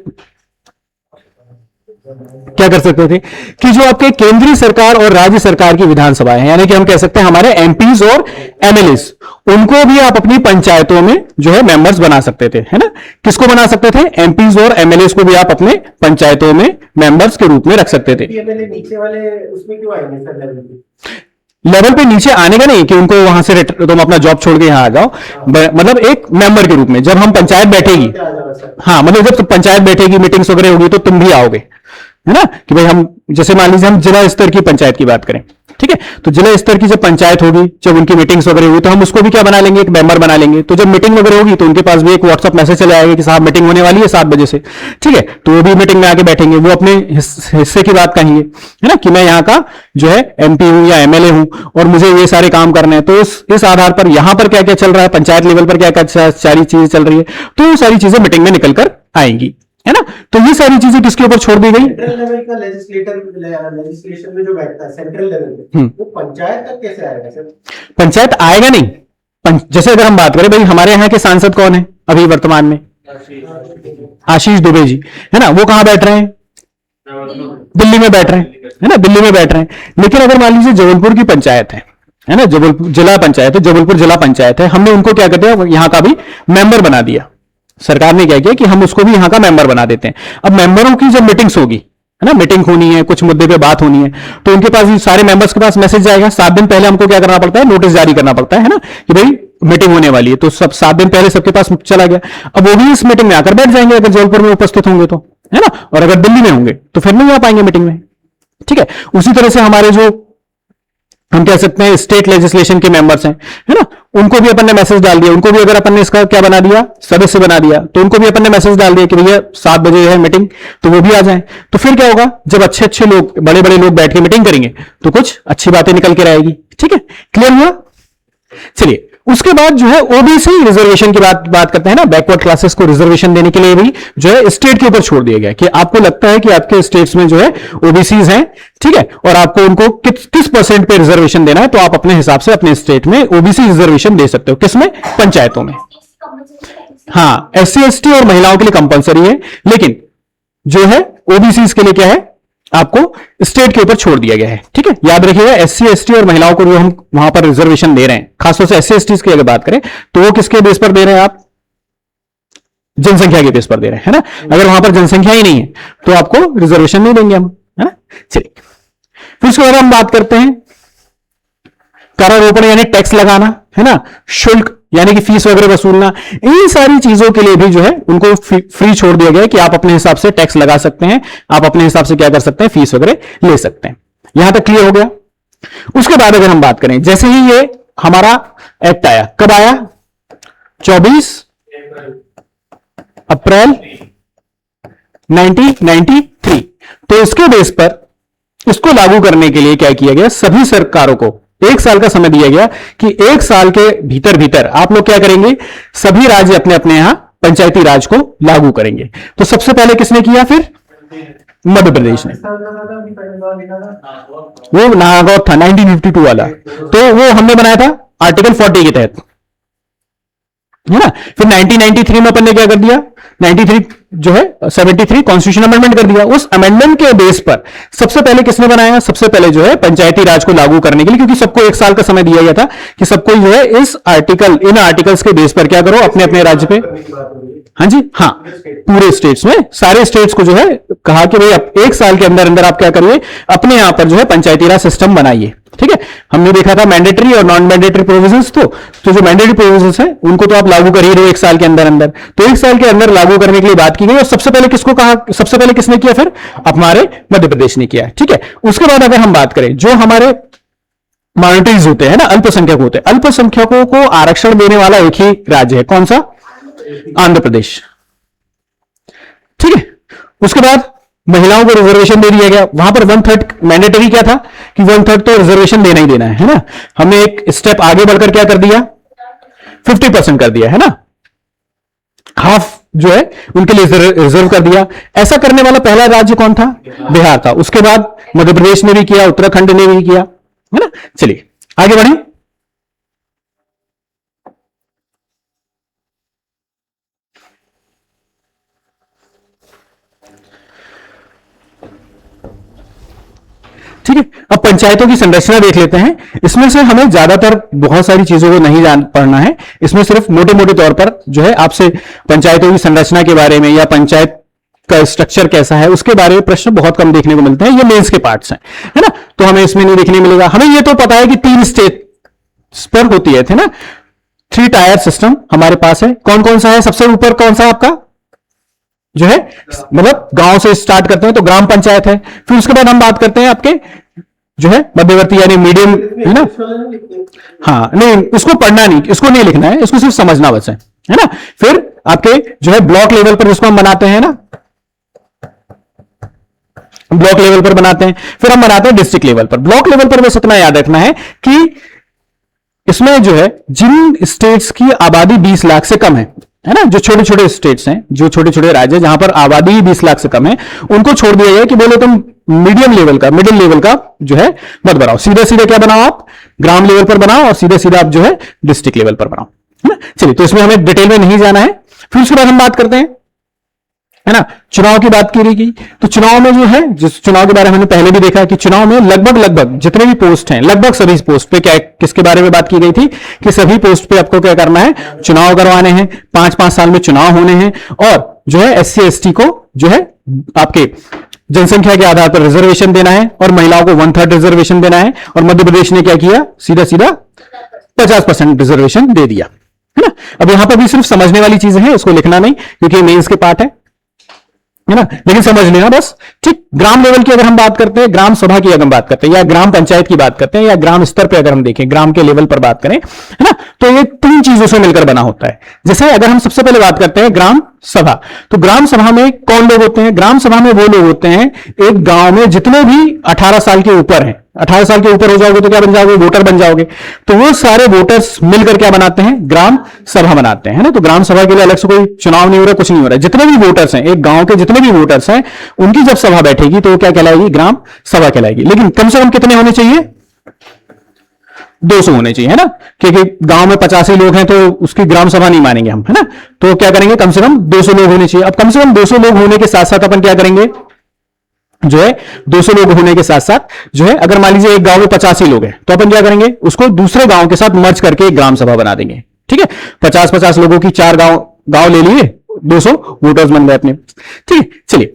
क्या कर सकते थे कि जो आपके केंद्रीय सरकार और राज्य सरकार की विधानसभाएं हैं, यानी कि हम कह सकते हैं हमारे एमपीज और एमएलएस, उनको भी आप अपनी पंचायतों में जो है मेंबर्स बना सकते थे, है ना। किसको बना सकते थे? एमपीज और एमएलएस को भी आप अपने पंचायतों में मेंबर्स के रूप में रख सकते थे। पीएमएलए नीचे वाले उसमें क्यों आएंगे सर लेवल पे? लेवल पे नीचे आने का नहीं कि उनको वहां से तुम अपना जॉब छोड़ के यहां आ जाओ, मतलब एक मेंबर के रूप में जब हम पंचायत बैठेगी, आ जाओ सर। हाँ, मतलब जब पंचायत बैठेगी, मीटिंग्स वगैरह होगी तो तुम भी आओगे, है ना, कि भाई हम जैसे मान लीजिए हम जिला स्तर की पंचायत की बात करें, ठीक है, तो जिला स्तर की जब पंचायत होगी, जब उनकी मीटिंग्स वगैरह होगी, तो हम उसको भी क्या बना लेंगे, एक मेंबर बना लेंगे। तो जब मीटिंग वगैरह होगी तो उनके पास भी एक व्हाट्सअप मैसेज चले आएगा कि साहब मीटिंग होने वाली है 7 बजे से, ठीक है, तो वो भी मीटिंग में आके बैठेंगे, वो अपने हिस्से की बात कहेंगे, है ना, कि मैं यहाँ का जो है एमपी हूं या एमएलए हूं और मुझे ये सारे काम करने हैं। तो इस आधार पर यहां पर क्या क्या चल रहा है, पंचायत लेवल पर क्या क्या सारी चीजें चल रही है, तो वो सारी चीजें मीटिंग में निकल कर आएंगी, है ना। तो ये सारी चीजें किसके ऊपर छोड़ दी गई? सेंट्रल लेवल का लेजिस्लेशन में जो बैठता है सेंट्रल लेवल पे, वो पंचायत तक कैसे आएगा सर? पंचायत आएगा नहीं। जैसे अगर हम बात करें भाई, हमारे यहाँ के सांसद कौन है अभी वर्तमान में? आशीष दुबे जी, है ना, वो कहां बैठ रहे हैं? दिल्ली में बैठ रहे हैं, है ना, दिल्ली में बैठ रहे हैं। लेकिन अगर मान लीजिए जबलपुर की पंचायत है ना, जबलपुर जिला पंचायत है, जबलपुर जिला पंचायत है, हमने उनको क्या कहते हैं, यहाँ का भी मेंबर बना दिया। सरकार ने क्या किया कि हम उसको भी यहाँ का मेंबर बना देते हैं। अब मेंबरों की जब मीटिंग्स होगी, है ना, मीटिंग होनी है, कुछ मुद्दे पे बात होनी है, तो उनके पास सारे मेंबर्स के पास मैसेज जाएगा। 7 दिन पहले हमको क्या करना पड़ता है, नोटिस जारी करना पड़ता है ना, कि भाई मीटिंग होने वाली है, तो सब 7 दिन पहले सबके पास चला गया। अब वो भी इस मीटिंग में आकर बैठ जाएंगे अगर जबलपुर में उपस्थित होंगे तो, है ना, और अगर दिल्ली में होंगे तो फिर नहीं आ पाएंगे मीटिंग में, ठीक है। उसी तरह से हमारे जो हम कह सकते हैं स्टेट लेजिस्लेशन के मेंबर्स हैं, है ना, उनको भी अपन ने मैसेज डाल दिया, उनको भी अगर अपन ने इसका क्या बना दिया, सदस्य बना दिया, तो उनको भी अपन ने मैसेज डाल दिया कि भैया 7 बजे है मीटिंग, तो वो भी आ जाएं। तो फिर क्या होगा, जब अच्छे अच्छे लोग, बड़े बड़े लोग बैठ के मीटिंग करेंगे तो कुछ अच्छी बातें निकल के आएगी। ठीक है, क्लियर हुआ? चलिए, उसके बाद जो है ओबीसी रिजर्वेशन की बात करते हैं ना, बैकवर्ड क्लासेस को रिजर्वेशन देने के लिए भी जो है स्टेट के ऊपर छोड़ दिया गया कि आपको लगता है कि आपके स्टेट्स में जो है ओबीसीज हैं, ठीक है, और आपको उनको किस परसेंट पे रिजर्वेशन देना है, तो आप अपने हिसाब से अपने स्टेट में ओबीसी रिजर्वेशन दे सकते हो। किसमें? पंचायतों में। हाँ, एससी एसटी और महिलाओं के लिए कंपलसरी है, लेकिन जो है ओबीसी के लिए क्या है, आपको स्टेट के ऊपर छोड़ दिया गया है। ठीक है, याद रखिएगा, एससी एसटी और महिलाओं को जो हम वहां पर रिजर्वेशन दे रहे हैं, खासतौर से एससी एसटी की अगर बात करें तो वो किसके बेस पर दे रहे हैं आप? जनसंख्या के बेस पर दे रहे हैं, है ना। अगर वहां पर जनसंख्या ही नहीं है तो आपको रिजर्वेशन नहीं देंगे हम, है ना। चलिए, फिर उसके बाद हम बात करते हैं करारोपण यानी टैक्स लगाना, है ना, शुल्क यानी कि फीस वगैरह वसूलना, इन सारी चीजों के लिए भी जो है उनको फ्री छोड़ दिया गया है कि आप अपने हिसाब से टैक्स लगा सकते हैं, आप अपने हिसाब से क्या कर सकते हैं, फीस वगैरह ले सकते हैं। यहां तक क्लियर हो गया। उसके बाद अगर हम बात करें, जैसे ही ये हमारा एक्ट आया, कब आया? 24 अप्रैल 1993। तो इसके बेस पर इसको लागू करने के लिए क्या किया गया, सभी सरकारों को 1 साल का समय दिया गया कि 1 साल के भीतर भीतर आप लोग क्या करेंगे, सभी राज्य अपने अपने यहां पंचायती राज को लागू करेंगे। तो सबसे पहले किसने किया? फिर मध्य प्रदेश ने। वो नागौर था 1952 वाला, तो वो हमने बनाया था आर्टिकल 40 के तहत, है ना। फिर 1993 में अपन ने क्या कर दिया, 93 जो है 73 कॉन्स्टिट्यूशन अमेंडमेंट कर दिया। उस अमेंडमेंट के बेस पर सबसे पहले किसने बनाया, सबसे पहले जो है पंचायती राज को लागू करने के लिए, क्योंकि सबको 1 साल का समय दिया गया था कि सबको जो है इन आर्टिकल्स के बेस पर क्या करो, अपने अपने राज्य पे, हाँ जी, हाँ, पूरे स्टेट्स में सारे स्टेट्स को जो है कहा कि भाई 1 साल के अंदर अंदर आप क्या करिए, अपने यहां पर जो है पंचायती राज सिस्टम बनाइए। ठीक है, हमने देखा था मैंडेटरी और नॉन मैंडेटरी प्रोविजंस, तो जो मैंडेटरी प्रोविजंस है उनको तो आप लागू कर ही रहे हो 1 साल के अंदर अंदर, तो 1 साल के अंदर लागू करने के लिए बात की गई। और सबसे पहले किसको कहा, सबसे पहले किसने किया? फिर हमारे मध्य प्रदेश ने किया। ठीक है, उसके बाद अगर हम बात करें, जो हमारे माइनॉरिटीज होते हैं ना, अल्पसंख्यक होते हैं, अल्पसंख्यकों को आरक्षण देने वाला एक ही राज्य है, कौन सा? आंध्र प्रदेश। ठीक है, उसके बाद महिलाओं को रिजर्वेशन दे दिया गया, वहां पर 1/3 मैंडेटरी क्या था कि 1/3 तो रिजर्वेशन देना ही देना है ना। हमने एक स्टेप आगे बढ़कर क्या कर दिया, 50% कर दिया, है ना, हाफ जो है उनके लिए रिजर्व कर दिया। ऐसा करने वाला पहला राज्य कौन था? बिहार था। उसके बाद मध्य प्रदेश ने भी किया, उत्तराखंड ने भी किया, है ना। चलिए आगे बढ़े। ठीक है, अब पंचायतों की संरचना देख लेते हैं। इसमें से हमें ज्यादातर बहुत सारी चीजों को नहीं पढ़ना है, इसमें सिर्फ मोटे मोटे तौर पर जो है आपसे पंचायतों की संरचना के बारे में या पंचायत का स्ट्रक्चर कैसा है उसके बारे में प्रश्न बहुत कम देखने को मिलते हैं, ये मेंस के पार्ट्स हैं, है ना। तो हमें इसमें नहीं देखने मिलेगा। हमें ये तो पता है कि 3 स्टेज पर होती है ना, 3 टायर सिस्टम हमारे पास है। कौन कौन सा है? सबसे ऊपर कौन सा आपका जो है, मतलब गांव से स्टार्ट करते हैं तो ग्राम पंचायत है। फिर उसके बाद हम बात करते हैं आपके जो है मध्यवर्ती यानी मीडियम, है ना। हाँ, नहीं इसको पढ़ना नहीं, इसको नहीं लिखना है, इसको सिर्फ समझना बस है ना। फिर आपके जो है ब्लॉक लेवल पर जिसको हम बनाते हैं ना, ब्लॉक लेवल पर बनाते हैं। फिर हम बनाते हैं डिस्ट्रिक्ट लेवल पर। ब्लॉक लेवल पर बस इतना याद रखना है कि इसमें जो है जिन स्टेट्स की आबादी 20 लाख से कम है ना, जो छोटे छोटे स्टेट्स हैं, जो छोटे छोटे राज्य जहां पर आबादी ही 20 लाख से कम है, उनको छोड़ दिया गया कि बोले तुम मीडियम लेवल का, मिडिल लेवल का जो है मत बनाओ, सीधे सीधे क्या बनाओ, आप ग्राम लेवल पर बनाओ और सीधे सीधे आप जो है डिस्ट्रिक्ट लेवल पर बनाओ, है ना। चलिए, तो इसमें हमें डिटेल में नहीं जाना है। फिर उसके बाद हम बात करते हैं, है ना, चुनाव की बात की गई। तो चुनाव में जो है, जिस चुनाव के बारे में हमने पहले भी देखा कि चुनाव में लगभग जितने भी पोस्ट हैं, लगभग सभी पोस्ट पे क्या किसके बारे में बात की गई थी कि सभी पोस्ट पे आपको क्या करना है, चुनाव करवाने हैं। 5-5 साल में चुनाव होने हैं और जो है SC ST को जो है आपके जनसंख्या के आधार पर रिजर्वेशन देना है और महिलाओं को 1/3 रिजर्वेशन देना है। और मध्य प्रदेश ने क्या किया, सीधा सीधा 50% रिजर्वेशन दे दिया, है ना। अब यहां पर भी सिर्फ समझने वाली चीजें हैं, इसको लिखना नहीं क्योंकि मेंस के पार्ट है है ना, लेकिन समझ लेना बस, ठीक। ग्राम लेवल की अगर हम बात करते हैं, ग्राम सभा की अगर हम बात करते हैं, या ग्राम पंचायत की बात करते हैं, या ग्राम स्तर पे अगर हम देखें, ग्राम के लेवल पर बात करें, है ना, तो ये 3 चीजों से मिलकर बना होता है। जैसे अगर हम सबसे पहले बात करते हैं ग्राम सभा, तो ग्राम सभा में कौन लोग होते हैं? ग्राम सभा में वो लोग होते हैं एक गांव में जितने भी 18 साल के ऊपर हैं। 18 साल के ऊपर हो जाओगे तो क्या बन जाओगे? वोटर बन जाओगे। तो वो सारे वोटर्स मिलकर क्या बनाते हैं? ग्राम सभा बनाते हैं, है ना। तो ग्राम सभा के लिए अलग से कोई चुनाव नहीं हो रहा, कुछ नहीं हो रहा है। जितने भी वोटर्स हैं, एक गांव के जितने भी वोटर्स हैं, उनकी जब सभा बैठेगी तो वो क्या कहलाएगी? ग्राम सभा कहलाएगी। लेकिन कम से कम कितने होने चाहिए? 200 होने चाहिए, है ना, क्योंकि गांव में 85 लोग हैं तो उसकी ग्राम सभा नहीं मानेंगे हम, है ना। तो क्या करेंगे? कम से कम 200 लोग होने चाहिए। अब कम से कम 200 लोग होने के साथ साथ अपन क्या करेंगे, जो है 200 लोग होने के साथ साथ जो है, अगर मान लीजिए एक गांव में 85 लोग हैं तो अपन क्या करेंगे? उसको दूसरे गांव के साथ मर्ज करके एक ग्राम सभा बना देंगे, ठीक है। 50-50 लोगों की 4 गांव ले लिए, 200 वोटर्स बन गए अपने, ठीक है। चलिए,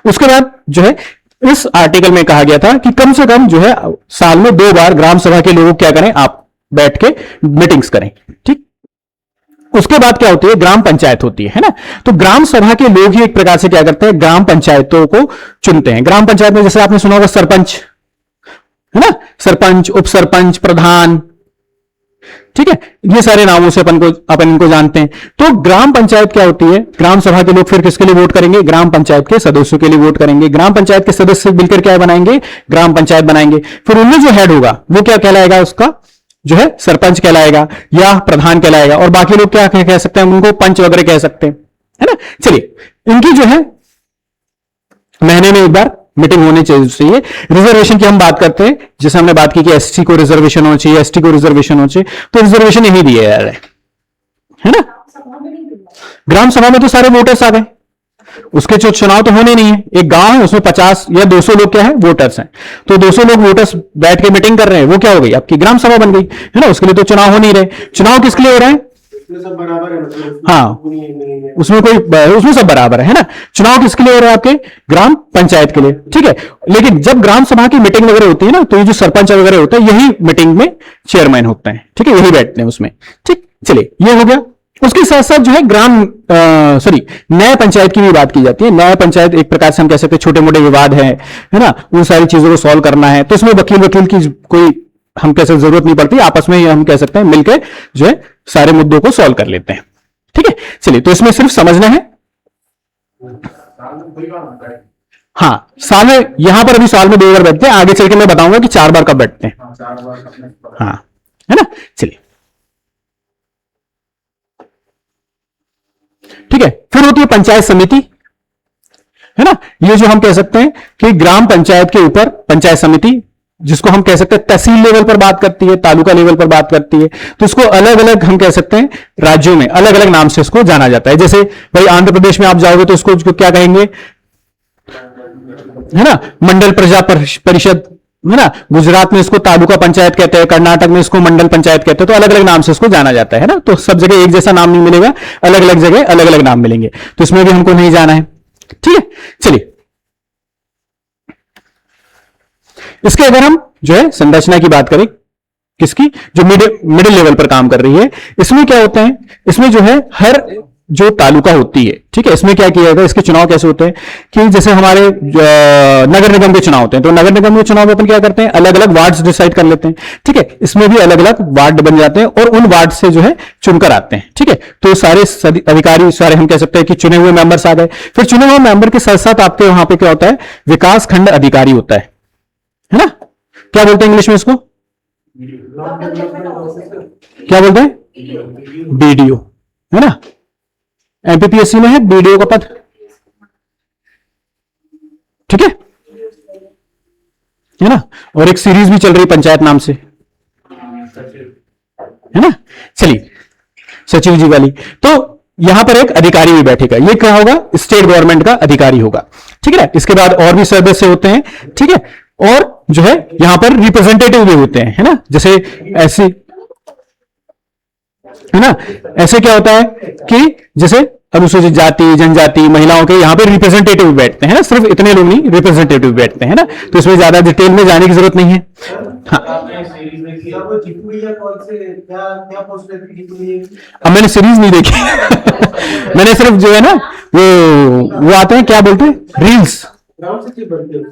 उसके बाद जो है इस आर्टिकल में कहा गया था कि कम से कम जो है साल में 2 बार ग्राम सभा के लोग क्या करें? आप बैठ के मीटिंग्स करें, ठीक। उसके बाद क्या होती है? ग्राम पंचायत होती है ना। तो ग्राम सभा के लोग ही एक प्रकार से क्या करते हैं? ग्राम पंचायतों को चुनते हैं। ग्राम पंचायत में जैसे आपने सुना होगा सरपंच, है ना, सरपंच, उप सरपंच, प्रधान, ठीक है, ये सारे नामों से अपन इनको जानते हैं। तो ग्राम पंचायत क्या होती है? ग्राम सभा के लोग फिर किसके लिए वोट करेंगे? ग्राम पंचायत के सदस्यों के लिए वोट करेंगे। ग्राम पंचायत के सदस्य मिलकर क्या बनाएंगे? ग्राम पंचायत बनाएंगे। फिर उनमें जो हेड होगा वो क्या कहलाएगा? उसका जो है सरपंच कहलाएगा या प्रधान कहलाएगा, और बाकी लोग क्या कह सकते हैं? उनको पंच वगैरह कह सकते हैं, है ना। चलिए, इनकी जो है महीने में एक बार मीटिंग होनी चाहिए। रिजर्वेशन की हम बात करते हैं, जैसे हमने बात की कि एससी को रिजर्वेशन होना चाहिए, एसटी को रिजर्वेशन होना चाहिए, तो रिजर्वेशन यही दिए जा रहे हैं, है ना। ग्राम सभा में तो सारे वोटर्स आ गए, उसके जो चुनाव तो होने नहीं है। एक गांव है उसमें 50 या 200 लोग क्या है? वोटर्स हैं। तो 200 लोग वोटर्स बैठ के मीटिंग कर रहे हैं, वो क्या हो गई? आपकी ग्राम सभा बन गई, है ना। उसके लिए तो चुनाव हो नहीं रहे। चुनाव किसके लिए हो रहे हैं? सब बराबर है, मतलब हाँ, नहीं है। उसमें सब बराबर है ना। चुनाव किसके लिए हो रहा है? आपके ग्राम पंचायत के लिए, ठीक है। लेकिन जब ग्राम सभा की मीटिंग वगैरह होती है ना, तो ये जो सरपंच वगैरह होता है यही मीटिंग में चेयरमैन होते हैं, ठीक है, यही बैठते हैं उसमें, ठीक। चलिए, ये हो गया। उसके साथ साथ जो है न्याय पंचायत की भी बात की जाती है। न्याय पंचायत एक प्रकार से हम कह सकते हैं छोटे मोटे विवाद है ना, उन सारी चीजों को सॉल्व करना है, तो इसमें वकील की कोई हम कह सकते जरूरत नहीं पड़ती, आपस में हम कह सकते हैं मिलकर जो है सारे मुद्दों को सॉल्व कर लेते हैं, ठीक है। चलिए, तो इसमें सिर्फ समझना है। हाँ, साल में यहां पर अभी साल में 2 बार बैठते हैं, आगे चल के मैं बताऊंगा कि 4 बार कब बैठते हैं। हाँ, है ना। चलिए, ठीक है। फिर होती है पंचायत समिति, है ना। ये जो हम कह सकते हैं कि ग्राम पंचायत के ऊपर पंचायत समिति, जिसको हम कह सकते हैं तहसील लेवल पर बात करती है, तालुका लेवल पर बात करती है, तो इसको अलग अलग हम कह सकते हैं राज्यों में अलग अलग नाम से इसको जाना जाता है। जैसे भाई आंध्र प्रदेश में आप जाओगे तो इसको क्या कहेंगे? है ना, मंडल प्रजा परिषद, है ना। गुजरात में इसको तालुका पंचायत कहते हैं, कर्नाटक में इसको मंडल पंचायत कहते हैं। तो अलग अलग नाम से इसको जाना जाता है ना। तो सब जगह एक जैसा नाम नहीं मिलेगा, अलग अलग जगह अलग अलग नाम मिलेंगे, तो इसमें भी हमको नहीं जाना है, ठीक है। चलिए, इसके अगर हम जो है संरचना की बात करें, किसकी? जो मिडिल लेवल पर काम कर रही है, इसमें क्या होता है? इसमें जो है हर जो तालुका होती है, ठीक है, इसमें क्या किया जाता है? इसके चुनाव कैसे होते हैं कि जैसे हमारे नगर निगम के चुनाव होते हैं, तो नगर निगम के चुनाव में अपन क्या करते हैं? अलग अलग वार्ड्स डिसाइड कर लेते हैं, ठीक है। इसमें भी अलग अलग वार्ड बन जाते हैं और उन वार्ड से जो है चुनकर आते हैं, ठीक है। तो सारे अधिकारी, सारे हम कह सकते हैं कि चुने हुए मेंबर्स आ गए। फिर चुने हुए मेंबर के साथ साथ आपके वहां पे क्या होता है? विकास खंड अधिकारी होता है ना। क्या बोलते हैं इंग्लिश में इसको? क्या बोलते हैं? बीडीओ, है ना। एमपीपीएससी में है बीडीओ का पद, ठीक है ना। और एक सीरीज भी चल रही पंचायत नाम से, है ना। चलिए, सचिव जी वाली। तो यहां पर एक अधिकारी भी बैठेगा, ये क्या होगा? स्टेट गवर्नमेंट का अधिकारी होगा, ठीक है ना। इसके बाद और भी सदस्य होते हैं, ठीक है। और जो है यहां पर रिप्रेजेंटेटिव भी होते हैं, है ना। जैसे ऐसी, है ना, ऐसे क्या होता है कि जैसे अनुसूचित जाति, जनजाति, महिलाओं के यहां पे रिप्रेजेंटेटिव बैठते हैं ना। सिर्फ इतने लोग नहीं, रिप्रेजेंटेटिव बैठते हैं ना। तो इसमें ज्यादा डिटेल में जाने की जरूरत नहीं है। हाँ आपने सीरीज देखी है? क्या वो जीतू भैया कौन से क्या क्या पोस्ट रहती है जीतू भैया की? अब मैंने सीरीज नहीं देखी मैंने सिर्फ जो है ना वो आते हैं क्या बोलते हैं रील्स। ग्राउंड से क्यों बनते हो?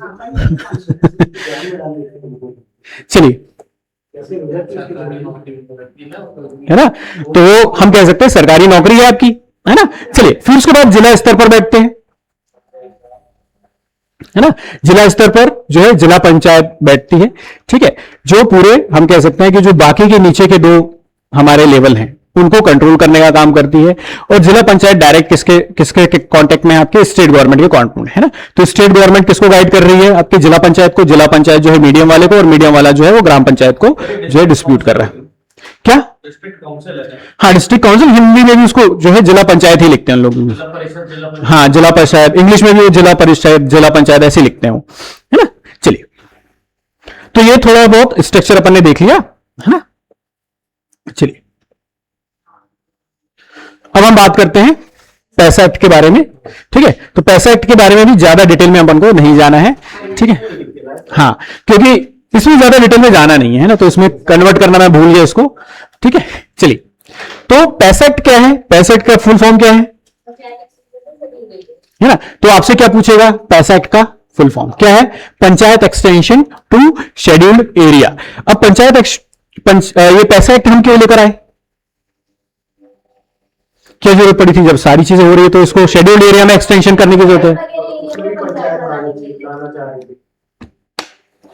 चलिए कैसे हो जाती है? है ना, तो हम कह सकते हैं सरकारी नौकरी है आपकी, है ना। चलिए फिर उसके बाद जिला स्तर पर बैठते हैं, है ना। जिला स्तर पर जो है जिला पंचायत बैठती है, ठीक है। जो पूरे हम कह सकते हैं कि जो बाकी के नीचे के दो हमारे लेवल हैं उनको कंट्रोल करने का काम करती है। और जिला पंचायत डायरेक्ट किसके किसके कांटेक्ट में है? आपके स्टेट गवर्नमेंट के कांटेक्ट में, है ना। तो स्टेट गवर्नमेंट किसको गाइड कर रही है? आपके जिला पंचायत को। जिला पंचायत जो है मीडियम वाले को, और मीडियम वाला जो है वो ग्राम पंचायत को जो है डिस्प्यूट कर रहा है। क्या? डिस्ट्रिक्ट काउंसिल है, हाँ, डिस्ट्रिक्ट काउंसिल, हिंदी में भी उसको जो है जिला पंचायत ही लिखते हैं लोग। जिला परिषद, जिला परिषद। हाँ, जिला पंचायत, इंग्लिश में भी वो जिला परिषद, जिला पंचायत ऐसे लिखते हैं वो, है ना। चलिए, तो ये थोड़ा बहुत स्ट्रक्चर अपन ने देख लिया, है ना। चलिए, अब हम बात करते हैं पैसा एक्ट के बारे में, ठीक है। तो पैसा एक्ट के बारे में भी ज्यादा डिटेल में अपन को नहीं जाना है, ठीक है। हाँ, क्योंकि इसमें ज्यादा डिटेल में जाना नहीं है ना, तो इसमें कन्वर्ट करना मैं भूल गया इसको, ठीक है। चलिए, तो पैसा एक्ट क्या है? पैसा एक्ट का फुल फॉर्म क्या है ना। तो आपसे क्या पूछेगा? पैसा एक्ट का फुल फॉर्म क्या है? Panchayat extension to scheduled area. अब ये पैसा एक्ट हम क्यों लेकर आए? क्या जरूरत पड़ी थी? जब सारी चीजें हो रही है तो इसको शेड्यूल्ड एरिया में एक्सटेंशन करने की जरूरत है,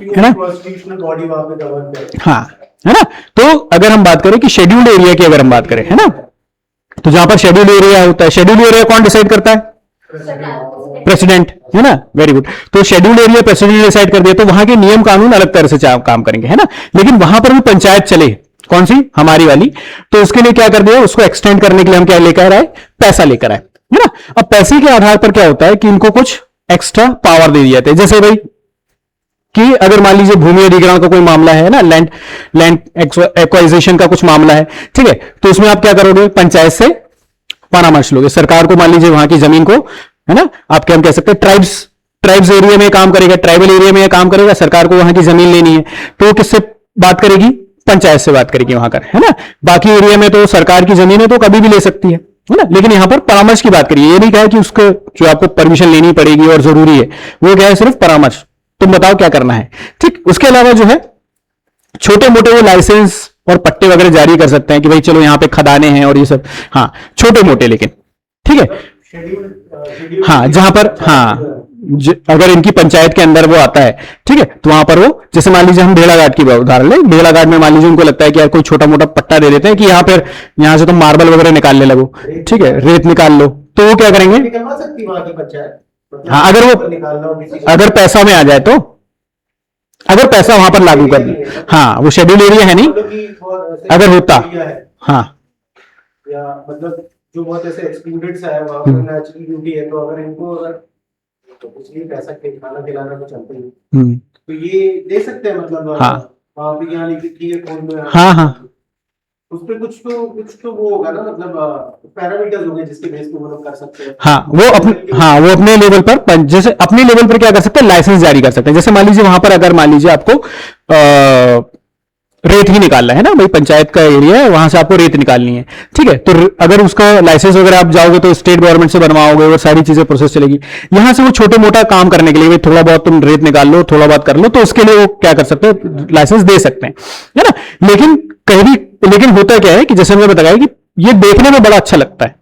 है ना। कॉन्स्टिट्यूशनल बॉडी वहां पे गवर्न करे। हाँ, है ना। तो अगर हम बात करें कि शेड्यूल्ड एरिया की अगर हम बात करें, है ना, तो जहां पर शेड्यूल्ड एरिया होता है, शेड्यूल्ड एरिया कौन डिसाइड करता है? प्रेसिडेंट, है ना। Very good. तो शेड्यूल्ड एरिया प्रेसिडेंट डिसाइड कर दिया, तो वहां के नियम कानून अलग तरह से काम करेंगे, है ना। लेकिन वहां पर भी पंचायत चले, कौन सी? हमारी वाली। तो उसके लिए क्या कर दिया? उसको एक्सटेंड करने के लिए हम क्या लेकर आए? पैसा लेकर आए, है ना। अब पैसे के आधार पर क्या होता है कि इनको कुछ एक्स्ट्रा पावर दे दिए जाते हैं। जैसे भाई कि अगर मान लीजिए भूमि अधिग्रहण का कोई मामला है ना, लैंड एक्वाइजेशन का कुछ मामला है, ठीक है, तो उसमें आप क्या करोगे? पंचायत से परामर्श लोगे। सरकार को मान लीजिए वहां की जमीन को, है ना, आपके हम कह सकते हैं ट्राइब्स एरिया में काम करेगा, ट्राइबल एरिया में काम करेगा, सरकार को वहां की जमीन लेनी है, तो किससे बात करेगी? पंचायत से बात करेगी वहां कर, है ना। बाकी एरिया में तो सरकार की जमीन है तो कभी भी ले सकती है ना। लेकिन यहां पर परामर्श की बात करिए, ये नहीं कहा कि उसको जो आपको परमिशन लेनी पड़ेगी और जरूरी है, वो क्या है? सिर्फ परामर्श, तुम बताओ क्या करना है, ठीक। उसके अलावा जो है छोटे मोटे वो लाइसेंस और पट्टे वगैरह जारी कर सकते हैं कि भाई चलो यहां पे खदाने हैं और ये सब, हाँ, छोटे मोटे, लेकिन ठीक है। शेड्यूल हाँ, जहां पर, हाँ, अगर इनकी पंचायत के अंदर वो आता है, ठीक है, तो वहां पर वो, जैसे मान लीजिए हम भेड़ाघाट की उदाहरण लें, भेड़ाघाट में मान लीजिए उनको लगता है कि यार कोई छोटा मोटा पट्टा दे देते हैं कि यहां से तुम मार्बल वगैरह निकालने लगो, ठीक है, रेत निकाल लो, तो वो क्या करेंगे? निकलवा सकती है वहां की पंचायत। मतलब हाँ, अगर वो निकालना हो किसी को। अगर पैसा में आ जाए तो, अगर पैसा वहां पर लागू कर दे, हाँ, वो शेड्यूल एरिया है नहीं, मतलब कि बहुत ऐसे अगर होता, एरिया है, हाँ, या मतलब जो बहुत ऐसे एक्सक्लूडेड सा है वहां पर नेचुरल ब्यूटी है, तो अगर इनको अगर तो इसलिए पैसा के खाना खिलाना तो चलता ही है। तो ये दे सकते हैं, मतलब हाँ। वहां पे यहाँ लिखी ठीक है कौन में, हाँ, हाँ, उस पे कुछ तो वो होगा ना, मतलब पैरामीटर्स होंगे जिसके बेस पे वो लोग कर सकते हैं। हाँ, वो अपने लेवल पर, जैसे अपने लेवल पर क्या कर सकते हैं? लाइसेंस जारी कर सकते हैं। जैसे मान लीजिए वहां पर अगर मान लीजिए आपको रेत ही निकालना है ना, भाई पंचायत का एरिया है, वहां से आपको रेत निकालनी है, ठीक है, तो अगर उसका लाइसेंस वगैरह आप जाओगे तो स्टेट गवर्नमेंट से बनवाओगे, वो सारी चीजें प्रोसेस चलेगी। यहां से वो छोटे मोटा काम करने के लिए, भाई थोड़ा बहुत तुम रेत निकाल लो, थोड़ा बहुत कर लो, तो उसके लिए वो क्या कर सकते हैं? लाइसेंस दे सकते हैं, है ना। लेकिन होता क्या है कि जैसे मैंने बताया कि ये देखने में बड़ा अच्छा लगता है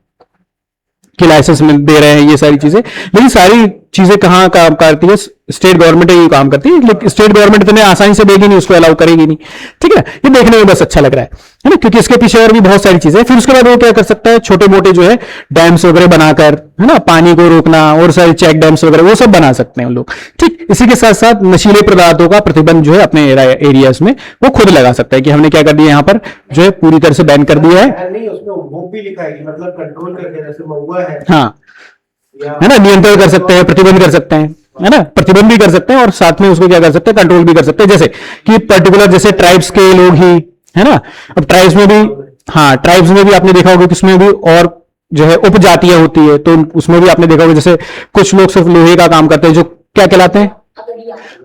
कि लाइसेंस में दे रहे हैं ये सारी चीजें, लेकिन सारी चीजें कहां काम करती है? स्टेट गवर्नमेंट ही काम करती है, लेकिन स्टेट गवर्नमेंट इतने आसानी से देगी नहीं, उसको अलाउ करेगी नहीं, ठीक है। ये देखने में बस अच्छा लग रहा है ना, क्योंकि इसके पीछे और भी बहुत सारी चीजें। फिर उसके बाद वो क्या कर सकता है? छोटे मोटे जो है डैम्स वगैरह बनाकर, है ना, पानी को रोकना और सारे चेक डैम्स वगैरह वो सब बना सकते हैं लोग, ठीक। इसी के साथ साथ नशीले पदार्थों का प्रतिबंध जो है अपने एरियाज में वो खुद लगा सकता है कि हमने क्या कर दिया, यहाँ पर जो है पूरी तरह से बैन कर दिया है, नहीं, उसमें वो भी लिखा है कि मतलब कंट्रोल करके, जैसे महुआ है, हाँ, या है ना, नियंत्रण कर सकते हैं, प्रतिबंध कर सकते हैं, है ना, प्रतिबंध भी कर सकते हैं और साथ में उसको क्या कर सकते हैं? कंट्रोल भी कर सकते हैं। जैसे कि पर्टिकुलर जैसे ट्राइब्स के लोग ही, है ना, अब ट्राइब्स में भी, हाँ, ट्राइब्स में भी आपने देखा होगा कि उसमें भी और जो है उपजातियां होती है, तो उसमें भी आपने देखा होगा जैसे कुछ लोग सिर्फ लोहे का काम करते हैं, जो क्या कहलाते हैं? अगर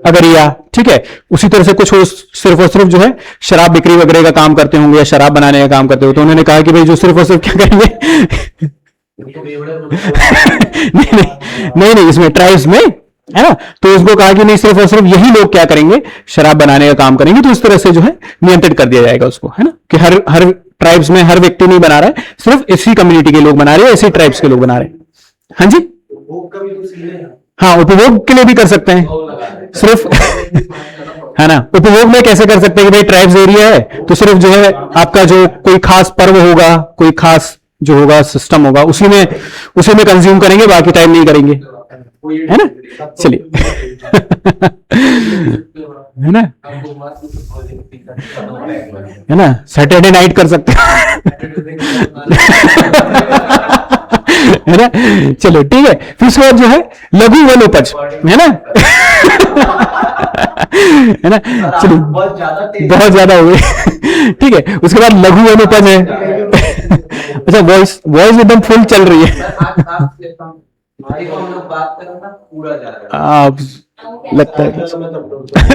अगरिया, ठीक है। उसी तरह से कुछ सिर्फ और सिर्फ जो है शराब बिक्री वगैरह का काम करते होंगे या शराब बनाने का काम करते हो, तो उन्होंने कहा कि भाई जो सिर्फ और सिर्फ क्या करेंगे नहीं, इसमें ट्राइब्स में है ना, तो उसको कहा कि नहीं सिर्फ और सिर्फ यही लोग क्या करेंगे, शराब बनाने का काम करेंगे। तो इस तरह से जो है नियंत्रित कर दिया जाएगा उसको, है ना, कि हर ट्राइब्स में हर व्यक्ति नहीं बना रहा है, सिर्फ इसी कम्युनिटी के लोग बना रहे हैं, इसी ट्राइब्स के लोग बना रहे हैं। हाँ जी, उपभोग का भी तो सीन है। हाँ, उपभोग के लिए भी कर सकते हैं सिर्फ है ना। उपभोग में कैसे कर सकते हैं कि भाई ट्राइब्स एरिया है तो सिर्फ जो है आपका जो कोई खास पर्व होगा, कोई खास जो होगा सिस्टम होगा, उसी में कंज्यूम करेंगे, बाकी टाइम नहीं करेंगे, है ना। चलिए है ना, सैटरडे नाइट कर सकते हैं है ना। चलो ठीक है, फिर उसके बाद जो है लघु वनोपज, है ना है ना। चलो बहुत ज्यादा हो गए ठीक है, उसके बाद लघु वनोपज है अच्छा, वॉइस एकदम फुल चल रही है आप लगता है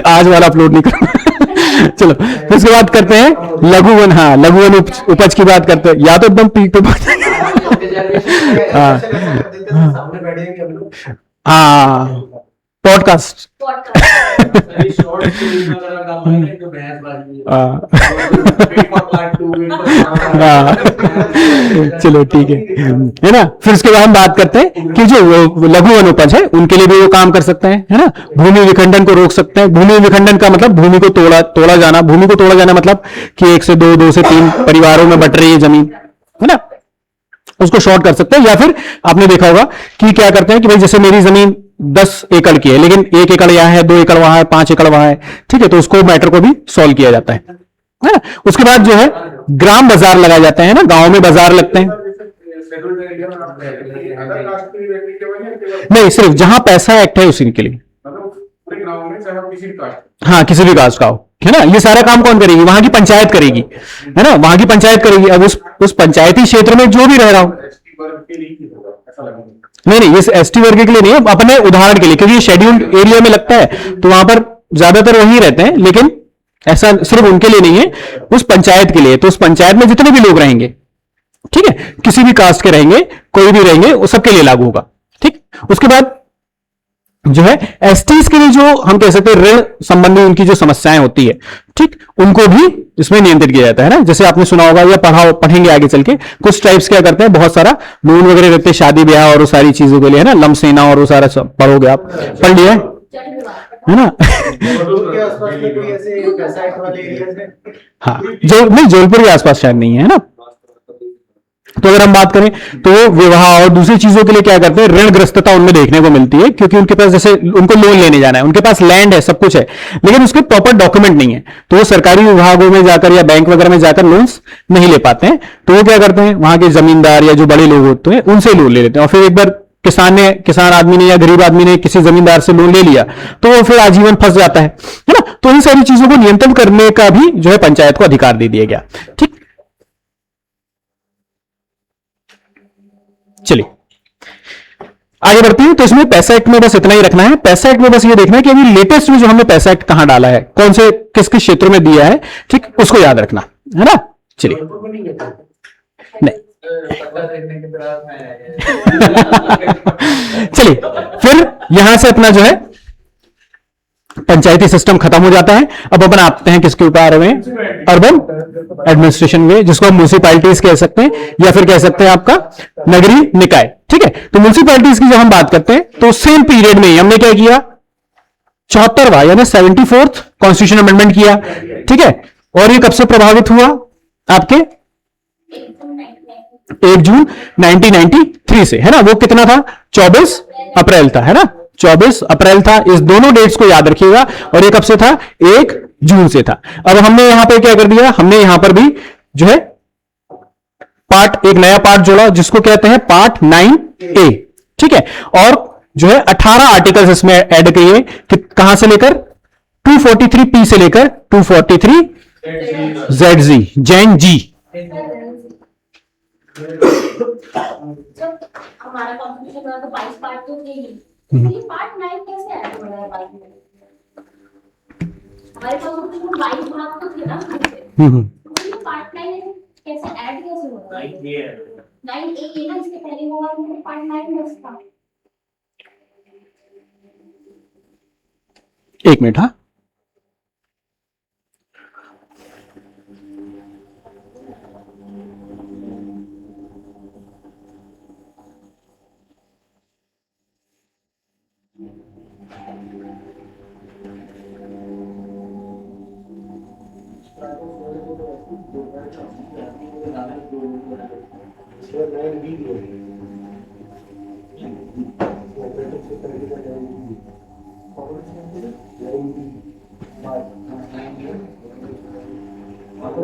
आज वाला अपलोड नहीं करूंगा चलो फिर उसके बाद करते हैं लघु वन, हाँ लघु वन उपज की बात करते हैं, या तो एकदम पीक पे बात सामने बैठेंगे हम लोग। हाँ पॉडकास्ट चलो ठीक है ना। फिर उसके बाद हम बात करते हैं कि जो लघु वनोपज है उनके लिए भी वो काम कर सकते हैं, है ना। भूमि विखंडन को रोक सकते हैं। भूमि विखंडन का मतलब भूमि को तोड़ा जाना। भूमि को तोड़ा जाना मतलब कि 1 से 2, 2 से 3 परिवारों में बट रही है जमीन, है ना, उसको शॉर्ट कर सकते हैं। या फिर आपने देखा होगा कि क्या करते हैं कि भाई जैसे मेरी जमीन 10 एकड़ की है, लेकिन 1 एकड़ यहाँ है, 2 एकड़ वहां है, 5 एकड़ वहां है, ठीक है, तो उसको मैटर को भी सॉल्व किया जाता है ना। उसके बाद जो है ग्राम बाजार लगाए जाते हैं ना, गांव में बाजार लगते हैं। नहीं, सिर्फ जहां पैसा एक्ट है उसी के लिए, हाँ किसी भी कास्ट का हो, है ना। ये सारा काम कौन करेगी? वहां की पंचायत करेगी, है ना, वहां की पंचायत करेगी। अब उस पंचायती क्षेत्र में जो भी रह रहा हो, नहीं ये एसटी वर्ग के लिए नहीं है, अपने उदाहरण के लिए, क्योंकि शेड्यूल्ड एरिया में लगता है तो वहां पर ज्यादातर वही रहते हैं, लेकिन ऐसा सिर्फ उनके लिए नहीं है, उस पंचायत के लिए। तो उस पंचायत में जितने भी लोग रहेंगे, ठीक है, किसी भी कास्ट के रहेंगे, कोई भी रहेंगे, वो सबके लिए लागू होगा, ठीक। उसके बाद जो है एसटीज के लिए जो हम कह सकते हैं ऋण संबंधी उनकी जो समस्याएं होती है, ठीक, उनको भी इसमें नियंत्रित किया जाता है ना। जैसे आपने सुना होगा या पढ़ेंगे आगे चल के, कुछ ट्राइब्स क्या करते हैं, बहुत सारा लोन वगैरह रहते हैं शादी ब्याह और वो सारी चीजों के लिए, है ना, लमसेना और वो सारा सब पढ़ोगे आप, पढ़ लिया है ना के आसपास में कोई ऐसे पैसा एक्ट वाले एरियाज हैं? हाँ नहीं, जबलपुर के आसपास शायद नहीं है ना। तो अगर हम बात करें तो विवाह और दूसरी चीजों के लिए क्या करते हैं, ऋणग्रस्तता उनमें देखने को मिलती है, क्योंकि उनके पास जैसे उनको लोन लेने जाना है, उनके पास लैंड है, सब कुछ है, लेकिन उसके प्रॉपर डॉक्यूमेंट नहीं है, तो वो सरकारी विभागों में जाकर या बैंक वगैरह में जाकर लोन्स नहीं ले पाते हैं। तो वो क्या करते हैं, वहां के जमींदार या जो बड़े लोग होते हैं उनसे लोन ले लेते हैं, और फिर एक बार किसान आदमी ने या गरीब आदमी ने किसी जमींदार से लोन ले लिया तो वो फिर आजीवन फंस जाता है ना। तो इन सारी चीजों को नियंत्रण करने का भी जो है पंचायत को अधिकार दे दिया गया, ठीक। चलिए आगे बढ़ते हैं। तो इसमें पैसा एक्ट में बस इतना ही रखना है। पैसा एक्ट में बस ये देखना है कि अभी लेटेस्ट में जो हमने पैसा एक्ट कहां डाला है, कौन से किस किस क्षेत्रों में दिया है, ठीक, उसको याद रखना है ना। चलिए नहीं चलिए फिर यहां से अपना जो है पंचायती सिस्टम खत्म हो जाता है। अब अपन आते हैं किसके ऊपर आ रहे हैं, अर्बन एडमिनिस्ट्रेशन में, जिसको हम म्यूनिसिपैलिटीज कह सकते हैं या फिर कह सकते हैं आपका नगरीय निकाय, ठीक है। तो म्यूनिसिपैलिटीज की जब हम बात करते हैं तो सेम पीरियड में हमने क्या किया, 74वां यानी 74th कॉन्स्टिट्यूशन अमेंडमेंट किया, ठीक है। और ये कब से प्रभावित हुआ, आपके 1 जून 1993 से, है ना। वो कितना था, 24 अप्रैल था, है ना, 24 अप्रैल था। इस दोनों डेट्स को याद रखिएगा। और ये कब से था, 1 जून से था। अब हमने यहां पे क्या कर दिया, हमने यहां पर भी जो है एक नया पार्ट जोड़ा जिसको कहते हैं पार्ट 9A, ठीक है। और जो है 18 आर्टिकल्स इसमें ऐड किए कि कहां से लेकर 243P से लेकर 243ZG जैन जी। जब हमारा कॉम्पिटिशन हुआ तो 22 पार्ट तो थे ही, ये पार्ट 9 कैसे ऐड हो रहा है बाद में? हमारे पास तो 22 भाग तो थे ना शुरू से, हम्म। तो पार्ट 9 कैसे ऐड कैसे होगा? 9 ये है 9 ए ना, इसके पहले होगा तो पार्ट 9 बस था। एक मिनट, हाँ।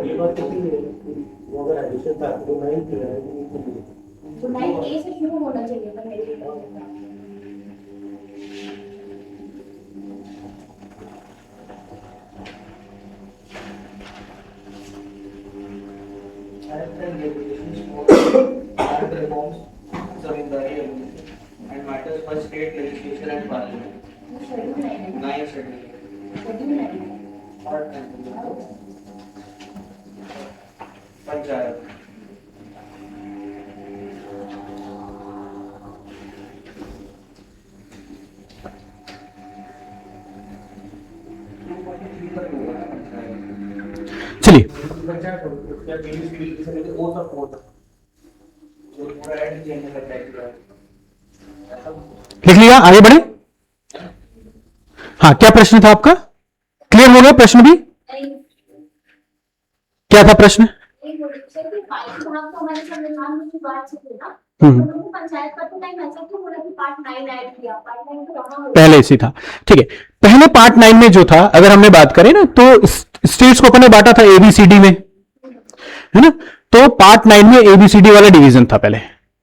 ये बात तो सही है, वो अगर एडिशन था तो 9 किया है, तो 9 ए से शुरू होना चाहिए था मेरे लिए। and matters for state legislation and parliament. Schedule 9 है, 9 schedule. शेड्यूल 9 है। पंचायत चलिए, लिख लिया, आगे बढ़े। हाँ, क्या प्रश्न था आपका? क्लियर हो गया प्रश्न भी? नहीं, क्या था प्रश्न? नहीं बोल सर कि 22 भाग तो हमारे संविधान में बात से थे ना, हम्म। तो लोगों को पंचायत का तो टाइम ऐसा क्यों बोला कि पार्ट 9 ऐड किया? पार्ट 9 तो रहा होगा। पहले से था, ठीक है। पहले पार्ट 9 में जो था, अगर हमने बात करें ना, तो स्टेट्स को अपने बांटा था एबीसीडी में, है ना। तो पार्ट 9 में एबीसीडी वाला डिवीजन था पहले,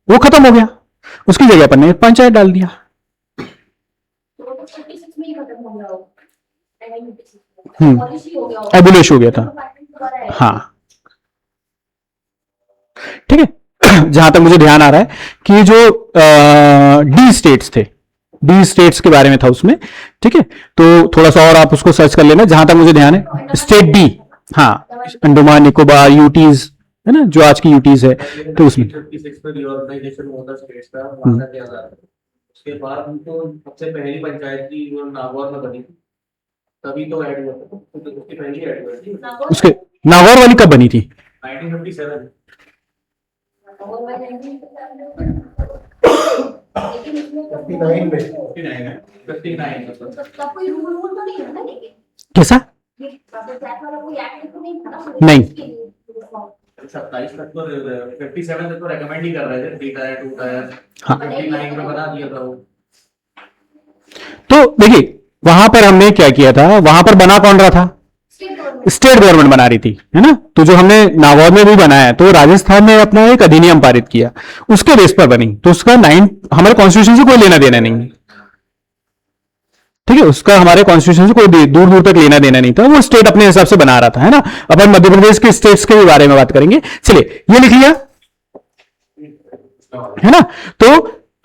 वो खत्म हो गया, उसकी जगह पर ने पंचायत डाल दिया। तो वो तो 56 में ही खत्म हो गया होगा, 1956 हम्म। में पॉलिसी हो गया होगा। एबुलिश हो गया था, तो पार्ट 9 दोबारा ऐड हाँ, ठीक है। जहां तक मुझे ध्यान आ रहा है कि जो डी स्टेट्स थे, डी स्टेट्स के बारे में था उसमें, ठीक है। तो थोड़ा सा और आप उसको सर्च कर लेना, जहां तक मुझे ध्यान है स्टेट डी, हाँ, अंडमान निकोबार, यूटीज, है ना, जो आज की यूटीज है, तो उसमें 56 में रिओर्गनाइजेशन हुआ था स्टेट्स का, भाषा के आधार पर। उसके बाद उनको सबसे पहली पंचायत की जो नागौर में बनी थी, तभी तो ऐड हुआ था, तो उसकी पहली ऐड हुई थी नागौर उसके नागौर वाली कब बनी थी? 1957। नागौर वाले नहीं लेकिन इसमें तो 59 में 59 मतलब तब कोई रूल तो नहीं है ना, लेकिन कैसा? ये पंचायत वाला कोई एक्ट तो नहीं था ना नहीं। उसके लिए। 27 तक तो 57 तक तो रेकमेंड ही कर रहे थे, 3 टायर 2 टायर, हाँ। 59 में बना दिया था वो। तो देखिए, वहां पर हमने क्या किया था, वहां पर बना कौन रहा था? स्टेट गवर्नमेंट स्टेट गवर्नमेंट बना रही थी, है ना। तो जो हमने नागौर में भी बनाया, तो राजस्थान ने अपना एक अधिनियम पारित किया, उसके बेस पर बनी, तो उसका 9 हमारे कॉन्स्टिट्यूशन से कोई लेना देना नहीं, ठीक है। उसका हमारे कॉन्स्टिट्यूशन से कोई दूर दूर तक लेना देना नहीं था, वो स्टेट अपने हिसाब से बना रहा था, है ना। अपन मध्य प्रदेश के स्टेट्स के भी बारे में बात करेंगे। चलिए, ये लिख लिया, है ना। तो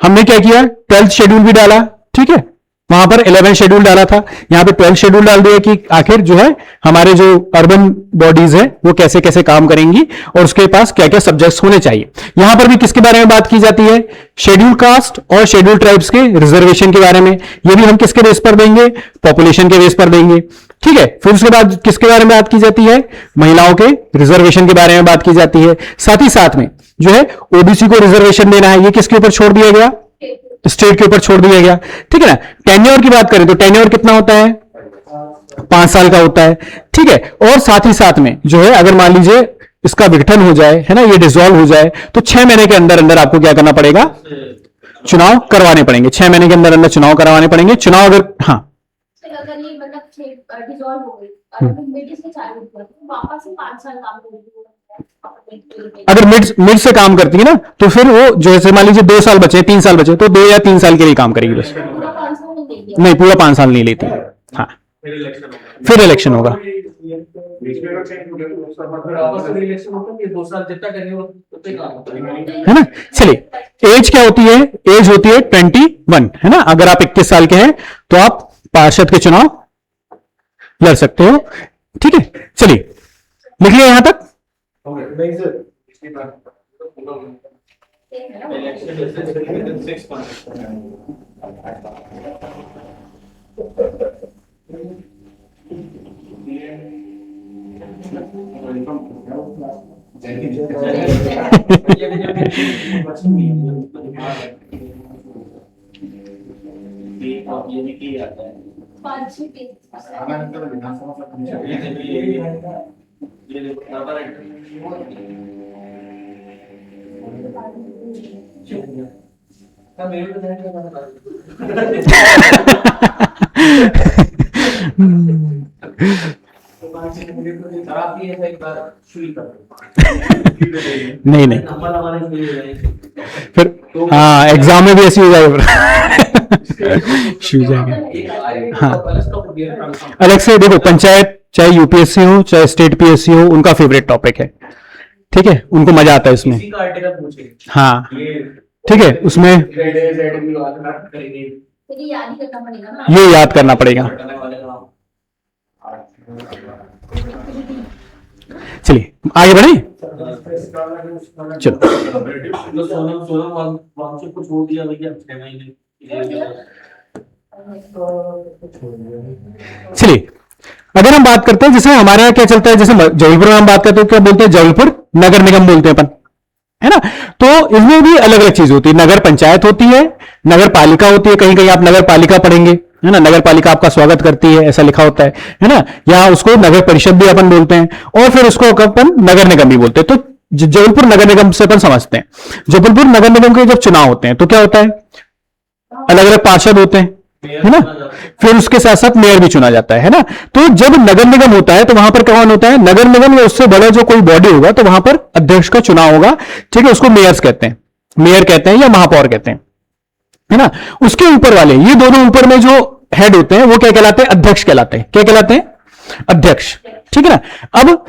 हमने क्या किया, 12th शेड्यूल भी डाला, ठीक है। वहां पर 11 शेड्यूल डाला था, यहां पे 12 शेड्यूल डाल दिया कि आखिर जो है हमारे जो अर्बन बॉडीज है वो कैसे कैसे काम करेंगी और उसके पास क्या क्या सब्जेक्ट्स होने चाहिए। यहां पर भी किसके बारे में बात की जाती है? शेड्यूल कास्ट और शेड्यूल ट्राइब्स के रिजर्वेशन के बारे में। ये भी हम किसके बेस पर देंगे? पॉपुलेशन के बेस पर देंगे, ठीक है। फिर उसके बाद किसके बारे में बात की जाती है? महिलाओं के रिजर्वेशन के बारे में बात की जाती है। साथ ही साथ में जो है ओबीसी को रिजर्वेशन देना है, ये किसके ऊपर छोड़ दिया गया? स्टेट के ऊपर छोड़ दिया गया, ठीक है ना। टेन्योर की बात करें तो टेन्योर कितना होता है? 5 साल का होता है, ठीक है। और साथ ही साथ में जो है, अगर मान लीजिए इसका विघटन हो जाए, है ना, ये डिसॉल्व हो जाए, तो 6 महीने के अंदर अंदर आपको क्या करना पड़ेगा? चुनाव करवाने पड़ेंगे। 6 महीने के अंदर अंदर चुनाव करवाने पड़ेंगे। चुनाव अगर, हाँ, अगर ये मतलब डिसॉल्व हो गई और अगर मिड से चालू हुआ तो वापस से 5 साल काम करेगी। अगर मिड से काम करती है ना, तो फिर वो जो है, मान लीजिए 2 साल बचे, 3 साल बचे, तो 2 या 3 साल के लिए काम करेगी बस, पूरा 5 साल नहीं देगी। नहीं, पूरा 5 साल नहीं लेती। हाँ, फिर इलेक्शन होगा, फिर इलेक्शन होगा, फिर आपस में इलेक्शन होगा, ये 2 साल जितना करेंगे उतना ही काम होगा। है ना। चलिए, एज क्या होती है? एज होती है 21, है ना। अगर आप 21 साल के हैं तो आप पार्षद के चुनाव लड़ सकते हो। ठीक है, चलिए लिख लिया यहां तक। नहीं सर, ये भी की जाता है 5-6 पेज आनंतर विधानसभा का कमिश्नर ये देखो नंबर मेरे को ध्यान सर आप ये एक बार शुरू कर नहीं नहीं, नंबर हमारे फिर हाँ एग्जाम में भी ऐसी हो जाएगा। शुरू जाएगा। हाँ। अलग से देखो, पंचायत चाहे यूपीएससी हो चाहे स्टेट पीएससी हो, उनका फेवरेट टॉपिक है। ठीक है, उनको मजा आता है इसमें। इसी का आर्टिकल पूछे हाँ ये ठीक है, उसमें ग्रेड ए जेड भी बात करेंगे फिर ये याद ही करना पड़ेगा ना। ये याद करना पड़ेगा। करने वाले का चलिए आगे बढ़े। चलो तो सोनम सोनम वांगचुक को छोड़ दिया भैया 6 महीने चलिए, अगर हम बात करते हैं, जैसे हमारे यहाँ क्या चलता है, जैसे जबलपुर में हम बात करते हैं तो क्या बोलते हैं, जबलपुर नगर निगम बोलते हैं अपन, है ना। तो इसमें भी अलग अलग चीज होती है। नगर पंचायत होती है, नगर पालिका होती है, कहीं कहीं आप नगर पालिका पढ़ेंगे, है ना। नगर पालिका आपका स्वागत करती है, ऐसा लिखा होता है ना। या उसको नगर परिषद भी अपन बोलते हैं, और फिर उसको अपन नगर निगम भी बोलते हैं। तो जबलपुर नगर निगम से अपन समझते हैं। जबलपुर नगर निगम के जब चुनाव होते हैं तो क्या होता है, अलग अलग पार्षद होते हैं, है ना। फिर उसके साथ साथ मेयर भी चुना जाता है ना। तो जब नगर निगम होता है तो वहां पर कौन होता है, नगर निगम या उससे बड़ा जो कोई बॉडी होगा, तो वहां पर अध्यक्ष का चुनाव होगा। ठीक है, उसको मेयर्स कहते हैं, मेयर कहते हैं या महापौर कहते हैं, है ना। उसके ऊपर वाले, ये दोनों ऊपर में जो हेड होते हैं वो क्या कहलाते हैं, अध्यक्ष कहलाते हैं। क्या कहलाते हैं, अध्यक्ष। ठीक है ना। अब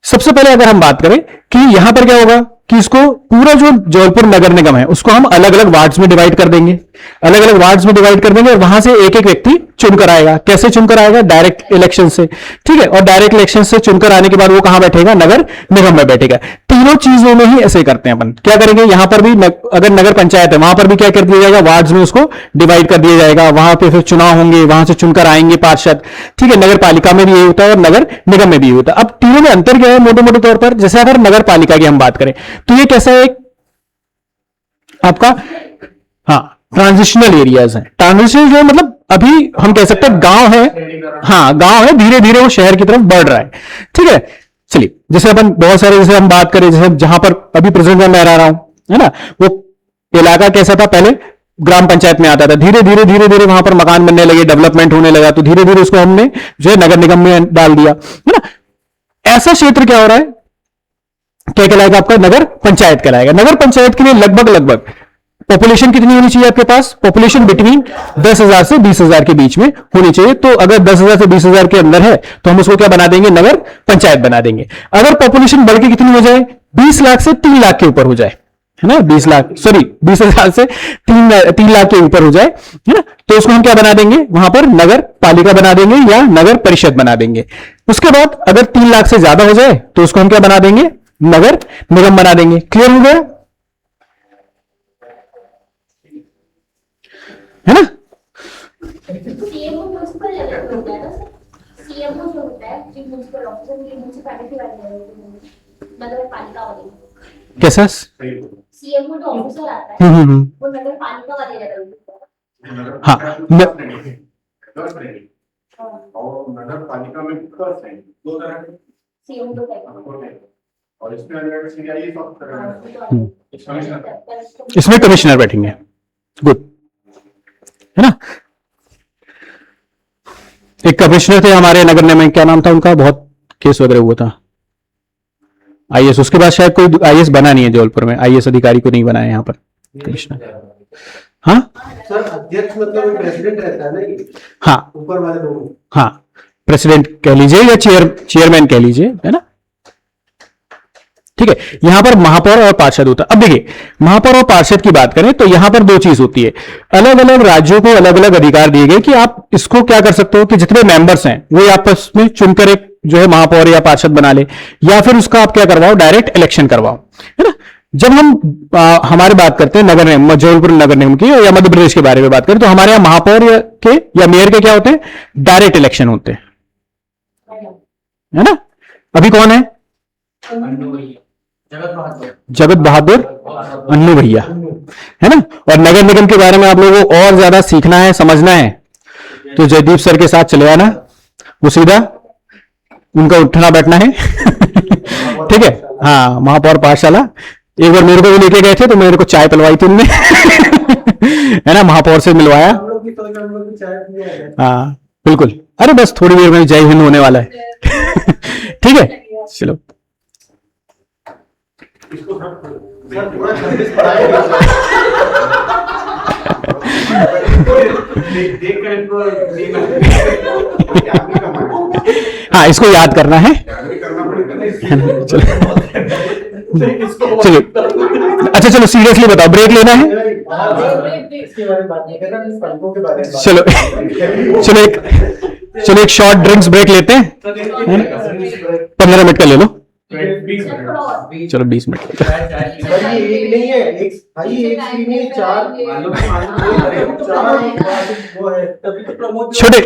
सबसे पहले अगर हम बात करें कि यहां पर क्या होगा कि इसको पूरा जो जबलपुर नगर निगम है उसको हम अलग अलग वार्ड्स में डिवाइड कर देंगे, अलग अलग वार्ड्स में डिवाइड कर देंगे, और वहां से एक एक व्यक्ति चुनकर आएगा। कैसे चुनकर आएगा, डायरेक्ट इलेक्शन से। ठीक है, और डायरेक्ट इलेक्शन से चुनकर आने के बाद वो कहां बैठेगा, नगर निगम में बैठेगा। तीनों चीजों में ही ऐसे करते हैं अपन। क्या करेंगे, यहां पर भी अगर नगर पंचायत है वहां पर भी क्या कर दिया जाएगा, वार्ड्स में उसको डिवाइड कर दिया जाएगा। वहां पे फिर चुनाव होंगे, वहां से चुनकर आएंगे पार्षद। ठीक है, नगर पालिका में भी यही होता है और नगर निगम में भी यही होता है। अब तीनों में अंतर क्या है मोटे मोटे तौर पर, जैसे अगर नगर पालिका की हम बात करें तो ये कैसा है, आपका हाँ ट्रांजिशनल एरियाज है। ट्रांजिशनल जो मतलब अभी हम कह सकते हैं गांव है, हाँ गांव है, धीरे धीरे वो शहर की तरफ बढ़ रहा है। ठीक है, चलिए जैसे अपन बहुत सारे, जैसे हम बात करें, जैसे जहां पर अभी प्रेजेंट में मैं रह रहा हूं, है ना, वो इलाका कैसा था, पहले ग्राम पंचायत में आता था, धीरे धीरे धीरे धीरे वहां पर मकान बनने लगे, डेवलपमेंट होने लगा, तो धीरे धीरे उसको हमने जो है नगर निगम में डाल दिया, है ना। ऐसा क्षेत्र क्या हो रहा है, क्या कहलाएगा आपका, नगर पंचायत कहलाएगा। नगर पंचायत के लिए लगभग लगभग पॉपुलेशन कितनी होनी चाहिए आपके पास, पॉपुलेशन बिटवीन 10,000 से 20,000 के बीच में होनी चाहिए। तो अगर 10,000 से 20,000 के अंदर है तो हम उसको क्या बना देंगे, नगर पंचायत बना देंगे। अगर पॉपुलेशन बढ़ के कितनी हो जाए, 20 लाख से 3 लाख के ऊपर हो जाए, है ना, 20,000 से 3 लाख के ऊपर हो जाए, है ना, तो उसको हम क्या बना देंगे, वहां पर नगर पालिका बना देंगे या नगर परिषद बना देंगे। उसके बाद अगर 3 लाख से ज्यादा हो जाए तो उसको हम क्या बना देंगे, नगर निगम बना देंगे। क्लियर हो गया, है ना। सीएमओ म्युनिसिपल लेवल पे होता है ना सर। सीएमओ जो होता है, चीफ म्युनिसिपल ऑफिसर, ये म्युनिसिपैलिटी वाले लेवल पे, नगर पालिका वाले। कैसा, सीएमओ जो ऑफिसर आता है वो नगर पालिका वाले लेवल पे हाँ और नगर पालिका में फर्स्ट है 2 तरह के सीएमओ तो कहता होते हैं और इसमें अलग सीआई सब तरह है। इसमें कमिश्नर बैठेंगे। गुड, है ना। एक कमिश्नर थे हमारे नगर निगम में, क्या नाम था उनका, बहुत केस वगैरह हुआ था, आईएएस। उसके बाद शायद कोई आईएएस बना नहीं है जबलपुर में, आईएएस अधिकारी को नहीं बनाया यहाँ पर कमिश्नर। हाँ सर अध्यक्ष मतलब प्रेसिडेंट रहता है ना, ये हाँ ऊपर वाले दोनों। हाँ, प्रेसिडेंट कह लीजिए या चेयरमैन कह लीजिए, है ना। ठीक है, यहां पर महापौर और पार्षद होता है। अब देखिए महापौर और पार्षद की बात करें तो यहां पर दो चीज होती है, अलग अलग राज्यों को अलग अलग अधिकार दिए गए कि आप इसको क्या कर सकते हो कि जितने मेंबर्स हैं वो आपस में चुनकर एक जो है महापौर या पार्षद बना ले, या फिर उसका आप क्या करवाओ, डायरेक्ट इलेक्शन करवाओ, है ना। जब हम हमारी बात करते हैं नगर निगम, जबलपुर नगर निगम की या मध्य प्रदेश के बारे में बात करें तो हमारे यहाँ महापौर के या मेयर के क्या होते हैं, डायरेक्ट इलेक्शन होते हैं, है ना। अभी कौन है, जगत बहादुर अन्नू भैया, है ना। और नगर निगम के बारे में आप लोगों को और ज्यादा सीखना है, समझना है, तो जयदीप सर के साथ चले आना, वो सीधा उनका उठना बैठना है ठीक है। हाँ, महापौर पाठशाला एक बार मेरे को भी लेके गए थे तो मेरे को चाय पिलवाई थी उनने है ना, महापौर से मिलवाया। हम लोग की तो चाय पी रहे हैं। हाँ बिल्कुल, अरे बस थोड़ी देर में जय हिंद होने वाला है ठीक है, चलो। इसको सर पूरा 26 पढ़ाया देख कर इनको याद भी करना हाँ, इसको याद करना है, करना पड़ेगा। चलो अच्छा चलो सीरियसली बताओ, ब्रेक लेना है, इसके बारे में बात नहीं करना, इस पलकों के बारे में बात चलो चलो एक शॉर्ट ड्रिंक्स ब्रेक लेते हैं, 15 मिनट का ले लो, चलो 20 मिनट भाई ये एक नहीं है, एक भाई एक ही नहीं, चार वो है, तभी तो प्रमोद छोटे इस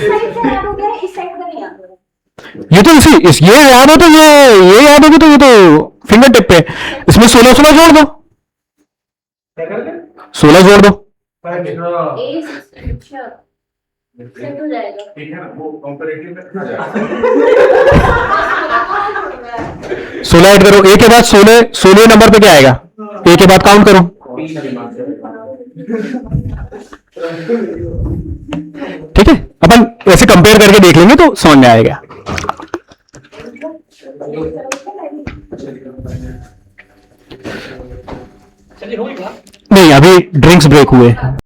साइड से याद हो गया, इस साइड का नहीं याद हो रहा। ये तो ये याद हो तो ये याद होगी तो ये तो फिंगर टिप पे, इसमें 16 जोड़ दो, क्या कर दे 16 जोड़ दो, सेट हो जाएगा। ठीक है ना, वो कंपैरेटिव में कितना जाएगा 16 ऐड करो, ए के बाद 16 नंबर पे क्या आएगा, ए के बाद काउंट करो, ठीक है। अपन ऐसे कंपेयर करके देख लेंगे तो समझ में आएगा। चलिए हो गया। नहीं, अभी ड्रिंक्स ब्रेक हुए।